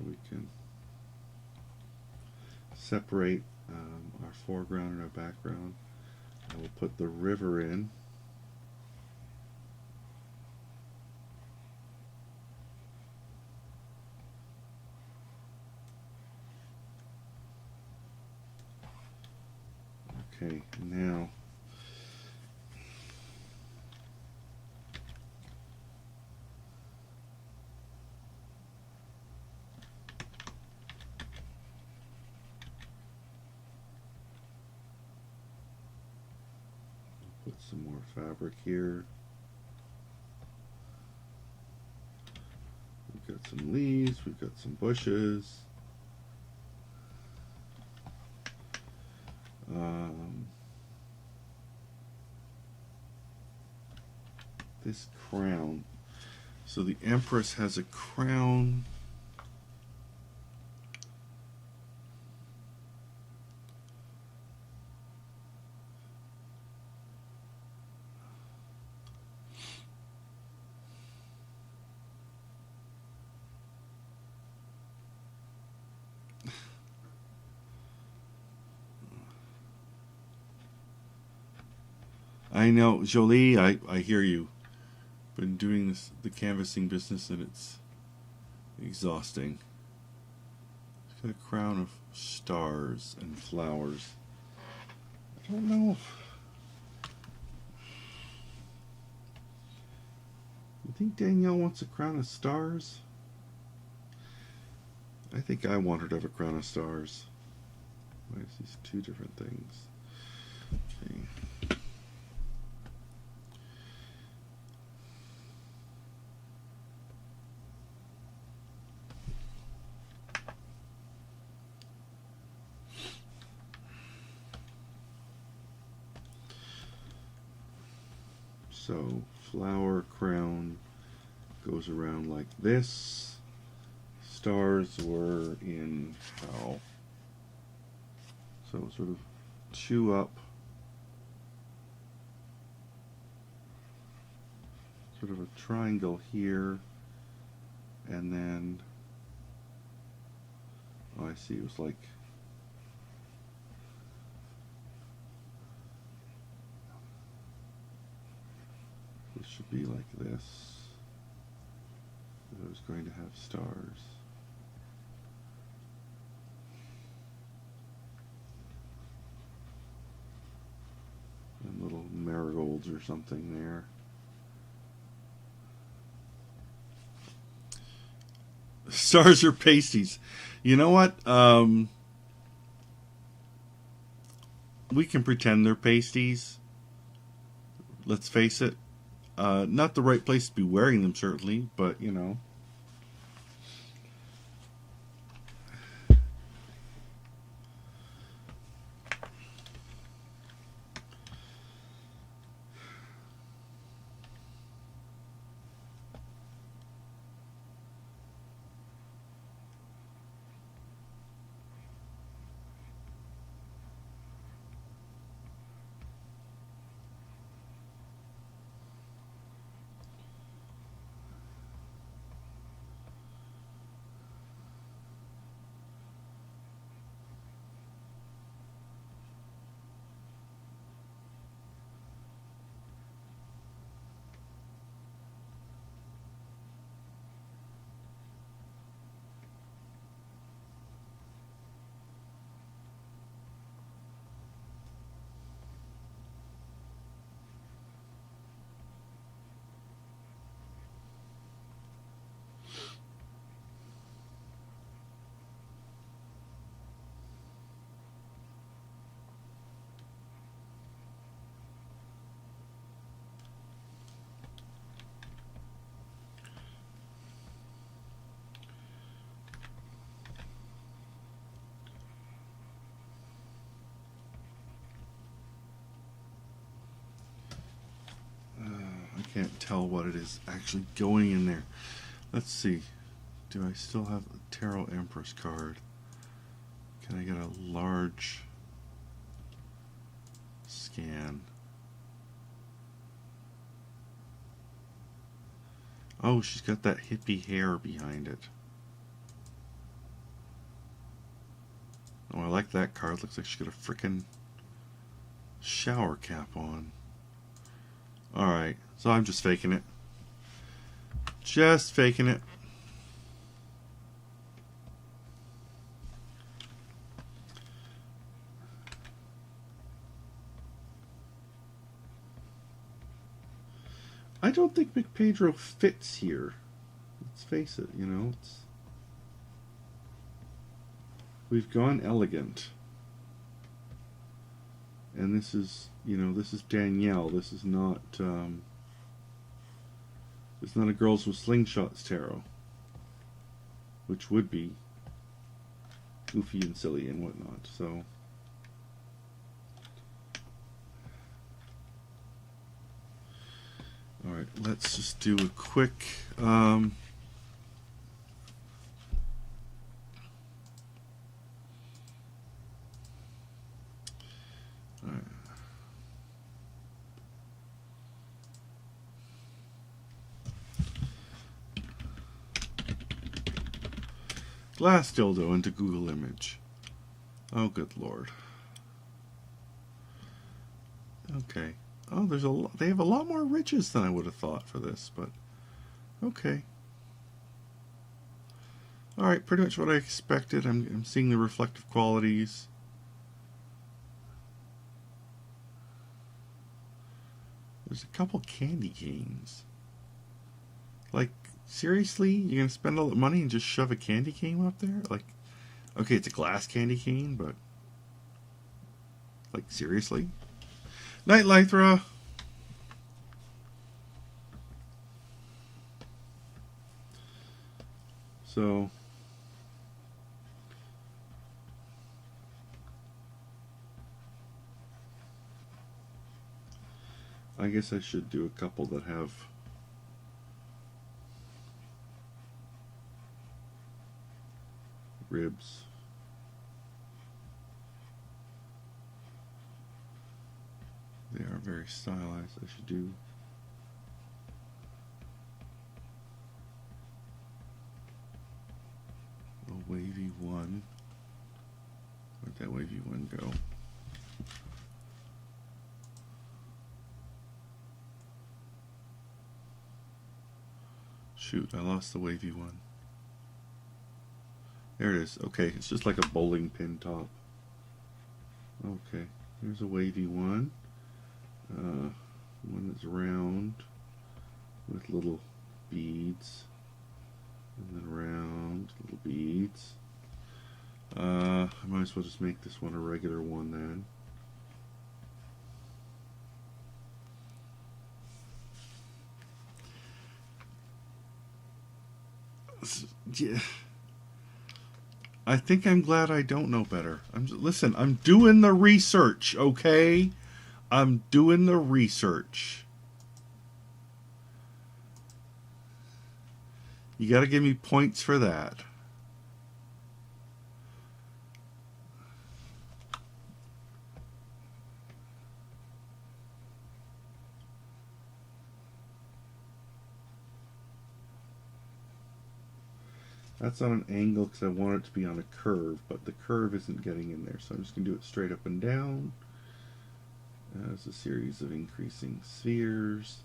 We can separate our foreground and our background. I will put the river in. Okay, now put some more fabric here. We've got some leaves, we've got some bushes. This crown. So the Empress has a crown. I know, Jolie, I hear you. Been doing the canvassing business, and it's exhausting. It's got a crown of stars and flowers. I don't know. You think Danielle wants a crown of stars? I think I want her to have a crown of stars. Why is these two different things? Okay. So, flower crown goes around like this. Stars were in how? So, sort of two up. Sort of a triangle here. And then, oh, I see, it was like, this should be like this. I was going to have stars. And little marigold emeralds or something there. Stars or pasties. You know what? We can pretend they're pasties. Let's face it. Not the right place to be wearing them, certainly, but, you know. I can't tell what it is actually going in there. Let's see. Do I still have a Tarot Empress card? Can I get a large scan? Oh, she's got that hippie hair behind it. Oh, I like that card. Looks like she's got a frickin' shower cap on. Alright, so I'm just faking it. Just faking it. I don't think McPedro fits here. Let's face it, you know. We've gone elegant. And this is, you know, this is Danielle. This is not, it's not a Girls with Slingshots tarot. Which would be goofy and silly and whatnot, so. Alright, let's just do a quick, alright. Glass dildo into Google image. Oh, good lord. Okay. Oh, there's a lot. They have a lot more riches than I would have thought for this, but okay. All right, pretty much what I expected. I'm seeing the reflective qualities. There's a couple candy canes. Like, seriously? You're gonna spend all that money and just shove a candy cane up there? Like, okay, it's a glass candy cane, but like, seriously? Night, Lythra. So, I guess I should do a couple that have ribs. They are very stylized. I should do a wavy one. Where'd that wavy one go? Shoot, I lost the wavy one. There it is. Okay, it's just like a bowling pin top. Okay, here's a wavy one. One that's round with little beads. And then round, little beads. I might as well just make this one a regular one then. Yeah. I think I'm glad I don't know better. Listen, I'm doing the research, okay? I'm doing the research. You got to give me points for that. That's on an angle because I want it to be on a curve, but the curve isn't getting in there, so I'm just going to do it straight up and down. As a series of increasing spheres.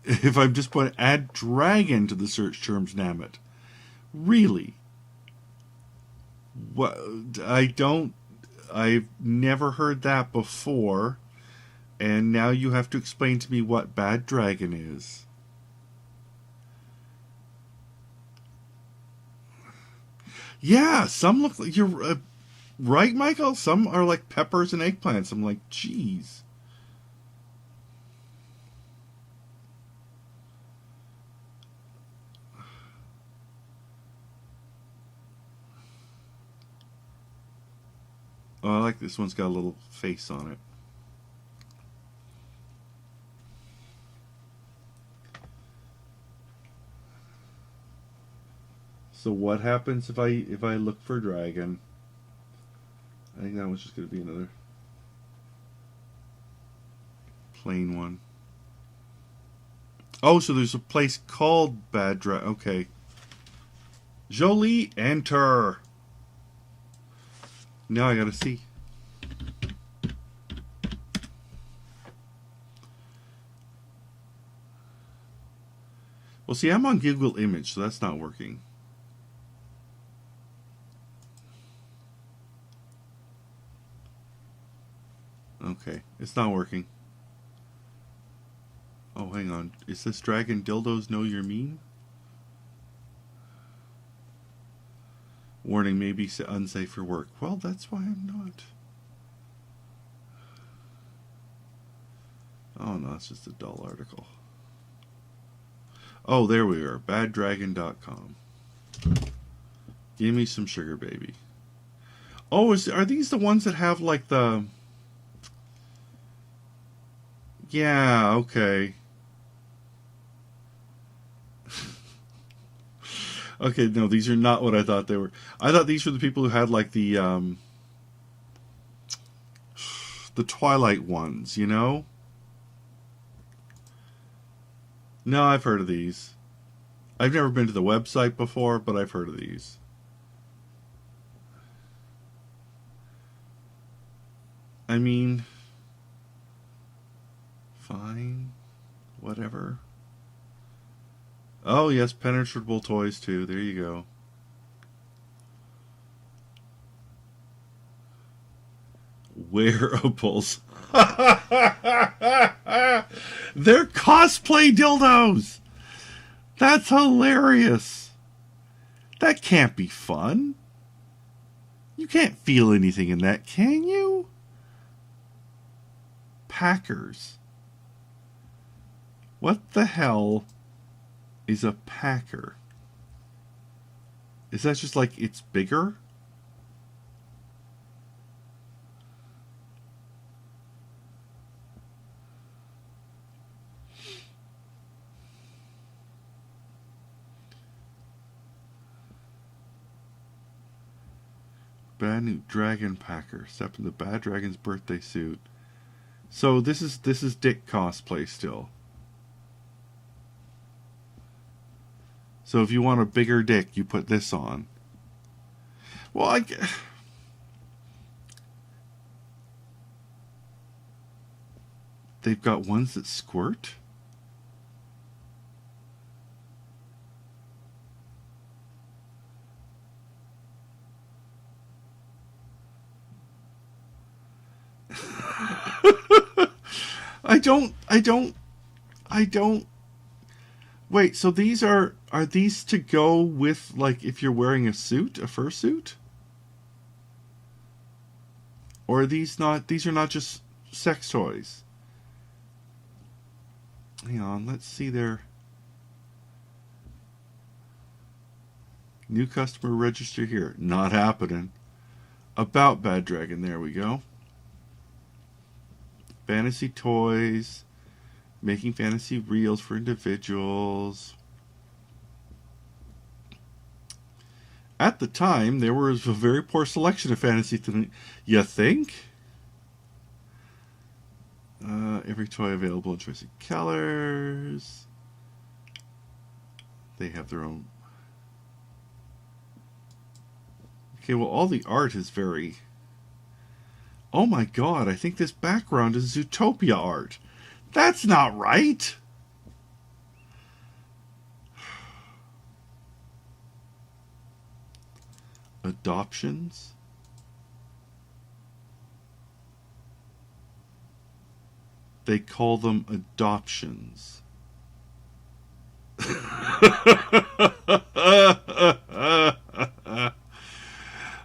If I'm just going to add dragon to the search terms, damn it. Really? What? I've never heard that before. And now you have to explain to me what bad dragon is. Yeah, some look like you're right, Michael. Some are like peppers and eggplants. I'm like, geez. Oh, I like this one's got a little face on it. So what happens if I look for dragon? I think that one's just going to be another plain one. Oh, so there's a place called Bad Dragon. Okay. Jolie, enter. Now I got to see. Well, see, I'm on Google Image, so that's not working. Okay, it's not working. Oh, hang on. Is this Dragon Dildos Know You're Mean? Warning, may be unsafe for work. Well, that's why I'm not. Oh, no, it's just a dull article. Oh, there we are. BadDragon.com. Give me some sugar, baby. Oh, are these the ones that have, like, the... Yeah, okay. Okay, no, these are not what I thought they were. I thought these were the people who had, like, the Twilight ones, you know? No, I've heard of these. I've never been to the website before, but I've heard of these. I mean, fine, whatever. Oh, yes, penetrable toys, too. There you go. Wearables. They're cosplay dildos! That's hilarious. That can't be fun. You can't feel anything in that, can you? Packers. What the hell is a packer? Is that just like it's bigger? Bad new dragon packer. Step in the Bad Dragon's birthday suit. So this is Dick cosplay still. So if you want a bigger dick, you put this on. Well, they've got ones that squirt? I don't. Wait, so these are these to go with, like, if you're wearing a suit, a fursuit? Or are these are not just sex toys? Hang on, let's see their new customer register here. Not happening. About Bad Dragon, there we go. Fantasy toys, making fantasy reels for individuals. At the time, there was a very poor selection of fantasy things. You think? Every toy available in choice of colors. They have their own. Okay, well, all the art is very... Oh my god, I think this background is Zootopia art. That's not right! Adoptions? They call them adoptions.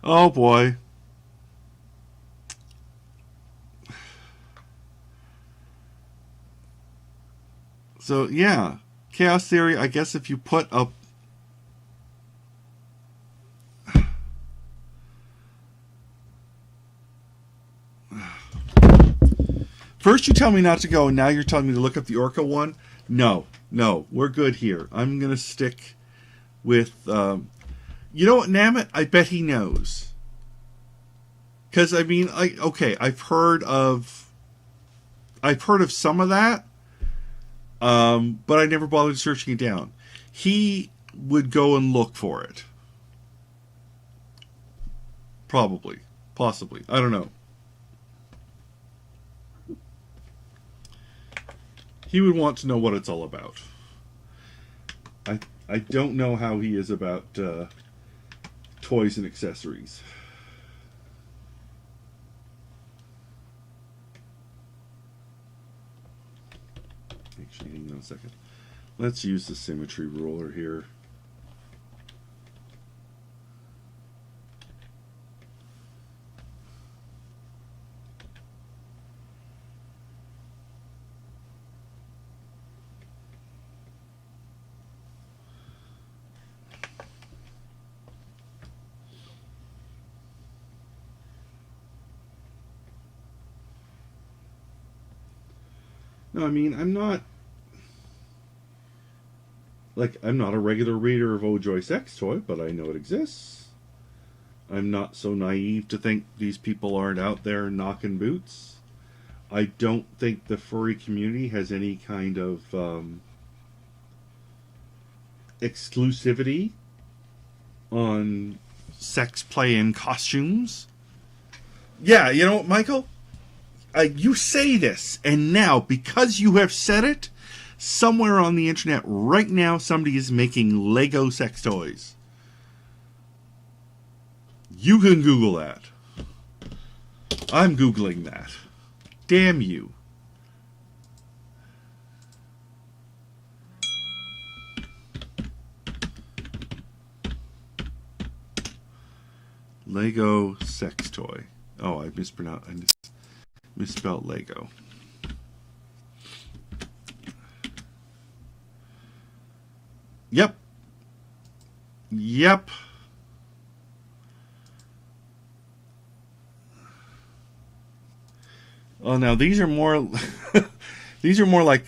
Oh boy. So yeah, Chaos Theory, I guess if you put up... First you tell me not to go, and now you're telling me to look up the Orca one? No, we're good here. I'm going to stick with... you know what, Namit? I bet he knows. Because, I mean, I've heard of some of that, but I never bothered searching it down. He would go and look for it. Probably. Possibly. I don't know. He would want to know what it's all about. I don't know how he is about toys and accessories. Actually, hang on a second. Let's use the symmetry ruler here. No, I mean, I'm not a regular reader of Oh Joy Sex Toy, but I know it exists. I'm not so naive to think these people aren't out there knocking boots. I don't think the furry community has any kind of exclusivity on sex play and costumes. Yeah, you know what, Michael? You say this, and now, because you have said it, somewhere on the internet right now, somebody is making Lego sex toys. You can Google that. I'm Googling that. Damn you. Lego sex toy. Oh, I misspelled Lego. Yep. Oh, now these are more these are more like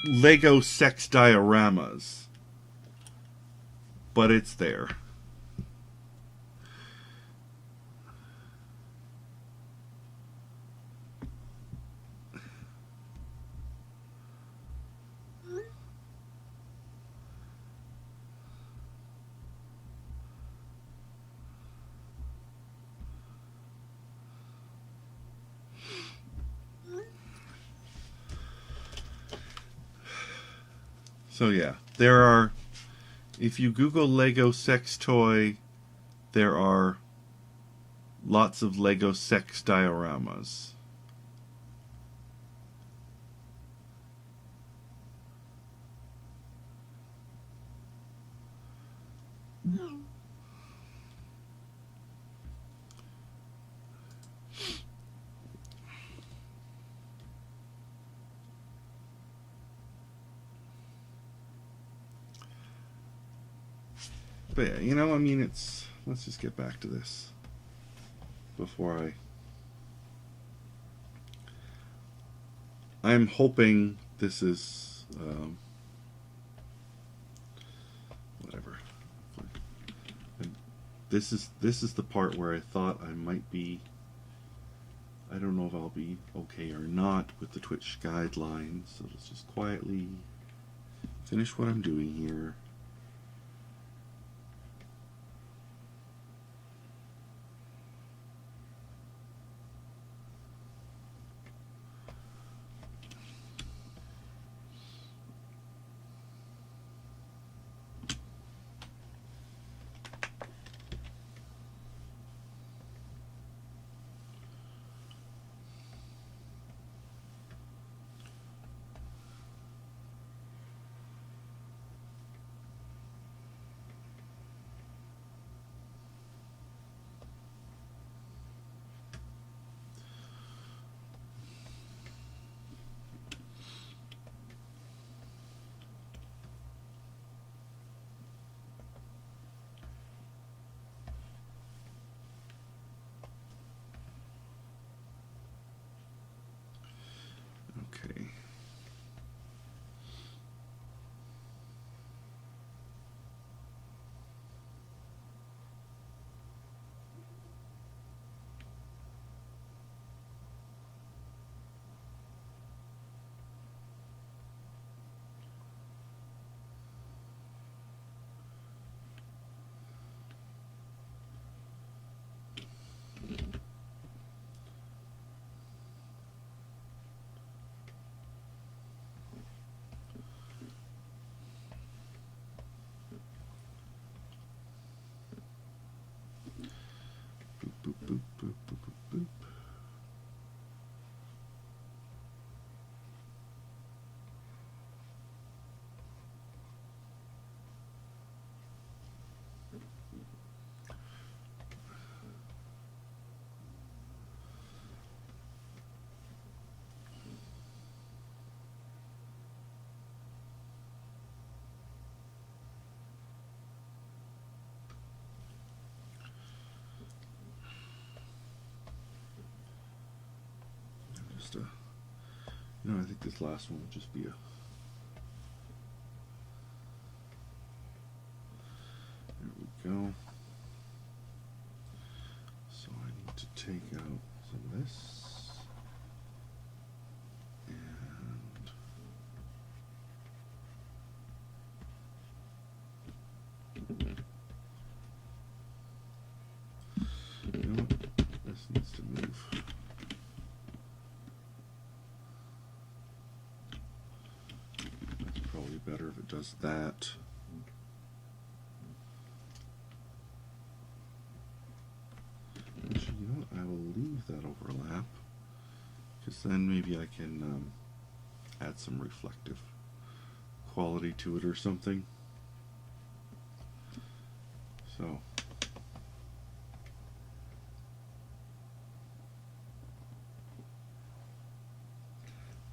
Lego sex dioramas. But it's there. So yeah, there are, if you Google Lego sex toy, there are lots of Lego sex dioramas. But yeah, you know, I mean, let's just get back to this before I'm hoping this is whatever. And this is the part where I thought I might be. I don't know if I'll be okay or not with the Twitch guidelines, so let's just quietly finish what I'm doing here. Okay. Boop, boop, boop, boop, boop, boop. Just no, I think this last one will just be a. There we go. So I need to take out some of this. And you know what? This needs to move. That's probably better if it does that. Actually, you know what? I will leave that overlap, because then maybe I can add some reflective quality to it or something. So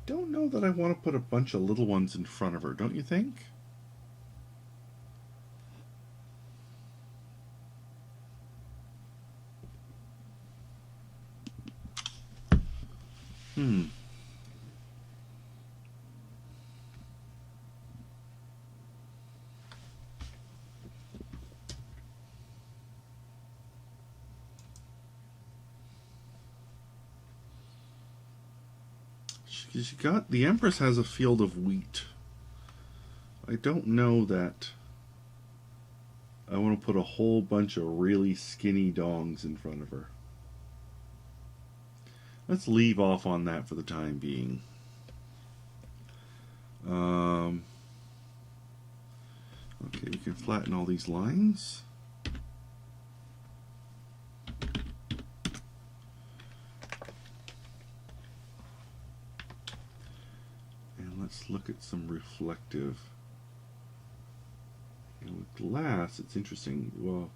don't know that I want to put a bunch of little ones in front of her, don't you think? She got, the Empress has a field of wheat. I don't know that I want to put a whole bunch of really skinny dongs in front of her. Let's leave off on that for the time being. Okay, we can flatten all these lines. And let's look at some reflective. And with glass, it's interesting. Well,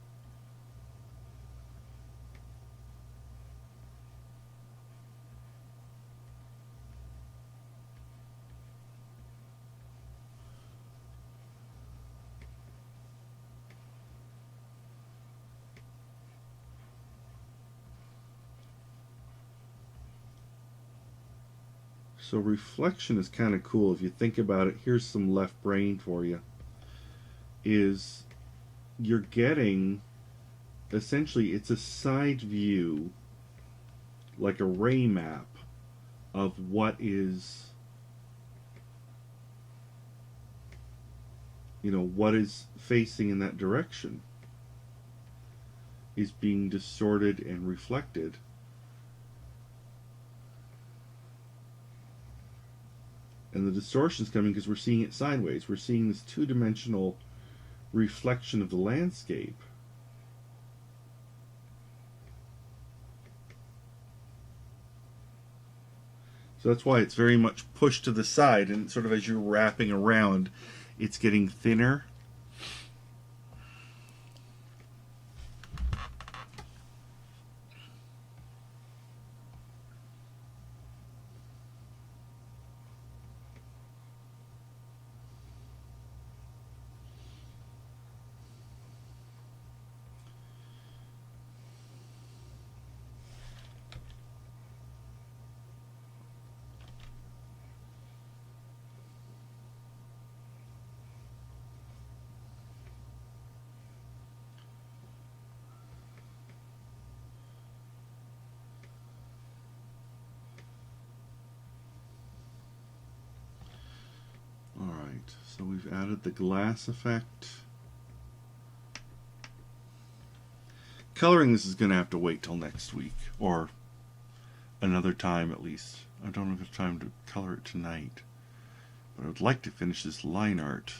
So reflection is kind of cool if you think about it. Here's some left brain for you. Is you're getting, essentially, it's a side view, like a ray map of what is, what is facing in that direction is being distorted and reflected. And the distortion's coming because we're seeing it sideways. We're seeing this two-dimensional reflection of the landscape. So that's why it's very much pushed to the side, and sort of as you're wrapping around, it's getting thinner. Alright, so we've added the glass effect. Coloring this is going to have to wait till next week, or another time at least. I don't have time to color it tonight, but I would like to finish this line art.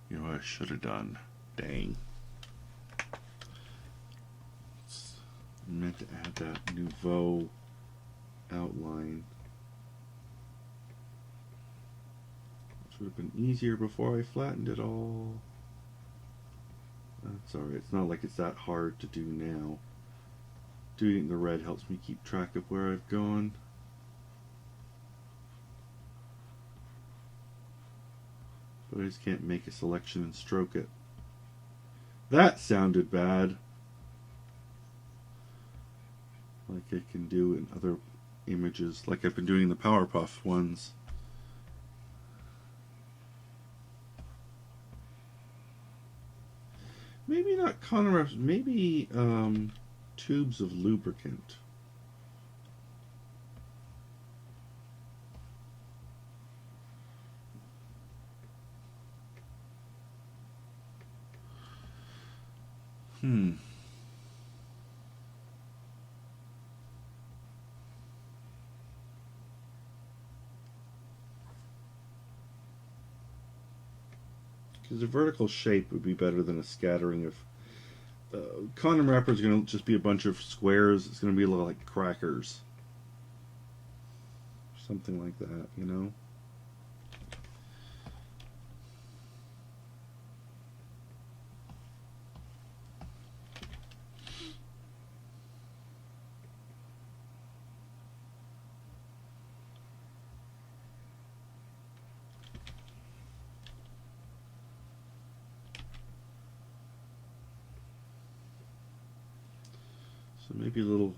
You know what I should have done? Dang. I meant to add that Nouveau outline. This would have been easier before I flattened it all. That's alright. It's not like it's that hard to do now. Doing it in the red helps me keep track of where I've gone. But I just can't make a selection and stroke it. That sounded bad. Like I can do in other images, like I've been doing in the Powerpuff ones. Maybe not condom wraps, maybe tubes of lubricant. Because a vertical shape would be better than a scattering of... condom wrapper is going to just be a bunch of squares. It's going to be a little like crackers. Something like that, you know? So maybe a little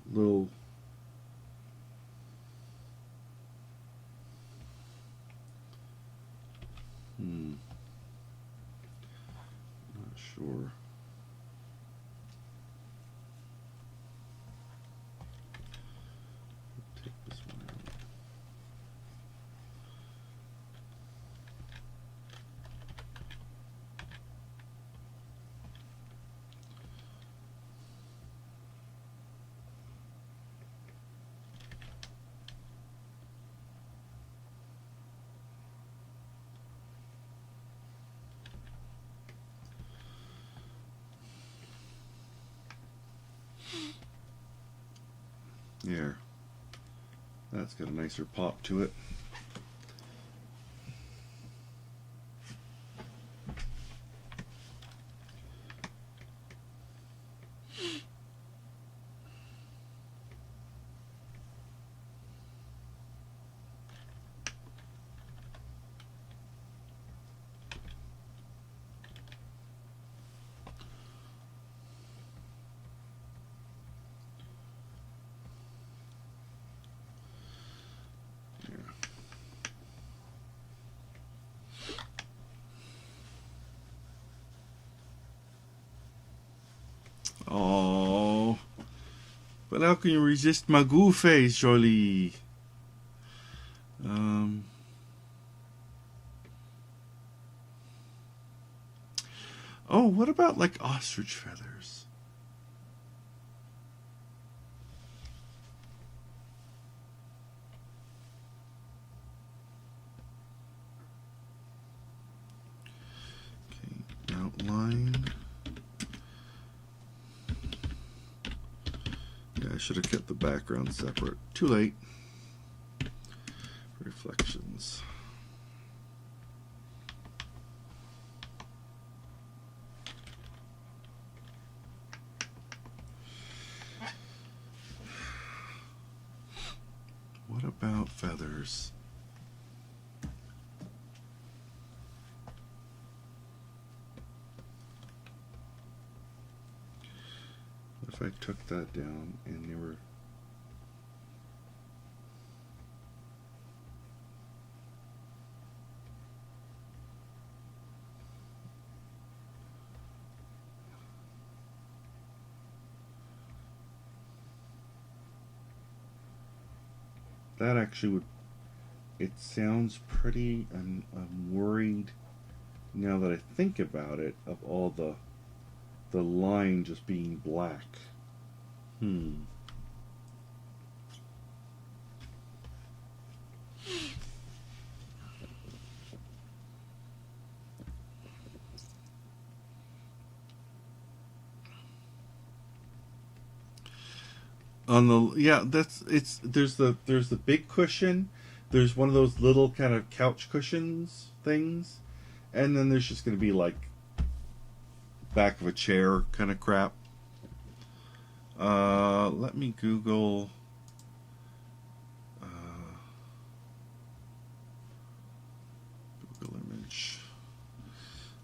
not sure. Take this one out. There. That's got a nicer pop to it. But how can you resist my goo face, Jolie? Oh, what about like ostrich feathers? Okay, outline. Yeah, I should have kept the background separate. Too late. Reflections. What about feathers? What if I took that down and they were... That actually would... It sounds pretty... I'm worried now that I think about it of all the line just being black. On the there's the big cushion, there's one of those little kind of couch cushions things, and then there's just going to be like back of a chair kind of crap. Let me Google Google image.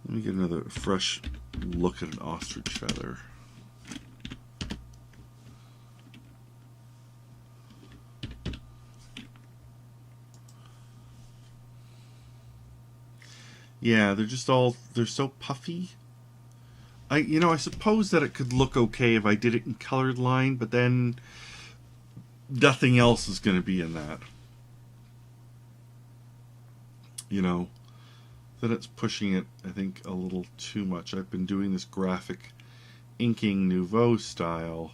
Let me get another fresh look at an ostrich feather. Yeah, they're so puffy. I suppose that it could look okay if I did it in colored line, but then nothing else is going to be in that. Then it's pushing it, I think, a little too much. I've been doing this graphic inking Nouveau style.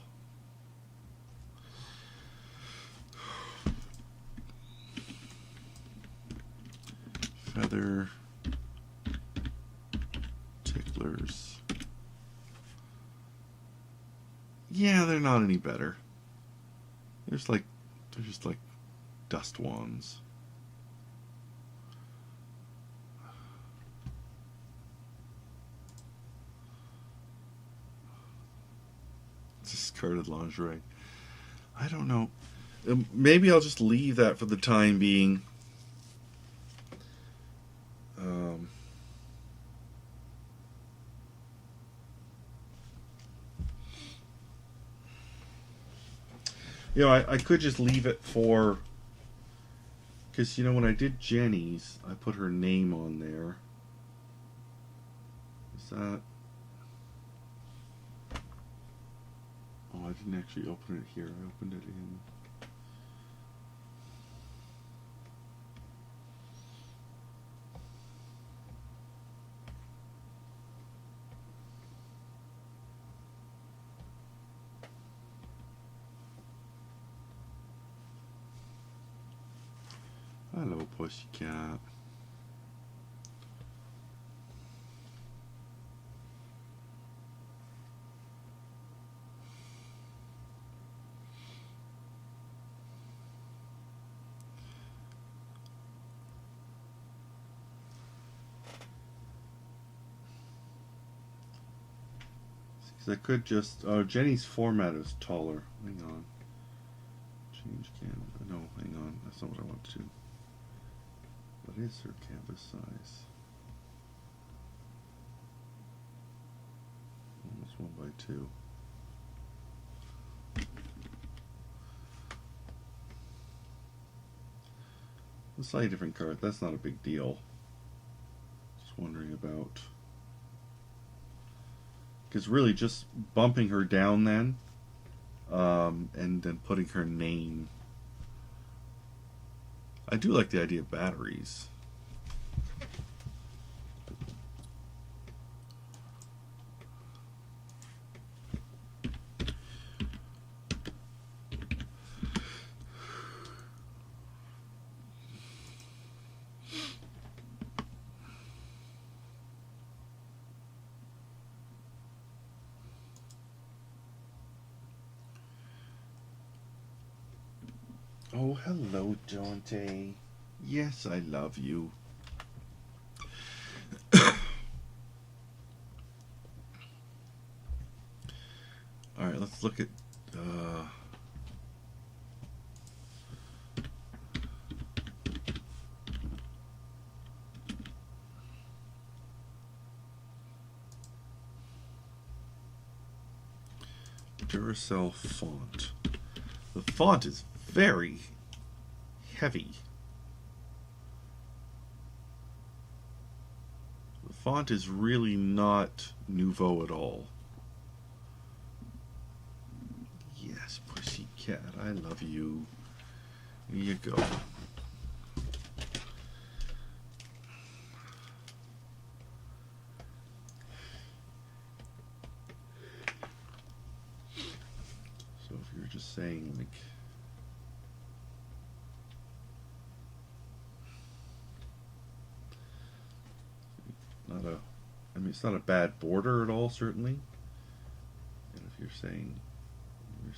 Feather ticklers. Yeah, they're not any better. They're just like dust wands. Discarded lingerie. I don't know. Maybe I'll just leave that for the time being. I could just leave it for... Because, when I did Jenny's, I put her name on there. Is that... Oh, I didn't actually open it here. I opened it in... Hello, pussycat. I could just... Oh, Jenny's format is taller. Hang on. Change canvas. No, hang on. That's not what I want to do. What is her canvas size? Almost 1x2. A slightly different card. That's not a big deal. Just wondering about... Because really just bumping her down then and then putting her name. I do like the idea of batteries. Oh, hello, Dante. Yes, I love you. All right, let's look at. Duracell font. The font is very heavy. The font is really not nouveau at all. Yes, pussycat, I love you. Here you go. So if you're just saying like I mean, it's not a bad border at all, certainly. And if you're saying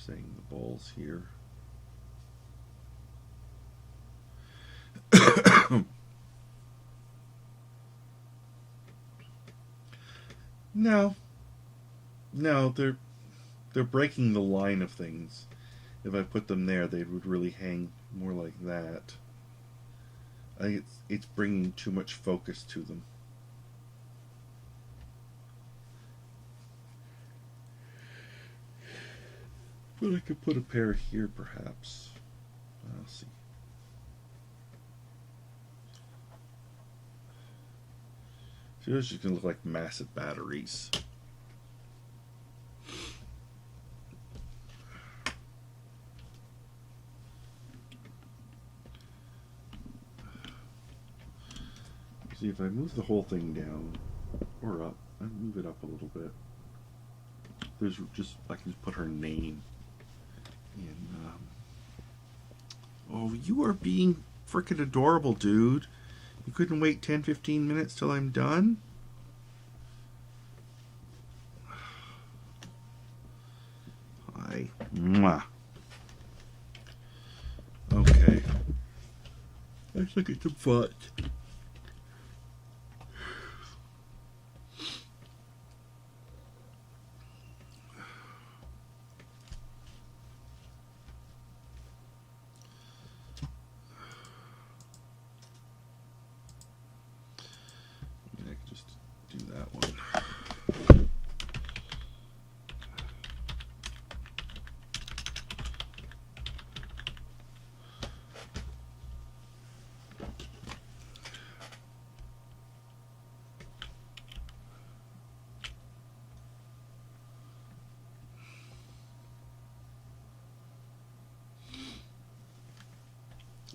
the balls here. No, they're breaking the line of things. If I put them there, they would really hang more like that. I think it's bringing too much focus to them. But I could put a pair here, perhaps. I'll see. So those are going to look like massive batteries. See, if I move the whole thing down or up, I move it up a little bit. There's just I can just put her name in. Oh, you are being frickin' adorable, dude. You couldn't wait 10-15 minutes till I'm done? Hi. Mwah. Okay. Let's look at some font.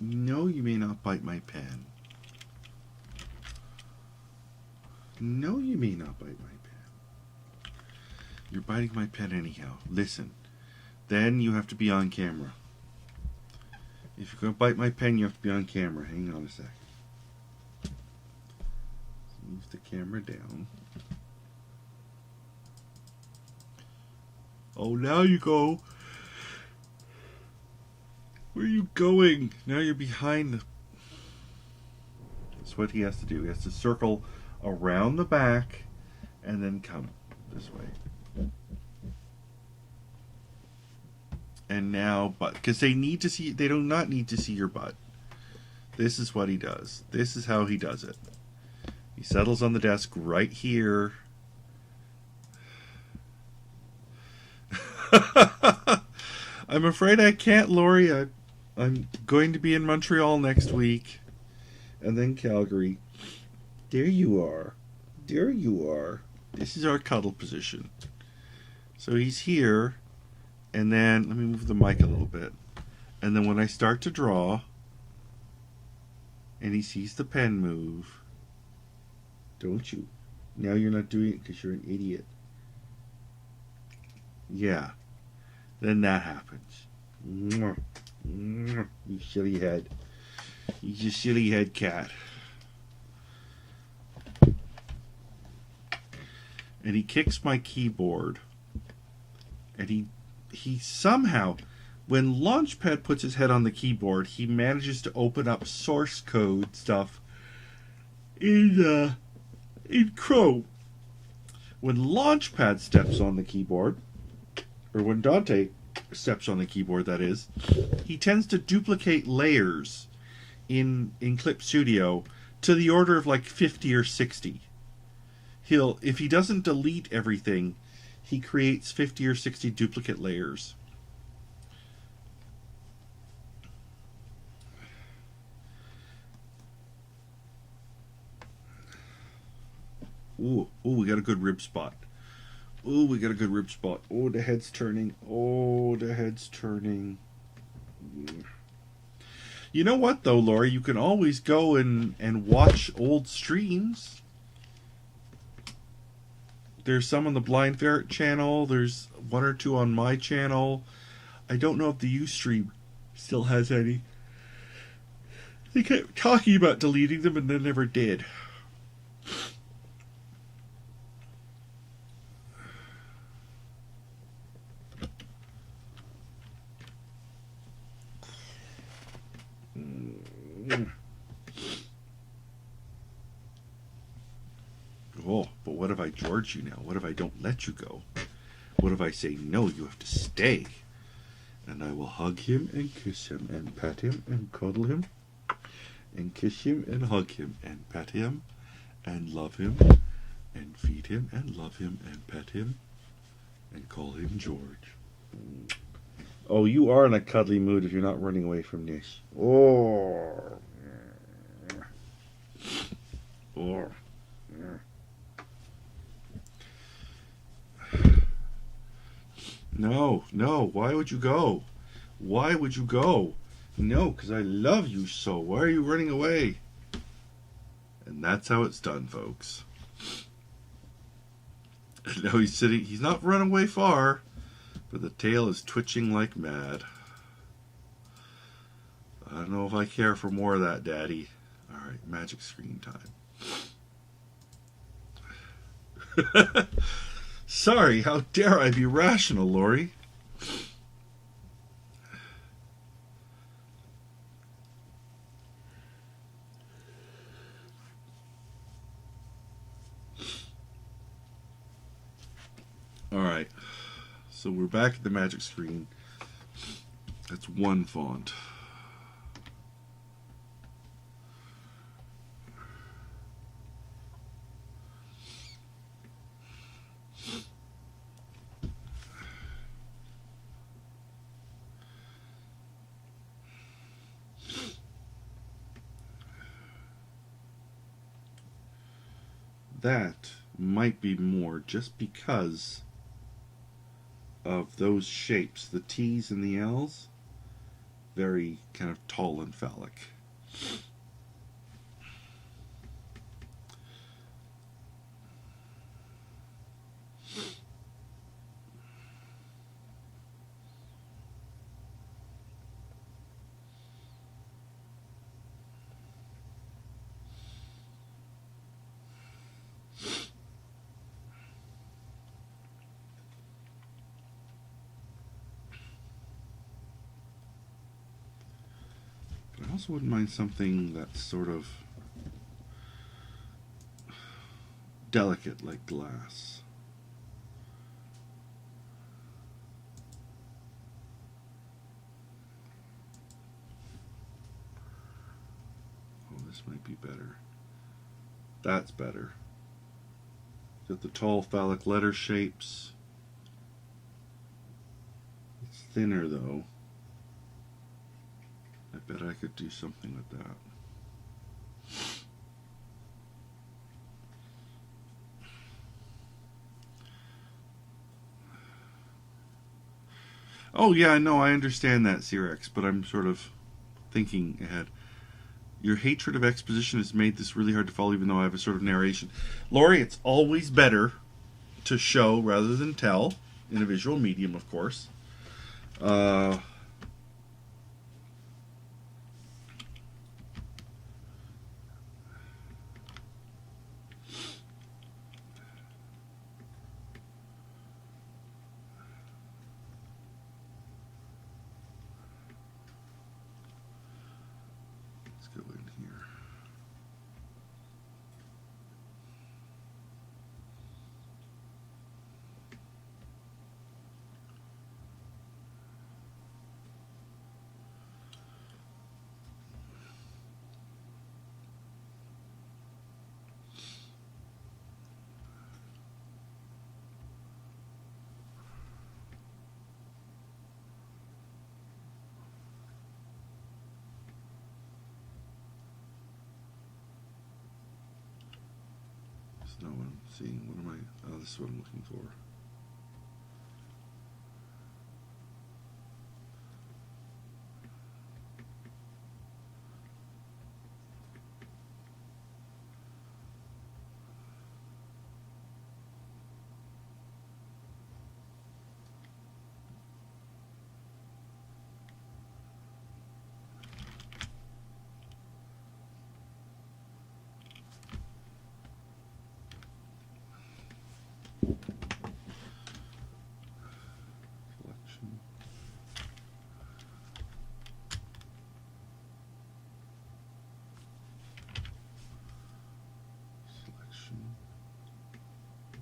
No, you may not bite my pen. No, you may not bite my pen. You're biting my pen anyhow. Listen. Then you have to be on camera. If you're going to bite my pen, you have to be on camera. Hang on a sec. Move the camera down. Oh, now you go. Where are you going? Now you're behind the... That's what he has to do. He has to circle around the back and then come this way. And now, but because they need to see, they do not need to see your butt. This is what he does. This is how he does it. He settles on the desk right here. I'm afraid I can't, Lori. I'm going to be in Montreal next week. And then Calgary. There you are. There you are. This is our cuddle position. So he's here. And then, let me move the mic a little bit. And then when I start to draw, and he sees the pen move, don't you? Now you're not doing it because you're an idiot. Yeah. Then that happens. Mwah. Mwah. You silly head. You silly head cat. And he kicks my keyboard. And he somehow, when Launchpad puts his head on the keyboard, he manages to open up source code stuff in Chrome. When Launchpad steps on the keyboard, or when Dante steps on the keyboard, that is, he tends to duplicate layers in Clip Studio to the order of like 50 or 60. If he doesn't delete everything, he creates 50 or 60 duplicate layers. Ooh, we got a good rib spot. Ooh, we got a good rib spot. Oh, the head's turning. Oh, the head's turning. You know what, though, Lori? You can always go and watch old streams. There's some on the Blind Ferret channel. There's one or two on my channel. I don't know if the Ustream still has any. They kept talking about deleting them and then never did. Oh, but what if I George you now? What if I don't let you go? What if I say, no, you have to stay? And I will hug him and kiss him and pat him and cuddle him and kiss him and hug him and pat him and love him and feed him and love him and pet him and call him George. Oh, you are in a cuddly mood if you're not running away from this. Oh. Oh. No, why would you go? Why would you go? No, because I love you so. Why are you running away? And that's how it's done, folks. And now he's sitting, he's not running away far, but the tail is twitching like mad. I don't know if I care for more of that, Daddy. Alright, magic screen time. Sorry, how dare I be rational, Lori? Alright, so we're back at the magic screen. That's one font. That might be more just because of those shapes, the T's and the L's, very kind of tall and phallic. I also wouldn't mind something that's sort of delicate like glass. Oh, this might be better. That's better. Got the tall phallic letter shapes. It's thinner though. I bet I could do something with that. Oh, yeah, no, I understand that, Cyrex, but I'm sort of thinking ahead. Your hatred of exposition has made this really hard to follow, even though I have a sort of narration. Lori, it's always better to show rather than tell, in a visual medium, of course. Let's go in here. No one seeing. What am I? Oh, this is what I'm looking for. Selection. Selection.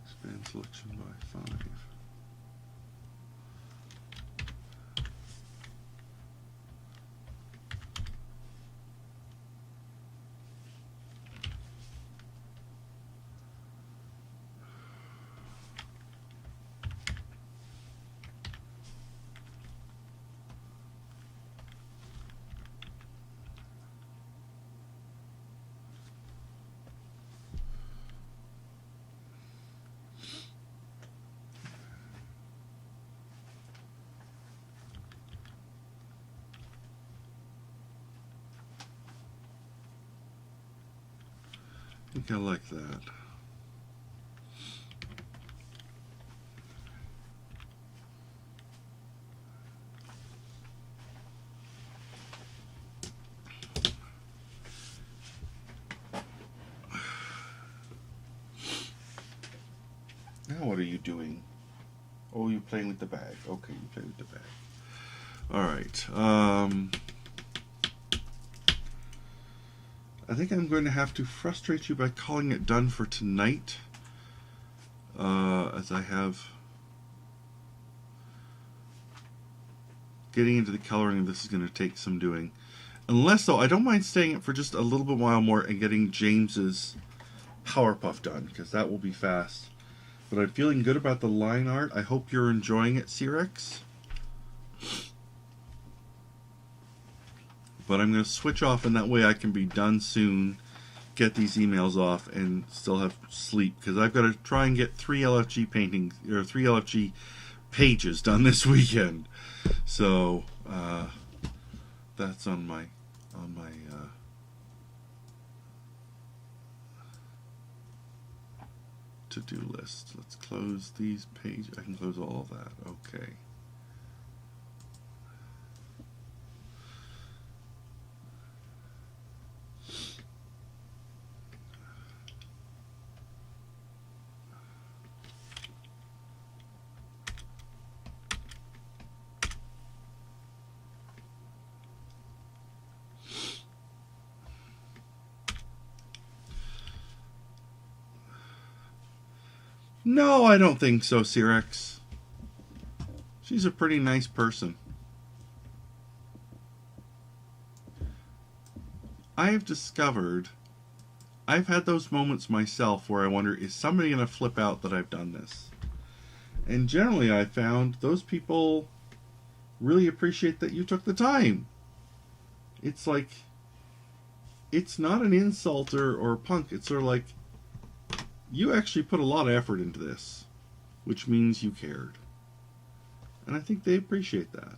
Expand selection by 5. I think I like that. Now what are you doing? Oh, you're playing with the bag. Okay, you play with the bag. All right. I think I'm going to have to frustrate you by calling it done for tonight, as I have getting into the coloring of this is going to take some doing. Unless, though, I don't mind staying up for just a little bit while more and getting James's Powerpuff done, because that will be fast. But I'm feeling good about the line art. I hope you're enjoying it, Cyrex. But I'm going to switch off, and that way I can be done soon, get these emails off, and still have sleep. Because I've got to try and get 3 LFG paintings, or 3 LFG pages done this weekend. So, that's on my to-do list. Let's close these pages. I can close all of that. Okay. No, I don't think so, Cyrex. She's a pretty nice person. I have discovered I've had those moments myself where I wonder, is somebody going to flip out that I've done this? And generally I found those people really appreciate that you took the time. It's like, it's not an insult or punk. It's sort of like, you actually put a lot of effort into this, which means you cared. And I think they appreciate that.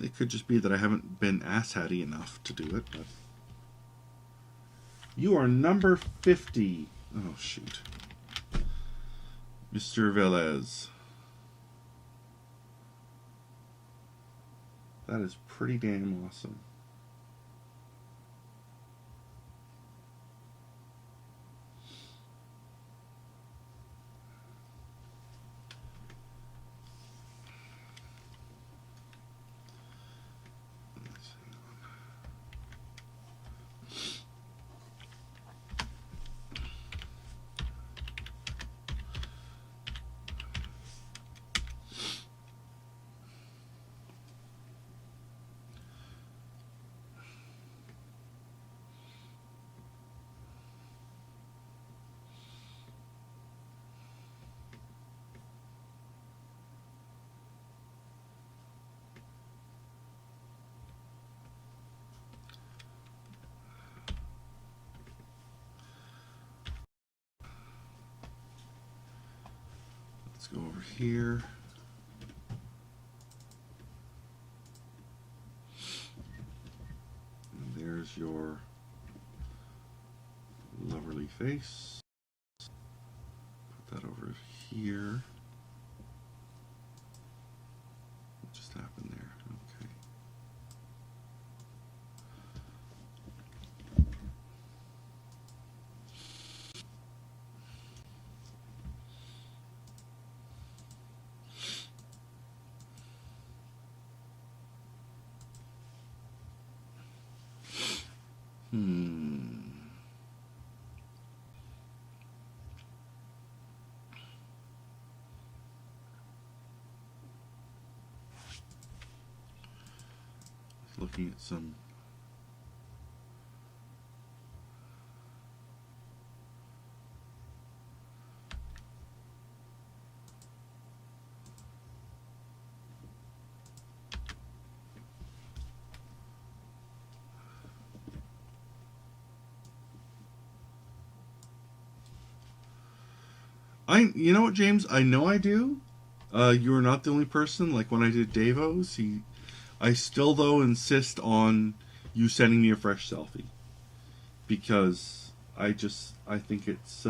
It could just be that I haven't been asshatty enough to do it, but... You are number 50. Oh, shoot. Mr. Velez. That is pretty damn awesome. Let's go over here. And there's your lovely face. Put that over here. What just happened there? Okay. Looking at some you know what, James? I know I do. You are not the only person. Like when I did Davos, I still though insist on you sending me a fresh selfie because I think it's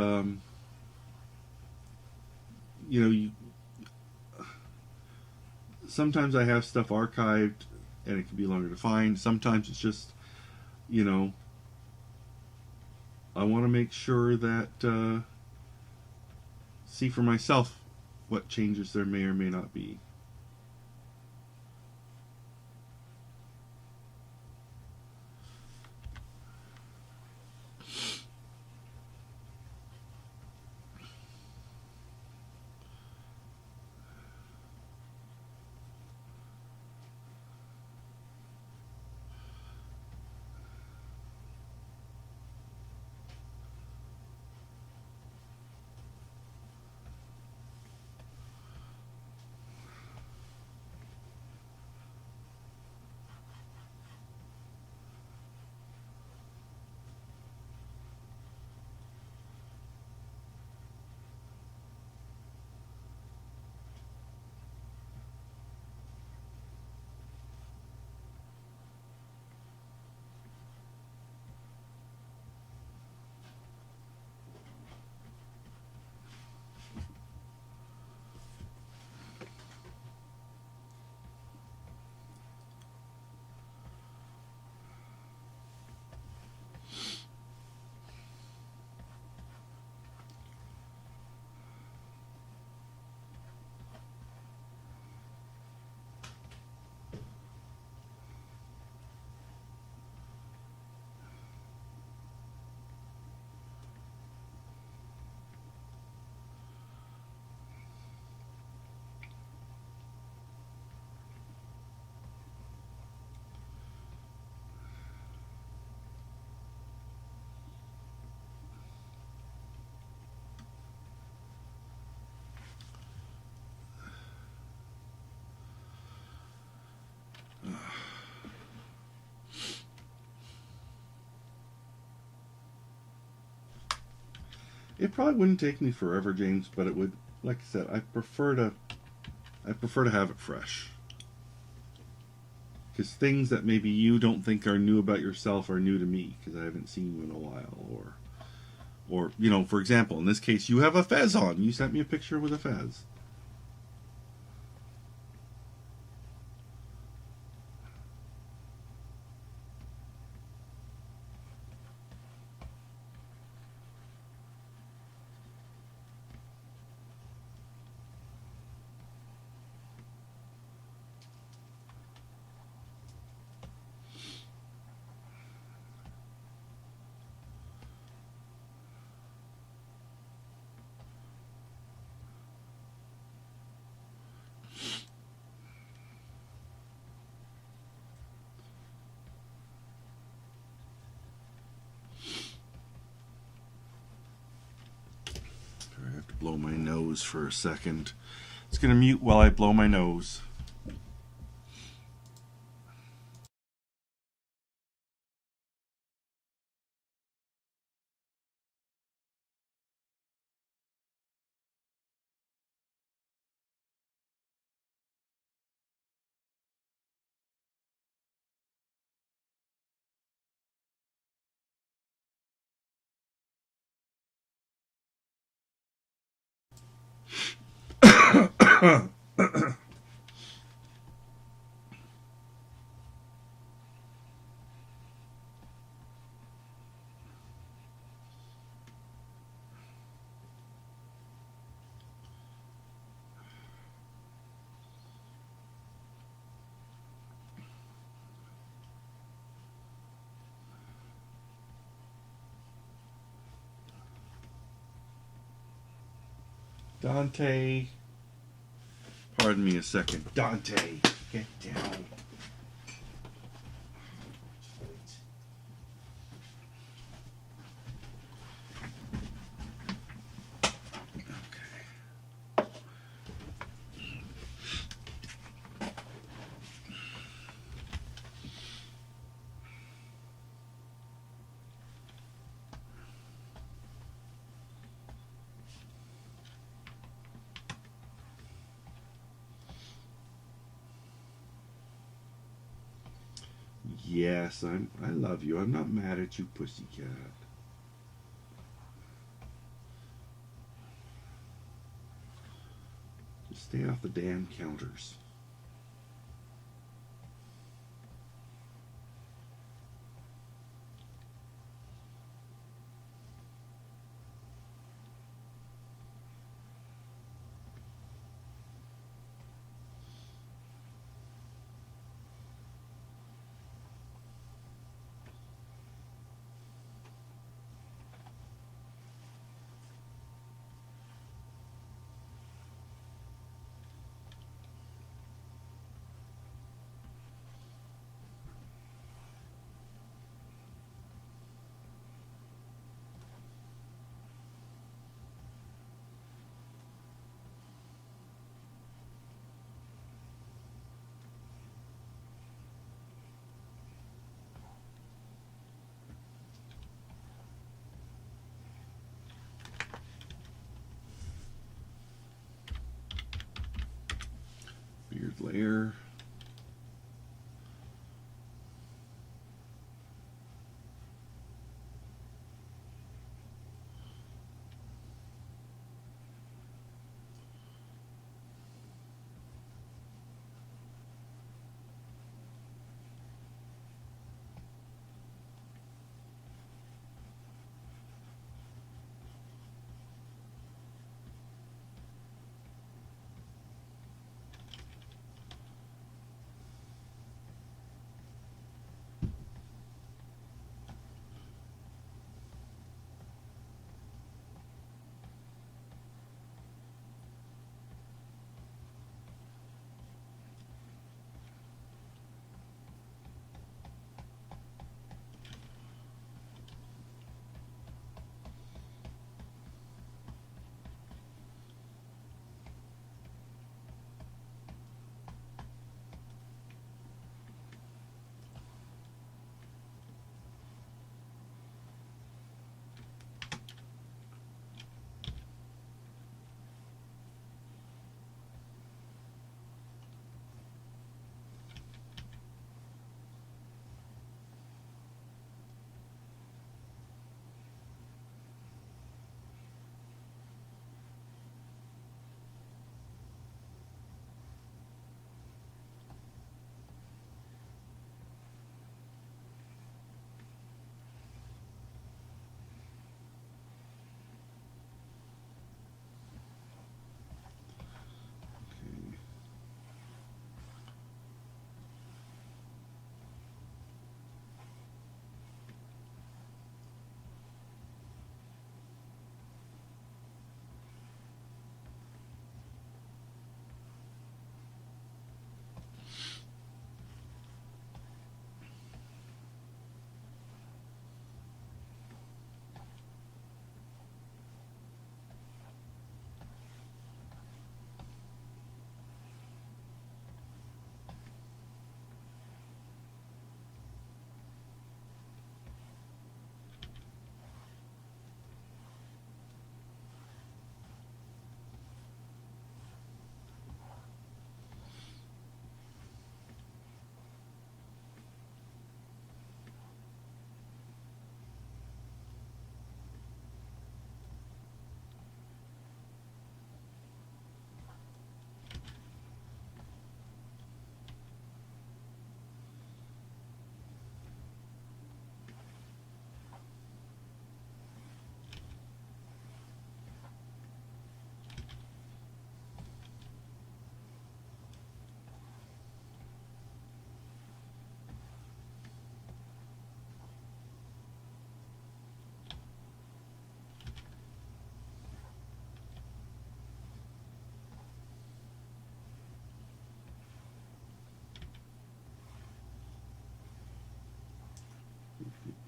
sometimes I have stuff archived and it can be longer to find. Sometimes it's just I want to make sure that see for myself what changes there may or may not be. It probably wouldn't take me forever, James, but it would like I said, I prefer to have it fresh. Because things that maybe you don't think are new about yourself are new to me because I haven't seen you in a while. Or you know, for example, in this case, you have a fez on. You sent me a picture with a fez. I have to blow my nose for a second. It's going to mute while I blow my nose. Dante. Pardon me a second. Dante, get down. Yes, I love you. I'm not mad at you, pussycat. Just stay off the damn counters. Beard layer.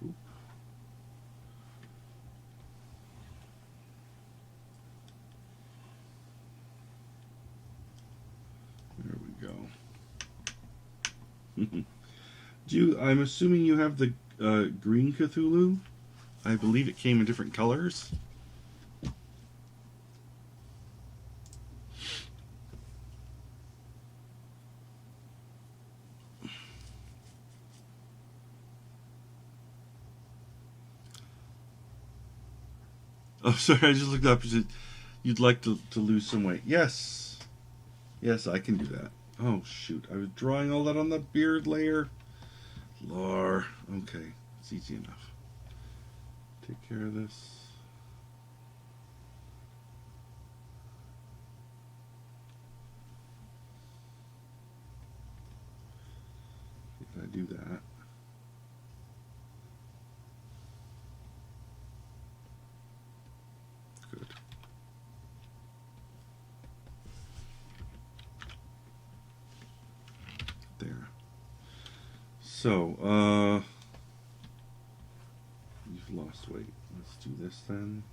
Boop. There we go. I'm assuming you have the green Cthulhu. I believe it came in different colors. Oh, sorry, I just looked up. You said you'd like to lose some weight. Yes. Yes, I can do that. Oh, shoot. I was drawing all that on the beard layer. Lore. Okay, it's easy enough. Take care of this. If I do that. Good. There. So, you've lost weight. Let's do this then.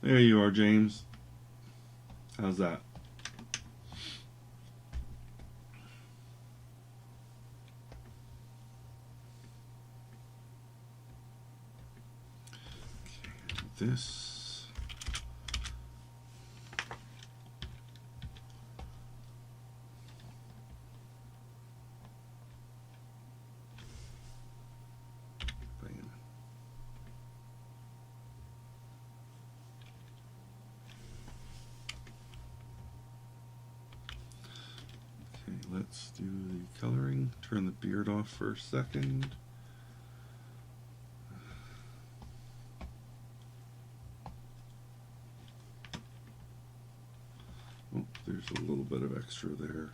There you are, James. How's that? Okay, this. Bam. Okay, let's do the coloring. Turn the beard off for a second. Oh, there's a little bit of extra there.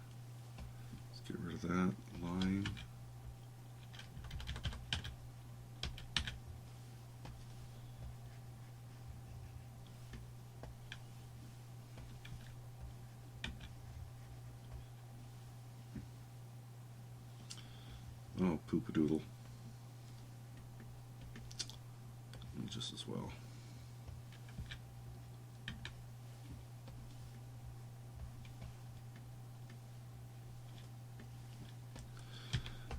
Let's get rid of that line. Oh, poop-a-doodle. Just as well.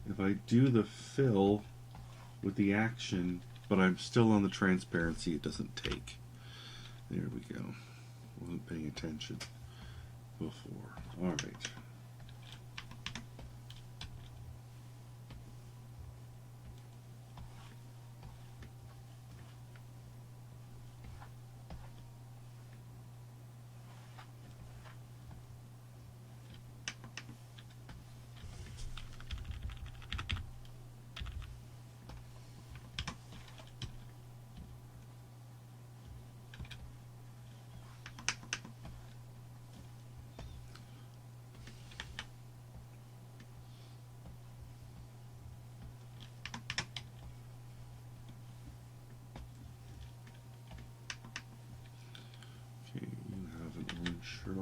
If I do the fill with the action, but I'm still on the transparency, it doesn't take. There we go. Wasn't paying attention before. All right.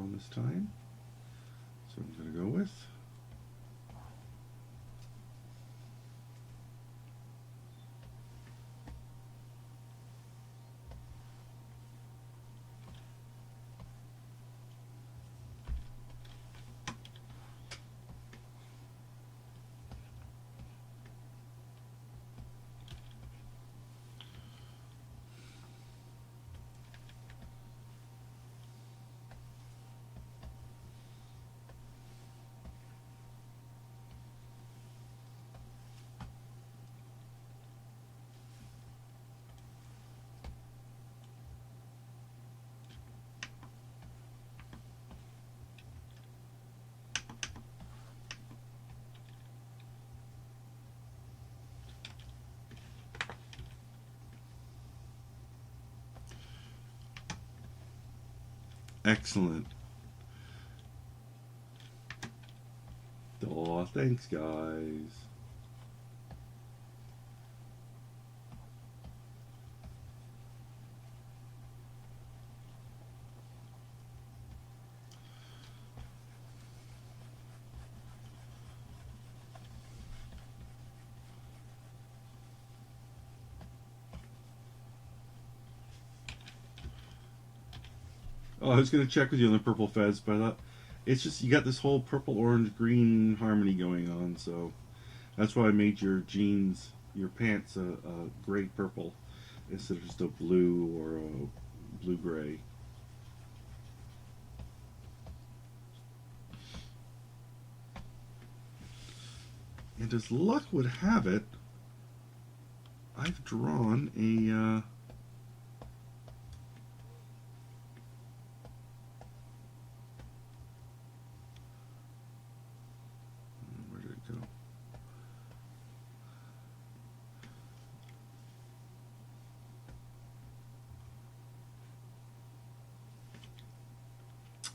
wrong this time. So I'm going to go with excellent. Oh, thanks, guys. Oh, I was going to check with you on the purple fez, but I thought it's just you got this whole purple, orange, green harmony going on, so that's why I made your jeans, your pants, a gray purple instead of just a blue or a blue gray. And as luck would have it, I've drawn a where did it go?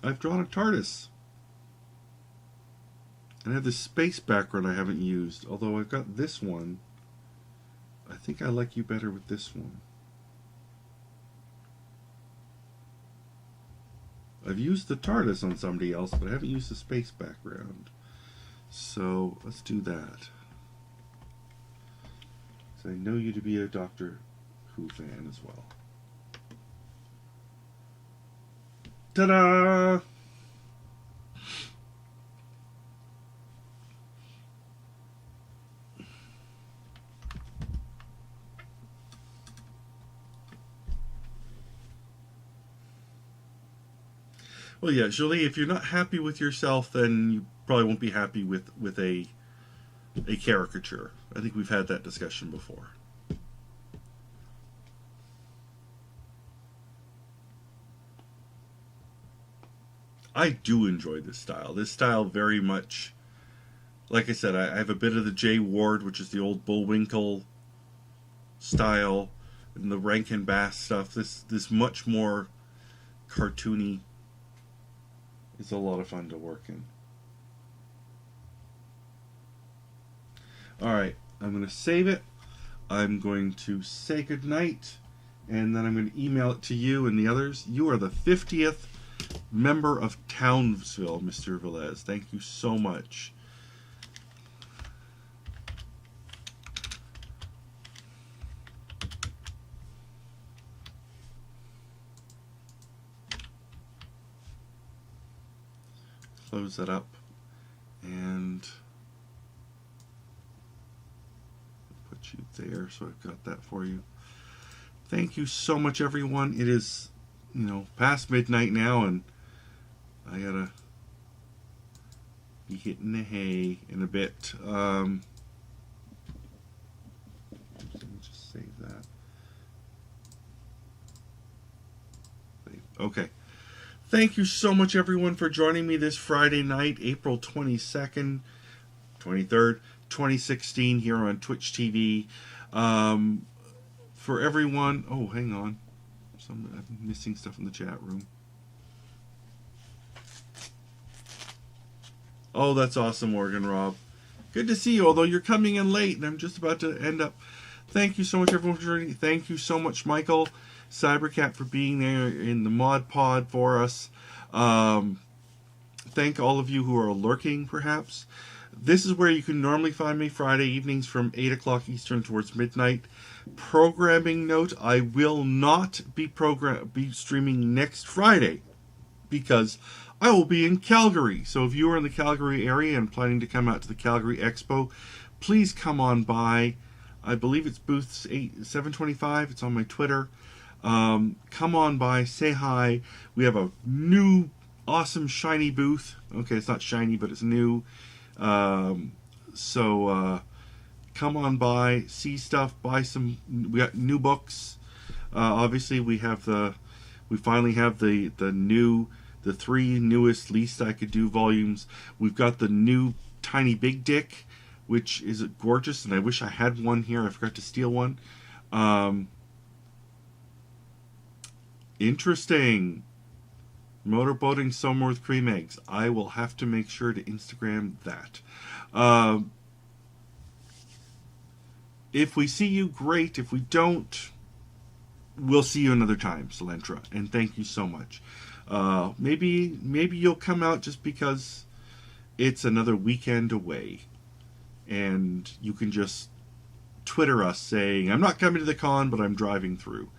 I've drawn a TARDIS. And I have this space background I haven't used, although I've got this one. I think I like you better with this one. I've used the TARDIS on somebody else, but I haven't used the space background. So let's do that. So I know you to be a Doctor Who fan as well. Ta-da! Well, yeah, Jolie, if you're not happy with yourself, then you probably won't be happy with a caricature. I think we've had that discussion before. I do enjoy this style. This style very much, like I said, I have a bit of the Jay Ward, which is the old Bullwinkle style, and the Rankin Bass stuff. This much more cartoony. It's a lot of fun to work in. Alright, I'm going to save it. I'm going to say goodnight, and then I'm going to email it to you and the others. You are the 50th member of Townsville, Mr. Velez. Thank you so much. Close that up and put you there, so I've got that for you. Thank you so much, everyone. It is, past midnight now, and I gotta be hitting the hay in a bit. Let me just save that. Okay. Thank you so much, everyone, for joining me this Friday night, April 22nd, 23rd, 2016, here on Twitch TV. For everyone... Oh, hang on. I'm missing stuff in the chat room. Oh, that's awesome, Morgan Rob. Good to see you, although you're coming in late, and I'm just about to end up. Thank you so much, everyone, for joining. Thank you so much, Michael Cybercat, for being there in the Mod Pod for us. Thank all of you who are lurking, perhaps. This is where you can normally find me Friday evenings from 8 o'clock Eastern towards midnight. Programming note, I will not be streaming next Friday because I will be in Calgary. So if you are in the Calgary area and planning to come out to the Calgary Expo, please come on by. I believe it's booth 725. It's on my Twitter. Come on by, say hi. We have a new awesome shiny booth. Okay, it's not shiny, but it's new. So come on by, see stuff, buy some. We got new books. Obviously, we finally have the three newest Least I Could Do volumes. We've got the new Tiny Big Dick, which is gorgeous, and I wish I had one here. I forgot to steal one. Interesting. Motorboating somewhere with cream eggs. I will have to make sure to Instagram that. If we see you, great. If we don't, we'll see you another time, Salentra. And thank you so much. Maybe you'll come out just because it's another weekend away. And you can just Twitter us saying, I'm not coming to the con, but I'm driving through.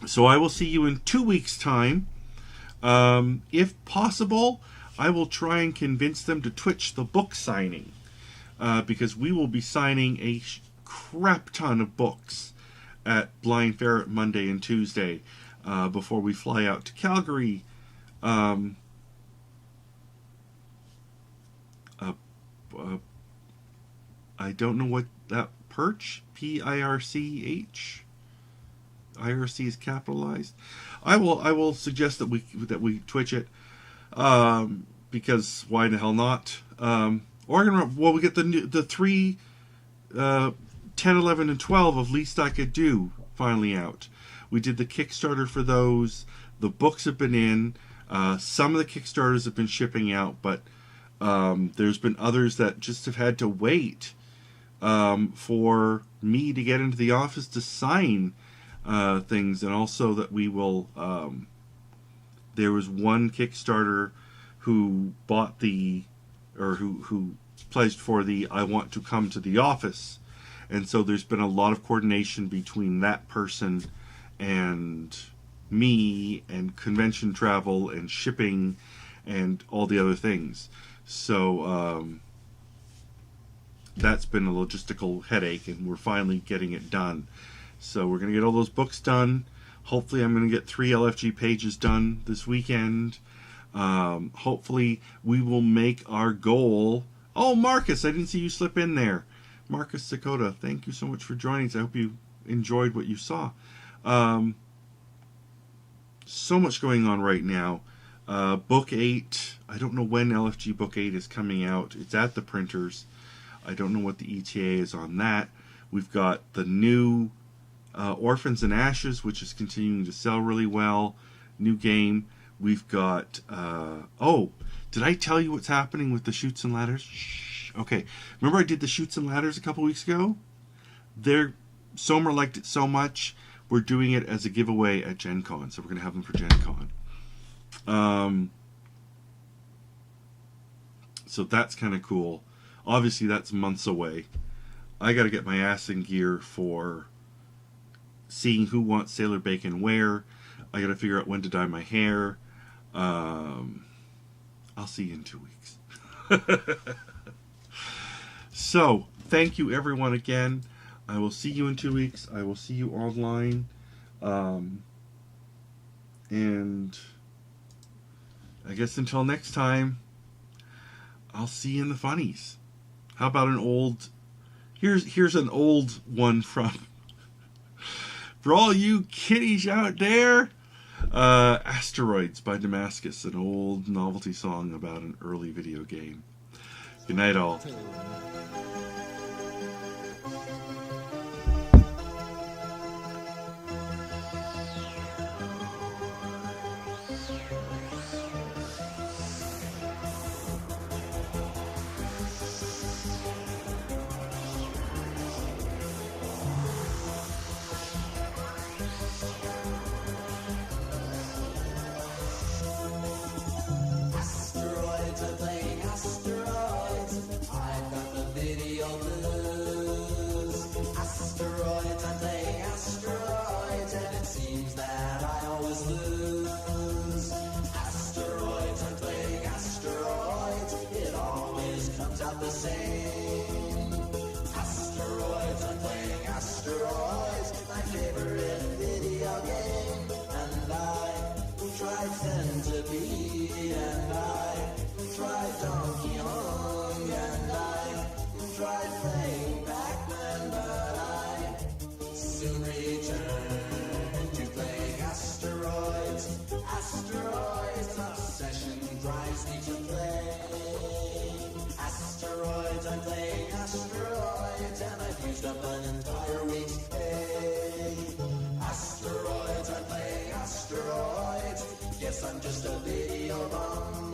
So I will see you in 2 weeks' time. If possible, I will try and convince them to Twitch the book signing. Because we will be signing a crap ton of books at Blind Ferret Monday and Tuesday before we fly out to Calgary. I don't know what that Pirch? Pirch? IRC is capitalized. I will suggest that we Twitch it, because why the hell not? We get the 3, 10, 11, and 12 of Least I Could Do finally out. We did the Kickstarter for those. The books have been in. Some of the Kickstarters have been shipping out, but there's been others that just have had to wait for me to get into the office to sign things, and also that we will. There was one Kickstarter who bought who pledged for the I want to come to the office, and so there's been a lot of coordination between that person and me, and convention travel and shipping and all the other things. So that's been a logistical headache, and we're finally getting it done. So we're going to get all those books done. Hopefully I'm going to get 3 LFG pages done this weekend. Hopefully we will make our goal. Oh, Marcus, I didn't see you slip in there. Marcus Sakota, thank you so much for joining us. I hope you enjoyed what you saw. So much going on right now. Book 8, I don't know when LFG Book 8 is coming out. It's at the printers. I don't know what the ETA is on that. We've got the new Orphans and Ashes, which is continuing to sell really well. New game. We've got... did I tell you what's happening with the Chutes and Ladders? Shh. Okay. Remember I did the Chutes and Ladders a couple weeks ago? Somer liked it so much, we're doing it as a giveaway at Gen Con. So we're going to have them for Gen Con. So that's kind of cool. Obviously, that's months away. I got to get my ass in gear for seeing who wants Sailor Bacon where. I got to figure out when to dye my hair. I'll see you in 2 weeks. So, thank you everyone again. I will see you in 2 weeks. I will see you online. And I guess until next time, I'll see you in the funnies. How about an old... Here's an old one from... For all you kiddies out there, Asteroids by Damascus, an old novelty song about an early video game. Good night, all. not the same. Asteroids, I'm playing asteroids, my favorite video game. And I tried Centipede, and I tried Donkey Kong, and I tried playing Pac-Man, but I soon returned to playing asteroids. Asteroids, obsession drives me to play. Asteroids, I'm playing asteroids, and I've used up an entire week's pay. Asteroids, I'm playing asteroids, yes, I'm just a video bum.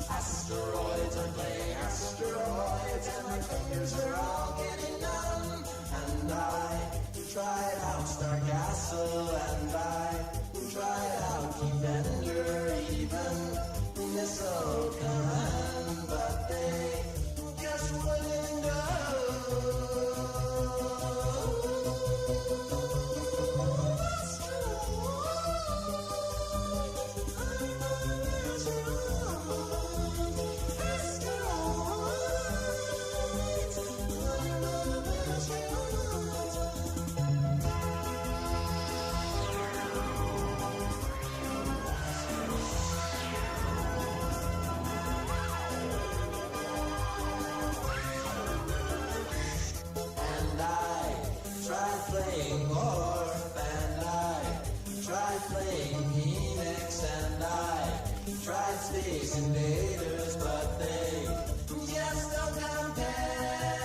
Asteroids, I'm playing asteroids, and my fingers are all getting numb. And I tried out Star Castle, and I tried out Defender, even Missile Command, but they just wouldn't go. Playing Morph, and I tried playing Enix, and I tried Space Invaders, but they just don't compare.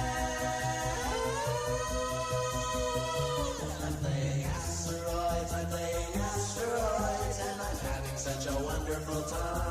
I'm playing asteroids, I'm playing asteroids, and I'm having such a wonderful time.